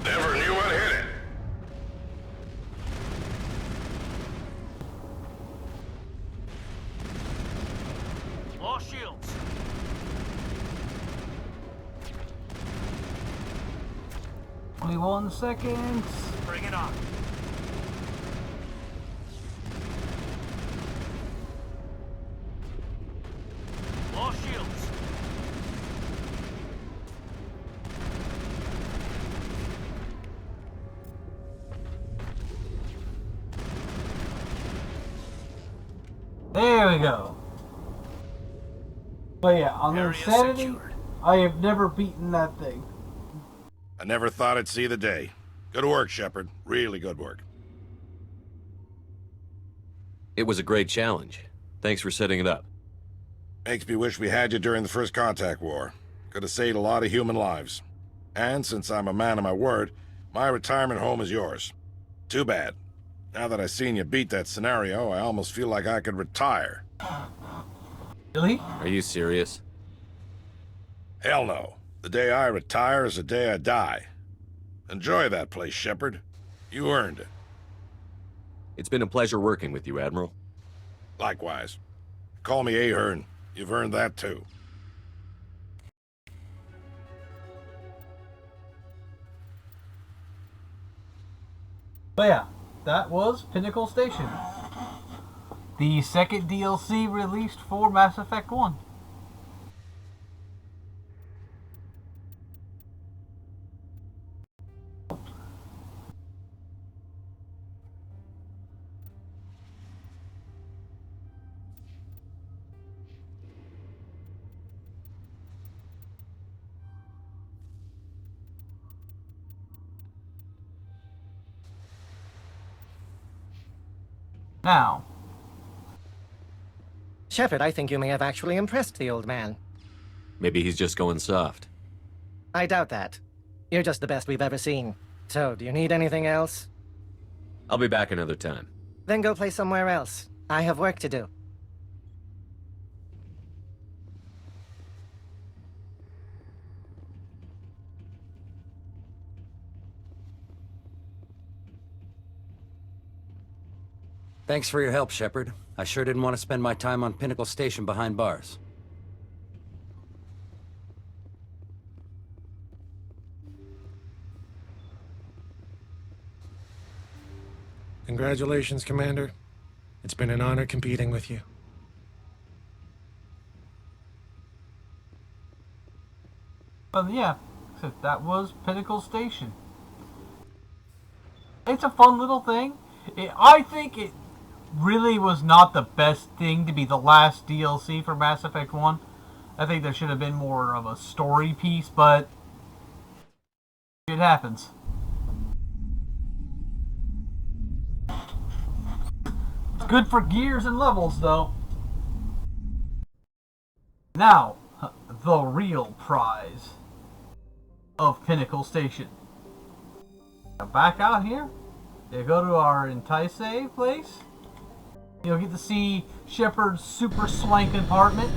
Never knew what hit it. Lost shields. Only 1 second. Bring it on. Lost shields. There we go. But yeah, on Area Insanity, secured. I have never beaten that thing. I never thought I'd see the day. Good work, Shepard. Really good work. It was a great challenge. Thanks for setting it up. Makes me wish we had you during the first contact war. Could have saved a lot of human lives. And since I'm a man of my word, my retirement home is yours. Too bad. Now that I've seen you beat that scenario, I almost feel like I could retire. Really? Are you serious? Hell no. The day I retire is the day I die. Enjoy that place, Shepard. You earned it. It's been a pleasure working with you, Admiral. Likewise. Call me Ahern. You've earned that too. But yeah, that was Pinnacle Station. The second DLC released for Mass Effect 1. Now, Shepard, I think you may have actually impressed the old man. Maybe he's just going soft. I doubt that. You're just the best we've ever seen. So, do you need anything else? I'll be back another time. Then go play somewhere else. I have work to do. Thanks for your help, Shepard. I sure didn't want to spend my time on Pinnacle Station behind bars. Congratulations, Commander. It's been an honor competing with you. but yeah, so that was Pinnacle Station. It's a fun little thing. I think it really was not the best thing to be the last DLC for Mass Effect 1. I think there should have been more of a story piece, but it happens. It's good for gears and levels, though. Now, the real prize of Pinnacle Station. Now back out here, you go to our Entice place. You'll get to see Shepard's super swank apartment.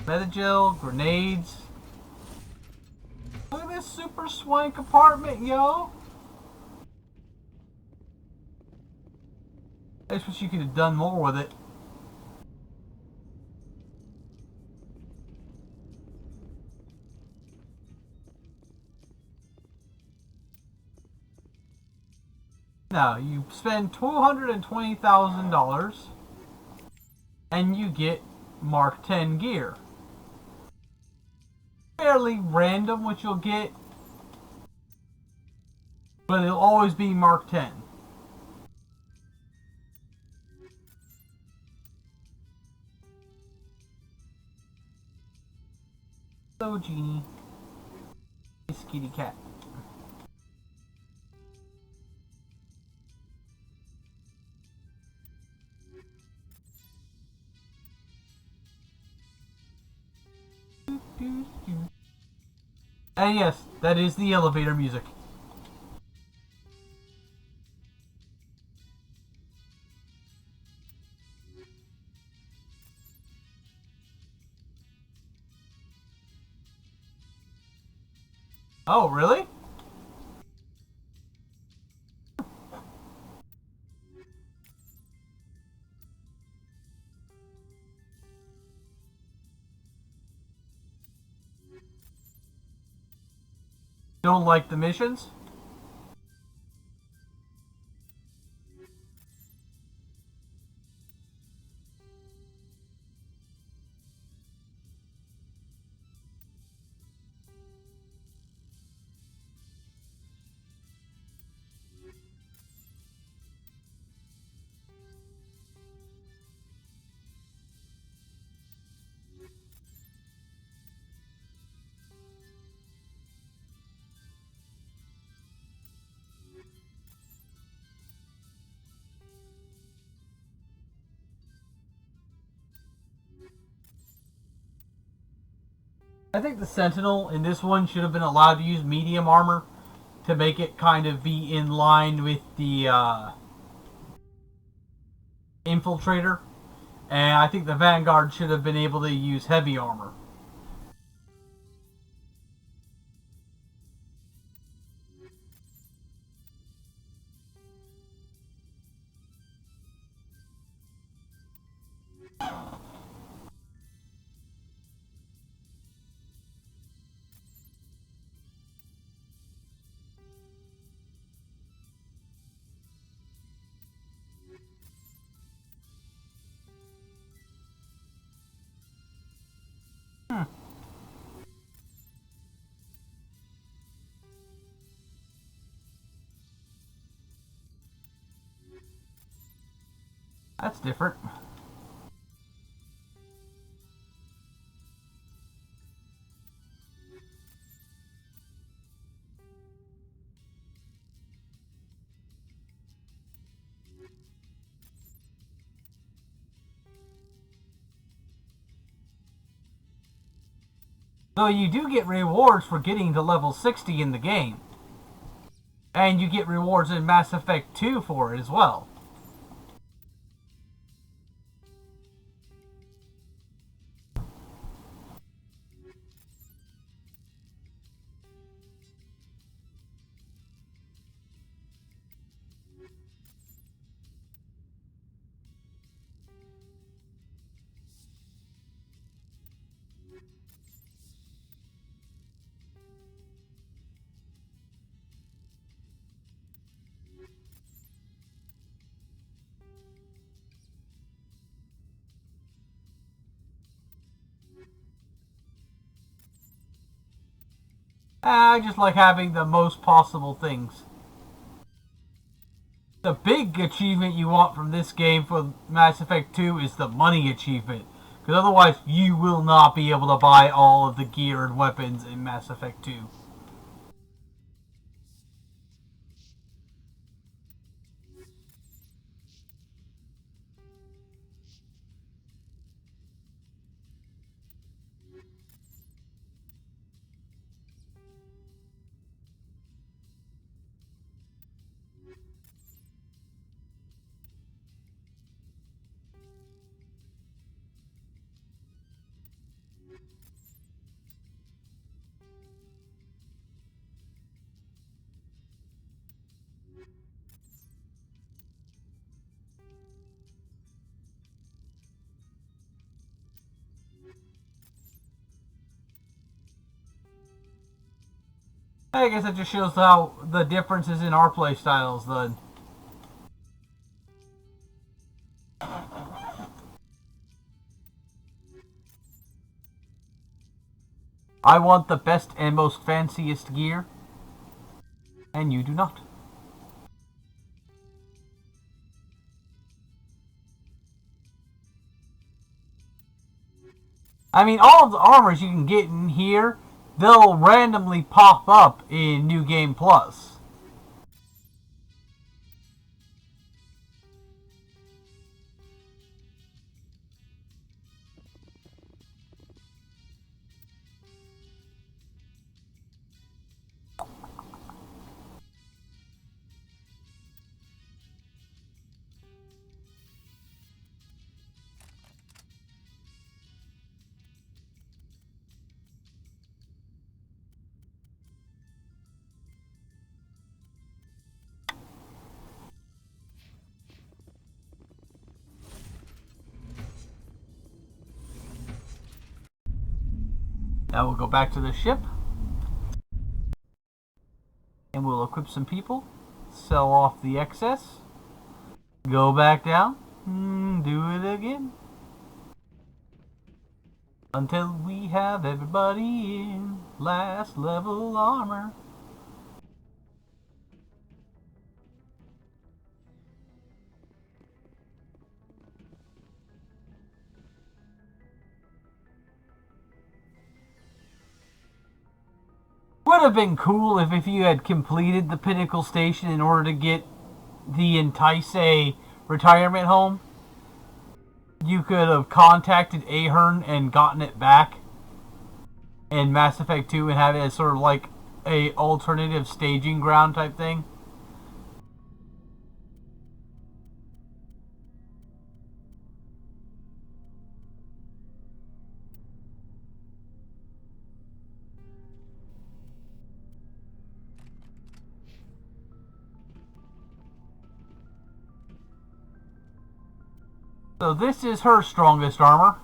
Metagel, grenades. Look at this super swank apartment, yo! I just wish you could have done more with it. Now, you spend $220,000 and you get Mark 10 gear. Fairly random what you'll get, but it'll always be Mark 10. So, Genie, it's kitty cat. And yes, that is the elevator music. Oh, really? Don't like the missions? I think the Sentinel in this one should have been allowed to use medium armor to make it kind of be in line with the Infiltrator. And I think the Vanguard should have been able to use heavy armor. That's different. Though you do get rewards for getting to level 60 in the game. And you get rewards in Mass Effect 2 for it as well. I just like having the most possible things. The big achievement you want from this game for Mass Effect 2 is the money achievement. Because otherwise you will not be able to buy all of the gear and weapons in Mass Effect 2. I guess it just shows how the differences in our playstyles then. I want the best and most fanciest gear, and you do not. I mean, all of the armors you can get in here, they'll randomly pop up in New Game Plus. Now we'll go back to the ship. And we'll equip some people. Sell off the excess. Go back down. Do it again. Until we have everybody in last level armor. Would have been cool if you had completed the Pinnacle Station in order to get the Entice retirement home. You could have contacted Ahern and gotten it back in Mass Effect 2 and have it as sort of like a alternative staging ground type thing. So this is her strongest armor.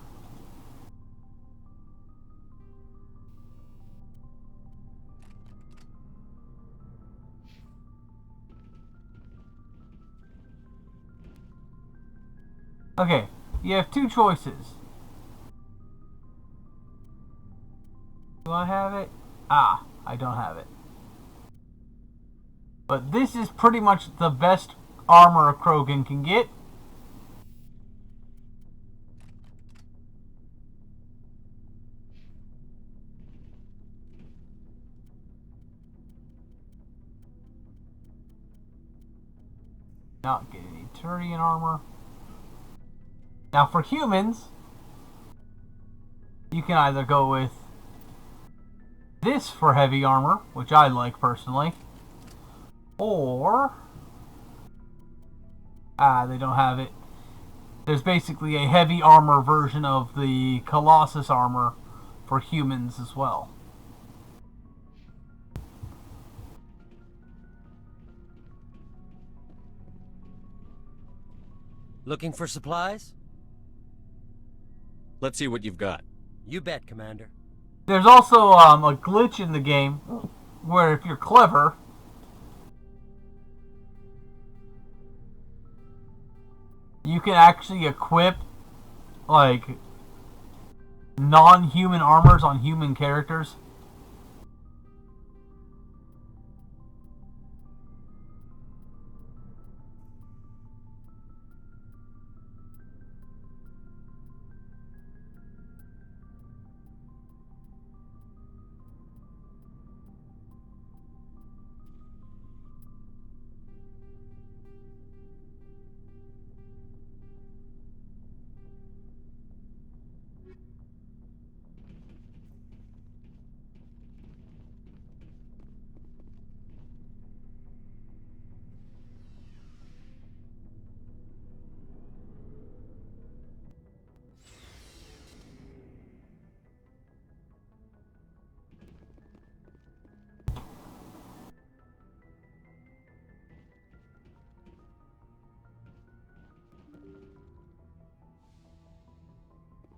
Okay, you have two choices. Do I have it? Ah, I don't have it. But this is pretty much the best armor a Krogan can get. Not get any Turian armor. Now for humans, you can either go with this for heavy armor, which I like personally, or they don't have it. There's basically a heavy armor version of the Colossus armor for humans as well. Looking for supplies? Let's see what you've got. You bet, Commander. There's also a glitch in the game where if you're clever, you can actually equip like non-human armors on human characters.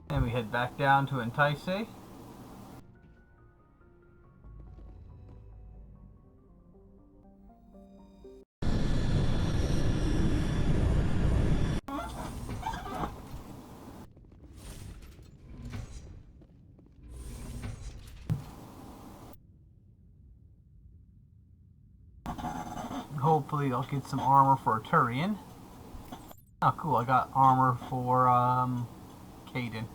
And we head back down to Entice. hopefully I'll get some armor for a Turian. Oh, cool, I got armor for, Caden.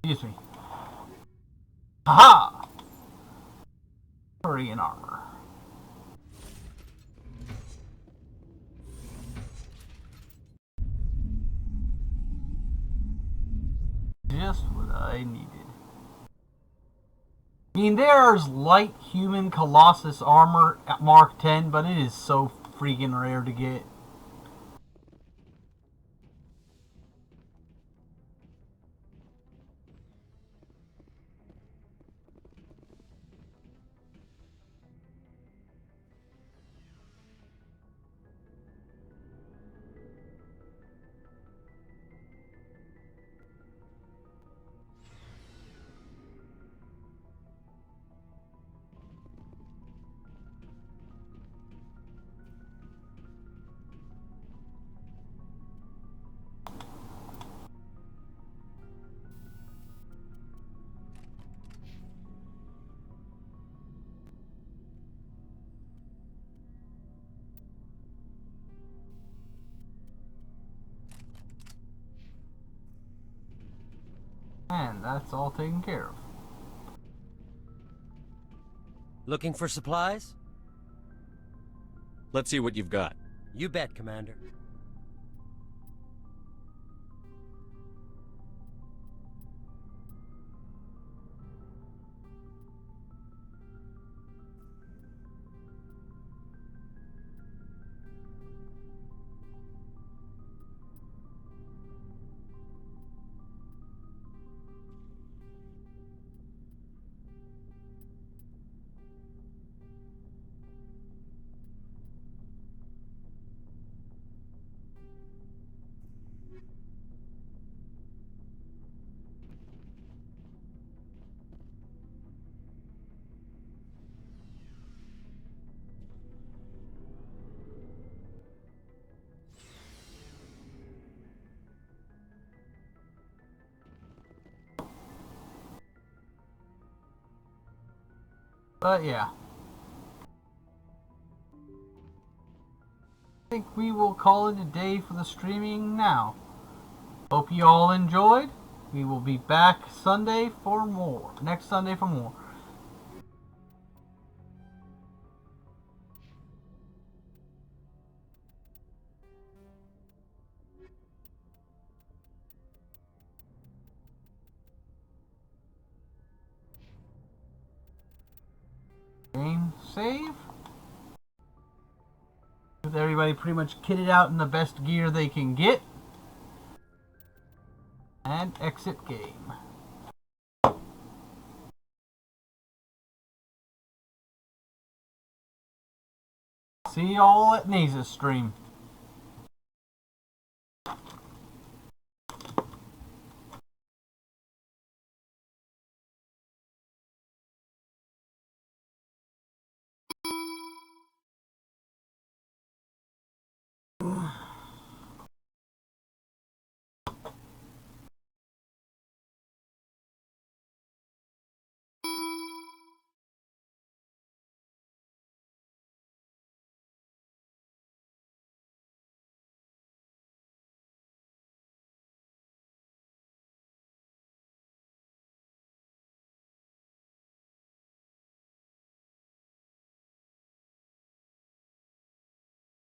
Excuse me. Haha! Turian armor. Just what I needed. I mean, there's light human Colossus armor at Mark 10, but it is so freaking rare to get. And that's all taken care of. Looking for supplies? Let's see what you've got. You bet, Commander. But yeah. I think we will call it a day for the streaming now. Hope you all enjoyed. We will be back Sunday for more. Next Sunday for more. Game save. With everybody pretty much kitted out in the best gear they can get. And exit game. See y'all at Naza's stream. Ooh.